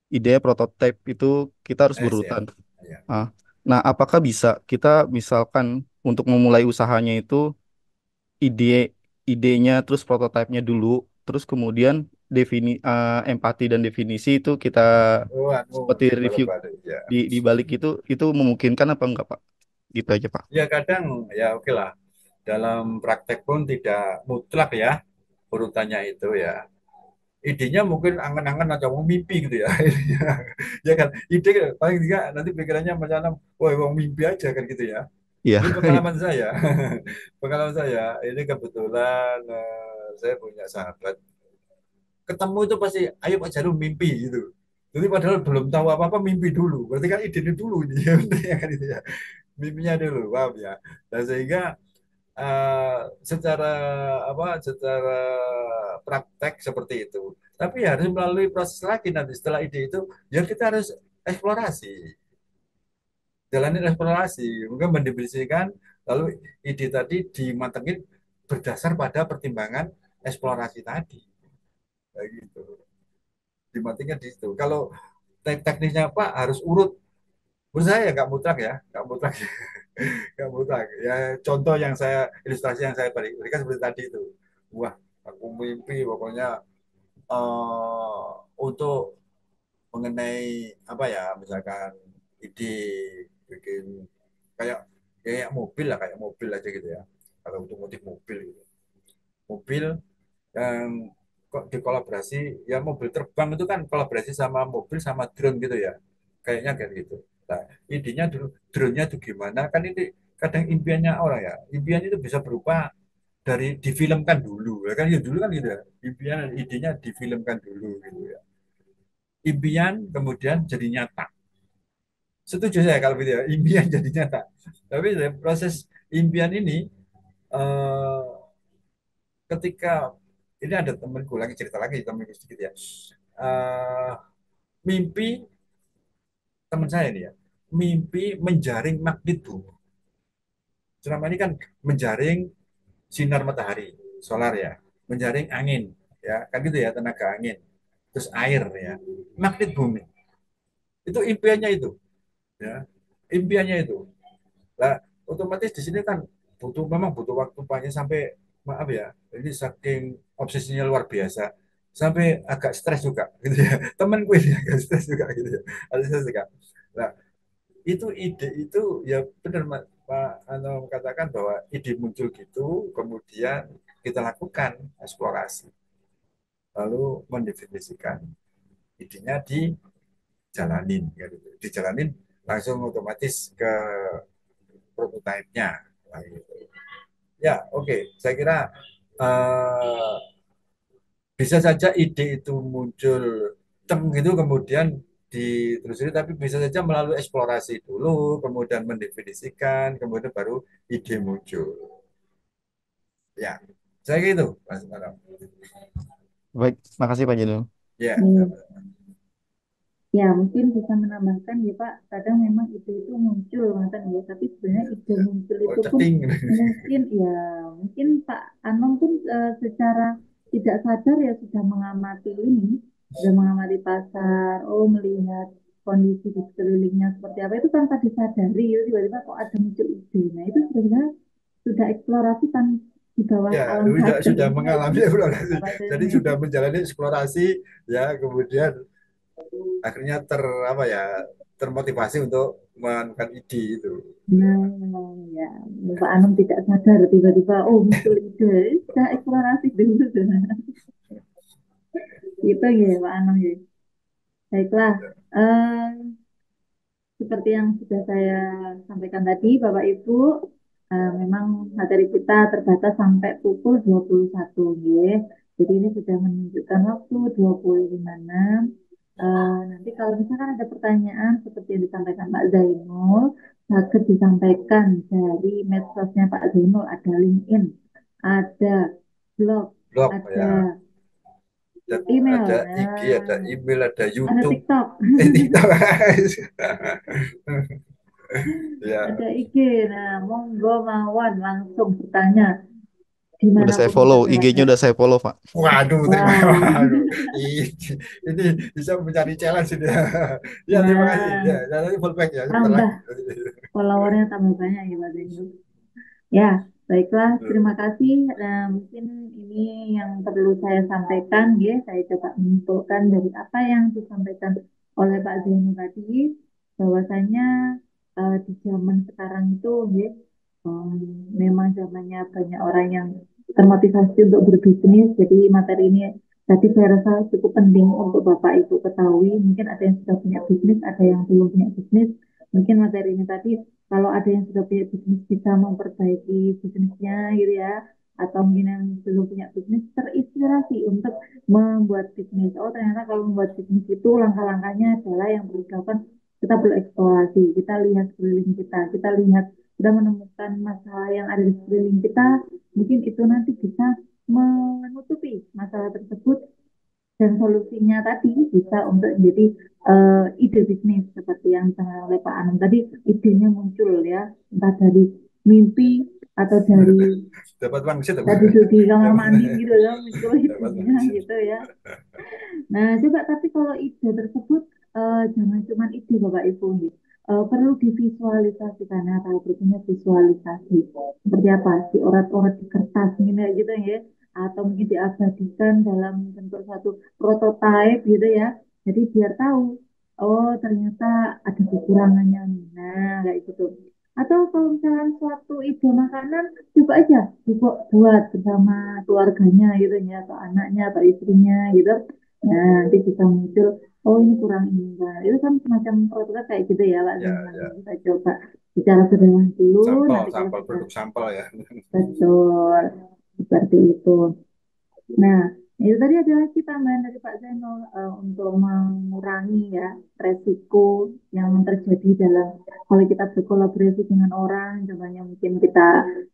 ide, prototipe itu kita harus Ya. berurutan. Ya. Ah, Nah, apakah bisa kita misalkan untuk memulai usahanya itu ide idenya terus prototipenya dulu, terus kemudian empati dan definisi itu kita Oh, seperti di review balik-balik ya. di balik itu memungkinkan apa enggak, Pak? Gitu aja, Pak. Ya kadang ya oke lah. Dalam praktek pun tidak mutlak ya urutannya itu ya. Idenya mungkin angan-angan atau mau mimpi gitu ya. Ya kan, ide paling tidak nanti pikirannya macam, wah mau mimpi aja kan gitu ya. Iya. Ini pengalaman saya, pengalaman saya. Ini kebetulan saya punya sahabat. Ketemu itu pasti, ayo Pak Jarum mimpi gitu. Jadi padahal belum tahu apa-apa mimpi dulu. Berarti kan idenya dulu ini ya kan itu ya. Mimpinya dulu, paham ya. Dan sehingga eh, secara secara praktek seperti itu. Tapi harus melalui proses lagi nanti setelah ide itu, ya kita harus eksplorasi, jalanin eksplorasi, mungkin mendefinisikan, lalu ide tadi dimatengin berdasar pada pertimbangan eksplorasi tadi, kayak gitu. Dimatengin di situ. Kalau teknisnya Pak harus urut, menurut saya nggak mutlak ya, nggak mutlak. Nggak mutlak. Ya contoh yang saya ilustrasi yang saya berikan seperti tadi itu. Wah, aku mimpi pokoknya untuk mengenai apa ya, misalkan ide bikin kayak kayak mobil lah, kayak mobil aja gitu ya. Kalau untuk motif mobil gitu. Mobil yang kok dikolaborasi, ya mobil terbang itu kan kolaborasi sama mobil sama drone gitu ya. Kayaknya kayak gitu. Nah, idenya dulu drone-nya itu gimana? Kan ini kadang impiannya orang ya. Impian itu bisa berupa dari difilmkan dulu ya kan, ya dulu kan gitu ya. Impian idenya difilmkan dulu gitu ya. Impian kemudian jadi nyata. Setuju saya kalau gitu ya, impian jadi nyata. Tapi ya, proses impian ini eh, ketika ini ada temanku lagi cerita lagi, temanku sedikit ya. Eh, Mimpi teman saya ini ya, mimpi menjaring magnet bumi. Selama ini kan menjaring sinar matahari, solar ya, menjaring angin, ya kan gitu ya, tenaga angin, terus air ya, magnet bumi. Itu impiannya itu, ya, impiannya itu. Lah, otomatis di sini kan memang butuh waktu panjang sampai maaf ya, ini saking obsesinya luar biasa sampai agak stres juga gitu ya. Temanku ini agak stres juga gitu ya. Agak stres juga. Nah, itu ide itu ya benar Pak Ano katakan bahwa ide muncul gitu, kemudian kita lakukan eksplorasi, lalu mendefinisikan idenya dijalanin, gitu. Dijalanin langsung otomatis ke prototipe-nya. Nah, gitu. Ya, oke. Saya kira eh, bisa saja ide itu muncul gitu kemudian ditelusuri, tapi bisa saja melalui eksplorasi dulu, kemudian mendefinisikan, kemudian baru ide muncul. Ya, saya gitu, Mas Manap. Baik, makasih Pak Jenu. Ya, Ya, mungkin bisa menambahkan ya Pak, kadang memang ide itu muncul, mantan ya, tapi sebenarnya ide muncul oh itu pun ceting. mungkin ya, mungkin Pak Anong pun secara tidak sadar ya sudah mengamati ini, sudah mengamati pasar, oh melihat kondisi di sekelilingnya seperti apa itu tanpa disadari, itu tiba-tiba kok ada muncul ide. Nah itu sebenarnya sudah eksplorasi kan di bawah Ya, alam sadar. sudah Nah itu mengalami eksplorasi. Bapak Jadi ini. sudah menjalani eksplorasi, ya, kemudian akhirnya apa ya, termotivasi untuk menemukan ide itu. Nah, ya, Pak Anum tidak sadar tiba-tiba, oh muncul ide, sudah eksplorasi dulu. Gitu ya Pak Anum ya. Baiklah, eh, seperti yang sudah saya sampaikan tadi, Bapak Ibu, memang materi kita terbatas sampai pukul 21 ya. Jadi ini sudah menunjukkan waktu 20.56. Nanti kalau misalkan ada pertanyaan seperti yang disampaikan Pak Zainul, dapat disampaikan dari medsosnya Pak Zainul, ada LinkedIn, ada blog, Blog ada ya, email, ada IG, ada email, ada ada YouTube, TikTok. TikTok. Ya, Ada IG. Nah, monggo mawon langsung bertanya Udah saya dimanapun kita follow, IG-nya berada. udah saya follow Pak. waduh, terima Wow. waduh. Ini bisa mencari challenge ini. Ya, terima kasih. Ya, Nah, nanti full back ya sebentar tambah lagi. followernya tambah banyak ya Pak Zainud. Ya, baiklah. Terima kasih. Nah, mungkin ini yang perlu saya sampaikan, ya. Saya coba menyimpulkan dari apa yang disampaikan oleh Pak Zainul tadi, bahwasanya di zaman sekarang itu, ya, memang zamannya banyak orang yang termotivasi untuk berbisnis. Jadi materi ini tadi saya rasa cukup penting untuk Bapak Ibu ketahui. Mungkin ada yang sudah punya bisnis, ada yang belum punya bisnis. Mungkin materi ini tadi kalau ada yang sudah punya bisnis bisa memperbaiki bisnisnya gitu ya, atau mungkin yang belum punya bisnis terinspirasi untuk membuat bisnis. Oh ternyata kalau membuat bisnis itu langkah-langkahnya adalah yang perlu dilakukan, kita perlu eksplorasi, kita lihat sekeliling kita lihat, kita menemukan masalah yang ada di sekeliling kita, mungkin itu nanti bisa menutupi masalah tersebut, dan solusinya tadi bisa untuk menjadi ide bisnis seperti yang disampaikan oleh Pak Anam tadi. Idenya muncul ya, entah dari mimpi atau dari Dapat wangsit apa? tadi duduk di kamar mandi gitu ya, muncul Dapat idenya wangsit. gitu ya. Nah, coba tapi kalau ide tersebut jangan cuma ide Bapak Ibu nih. Perlu divisualisasikan. Nah, kalau berikutnya visualisasi. Seperti apa? Diorat-orat di kertas gitu ya. Atau mungkin diabadikan dalam bentuk satu prototipe gitu ya. Jadi biar tahu, oh ternyata ada kekurangannya nih. Nah, kayak gitu. Atau kalau misalnya suatu ide makanan, coba aja dibuat buat bersama keluarganya gitu ya, atau anaknya, atau istrinya gitu. Nah, nanti bisa muncul, oh ini kurang ini, Mbak. Itu kan semacam prototipe kayak gitu ya, Pak Ya, Zainal. ya. Kita coba secara sederhana dulu, Sampel, nanti kalau sampel sudah produk sampel ya. betul, seperti itu. Nah, itu tadi ada lagi tambahan dari Pak Zainal untuk mengurangi ya resiko yang terjadi dalam kalau kita berkolaborasi dengan orang, contohnya mungkin kita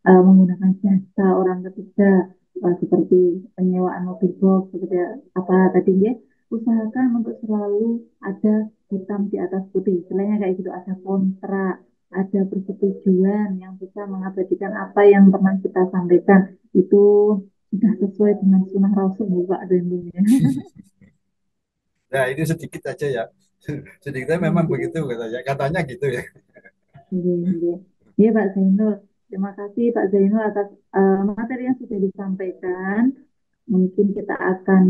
menggunakan jasa orang ketiga, seperti penyewaan mobil box, seperti apa tadi ya, usahakan untuk selalu ada hitam di atas putih, istilahnya kayak gitu, ada kontrak, ada persetujuan yang bisa mengabadikan apa yang pernah kita sampaikan itu sudah sesuai dengan sunnah Rasul ya Pak Dendunya. Ya, ini sedikit aja ya. Sedikitnya memang begitu katanya. Katanya gitu ya. Iya, iya. Iya Pak Zainul, terima kasih Pak Zainul atas materi yang sudah disampaikan. Mungkin kita akan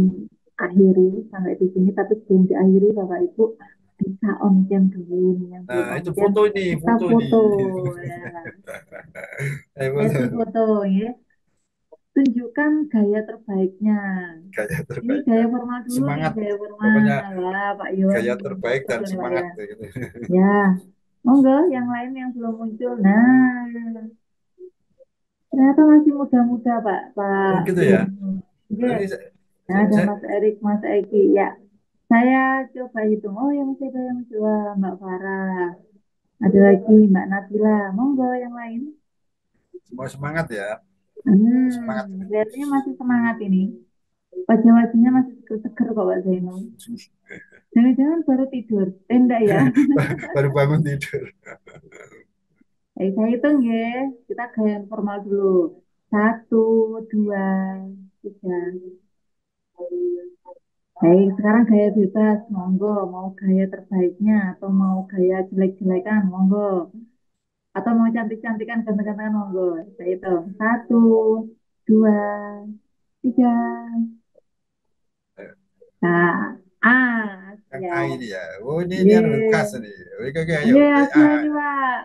akhiri sampai di sini, tapi sebelum diakhiri Bapak Ibu bisa on cam dulu nih, yang belum Nah, on itu cam foto ini, kita foto ini. foto ya. Sesi Foto. foto ya. Tunjukkan gaya terbaiknya. Gaya Ini terbaik. gaya formal dulu nih, Semangat. gaya Pokoknya formal lah Pak Iwan gaya belum terbaik muncul dan ya Pak semangat. ya. Gitu. Ya, monggo yang lain yang belum muncul. Nah, ternyata masih muda-muda Pak, Oh Pak gitu ya. Zainul. Oke, Berarti nah, ada saya, Mas Erik, Mas Eki. Ya, saya coba hitung. Oh, yang masih ada yang dua, Mbak Farah. Ada lagi Mbak Nabila. Monggo yang lain. semua semangat ya. Semangat. Kelihatannya masih semangat ini. Wajah-wajahnya masih seger-seger kok Pak Zainul. Jangan-jangan baru tidur. Enggak ya. Baru bangun tidur. Saya hitung ya. Kita gaya formal dulu. Satu, dua, tiga. Baik, sekarang gaya bebas. Monggo, mau gaya terbaiknya atau mau gaya jelek-jelekan. Monggo. Atau mau cantik-cantikan ganteng-gantengan. Monggo. Saya hitung. Satu, dua, tiga. Nah, Yang ya. A ini ya. Oh ini anu khas Ye. ini. Oke, oke, ayo. Ye, Kayak A. Asia ini Pak.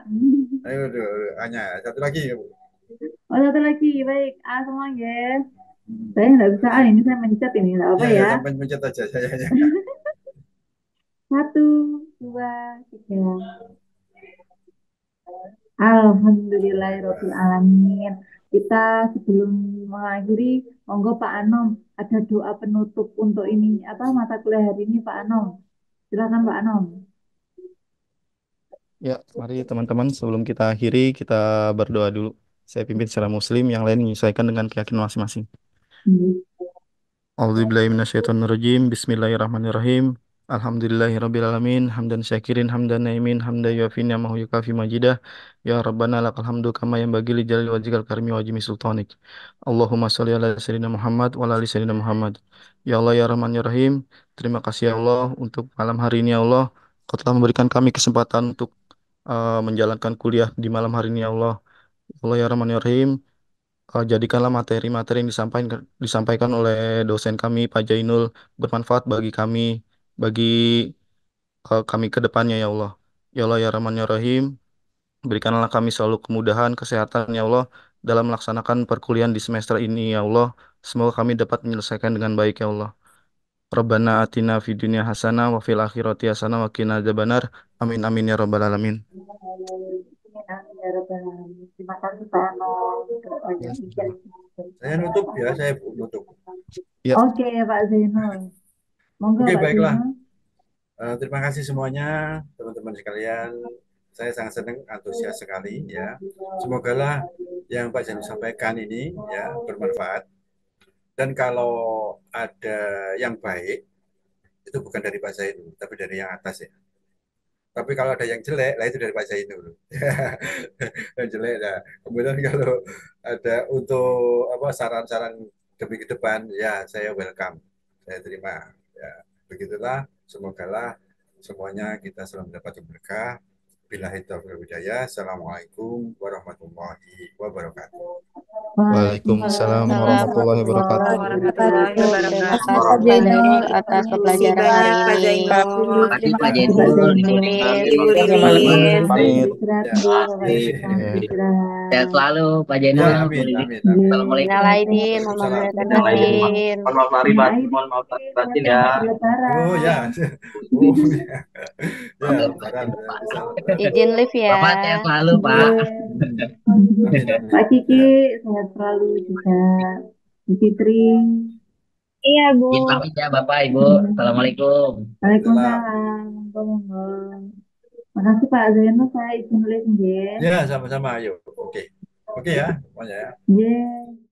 Ayo, aduh, hanya satu lagi. Oh, satu lagi. Baik, semua ya. Saya nggak bisa, ini saya mencet ini. Nggak apa Ya, ya, ya. sampai mencet aja saya. Ya. Satu, dua, tiga. Alhamdulillahirobbil alamin. Kita sebelum mengakhiri, monggo Pak Anom, ada doa penutup untuk ini apa mata kuliah hari ini Pak Anom. Silakan Pak Anom. Ya, mari teman-teman sebelum kita akhiri kita berdoa dulu. Saya pimpin secara muslim, yang lain menyesuaikan dengan keyakinan masing-masing. A'udzubillahiminasyaitonirrajim. Bismillahirrahmanirrahim. Alhamdulillahirrabbilalamin. Hamdan syakirin, hamdan naimin, hamdan yuafi ni'amahu yukafi majidah. Ya Rabbana lakal hamdu kama yanbaghi li jalali wajhikal karimi wa ajmi sultanik. Allahumma sholli ala sayyidina Muhammad wa ala ali sayyidina Muhammad. Ya Allah ya Rahman ya Rahim. Terima kasih ya Allah untuk malam hari ini ya Allah. Kau telah memberikan kami kesempatan untuk menjalankan kuliah di malam hari ini ya Allah. Ya Allah ya Rahman ya Rahim. Jadikanlah materi-materi yang disampaikan oleh dosen kami, Pak Jainul, bermanfaat bagi kami, bagi kami ke depannya, ya Allah. Ya Allah, ya Rahman, ya Rahim, berikanlah kami selalu kemudahan, kesehatan, ya Allah, dalam melaksanakan perkuliahan di semester ini, ya Allah. Semoga kami dapat menyelesaikan dengan baik, ya Allah. Rabbana atina fid dunya hasanah wa fil akhirati hasanah wa qina adzabannar. Amin amin ya rabbal alamin. Amin ya Rabbal alamin. Terima kasih Pak Anom. Doanya Ya, sama-sama. Saya nutup ya, saya nutup. Ya, Oke Pak Zainul. Monggo Oke, Pak baiklah. Zainul. Terima kasih semuanya, teman-teman sekalian. Saya sangat senang, antusias sekali ya. Semoga lah yang Pak Jani sampaikan ini ya bermanfaat. Dan kalau ada yang baik, itu bukan dari Pak Zainul, tapi dari yang atas ya. Tapi kalau ada yang jelek, lah itu dari Pak Zainul. Yang jelek ya. Kemudian kalau ada untuk apa saran-saran demi ke depan, ya saya welcome, saya terima. Ya, begitulah. Semoga lah semuanya kita selalu mendapat berkah. Billahi taufiq wal hidayah. Assalamualaikum warahmatullahi wabarakatuh. Waalaikumsalam Waalaikumsalam warahmatullahi Waalaikumsalam wabarakatuh. warahmatullahi warahmatullahi wabarakatuh. Terima wabarakatuh. kasih Zainul atas Terima kasih pembelajaran hari banyak Pak ini. Zainul. Makasih Terima Pak kasih Pak Jainul, Pak Ibu Zainul. Lili, Ibu Zainul. Pak Lilis. Iman. Pamit. Istirahat Ya, dulu Bapak Ibu. Selamat Ya. Sehat istirahat. selalu Pak ya, Jainul, Ibu amin, Lili. amin, amin. Assalamualaikum. Minal aidin, mohon maaf Waalaikumsalam. lahir dan Yang lain mohon batin. mohon maaf lahir Minal batin, mohon maaf lahir aidin, batin ya. selamat Oh ya, berlebaran. oh ya, ya, Oke, lebaran ya, bisa. Izin live ya. Bapak sehat selalu Pak. Iya. Amin, amin. Pak Kiki, Ya. sehat selalu juga. Bu Fitri. Iya, Bu. Izin pamit ya Bapak Ibu. Assalamualaikum. Salam. Waalaikumsalam. Monggo, monggo. Makasih Pak Zainul, saya izin live nggih. Ya, sama-sama. Ayo. Oke. Oke ya, semuanya ya. Nggih.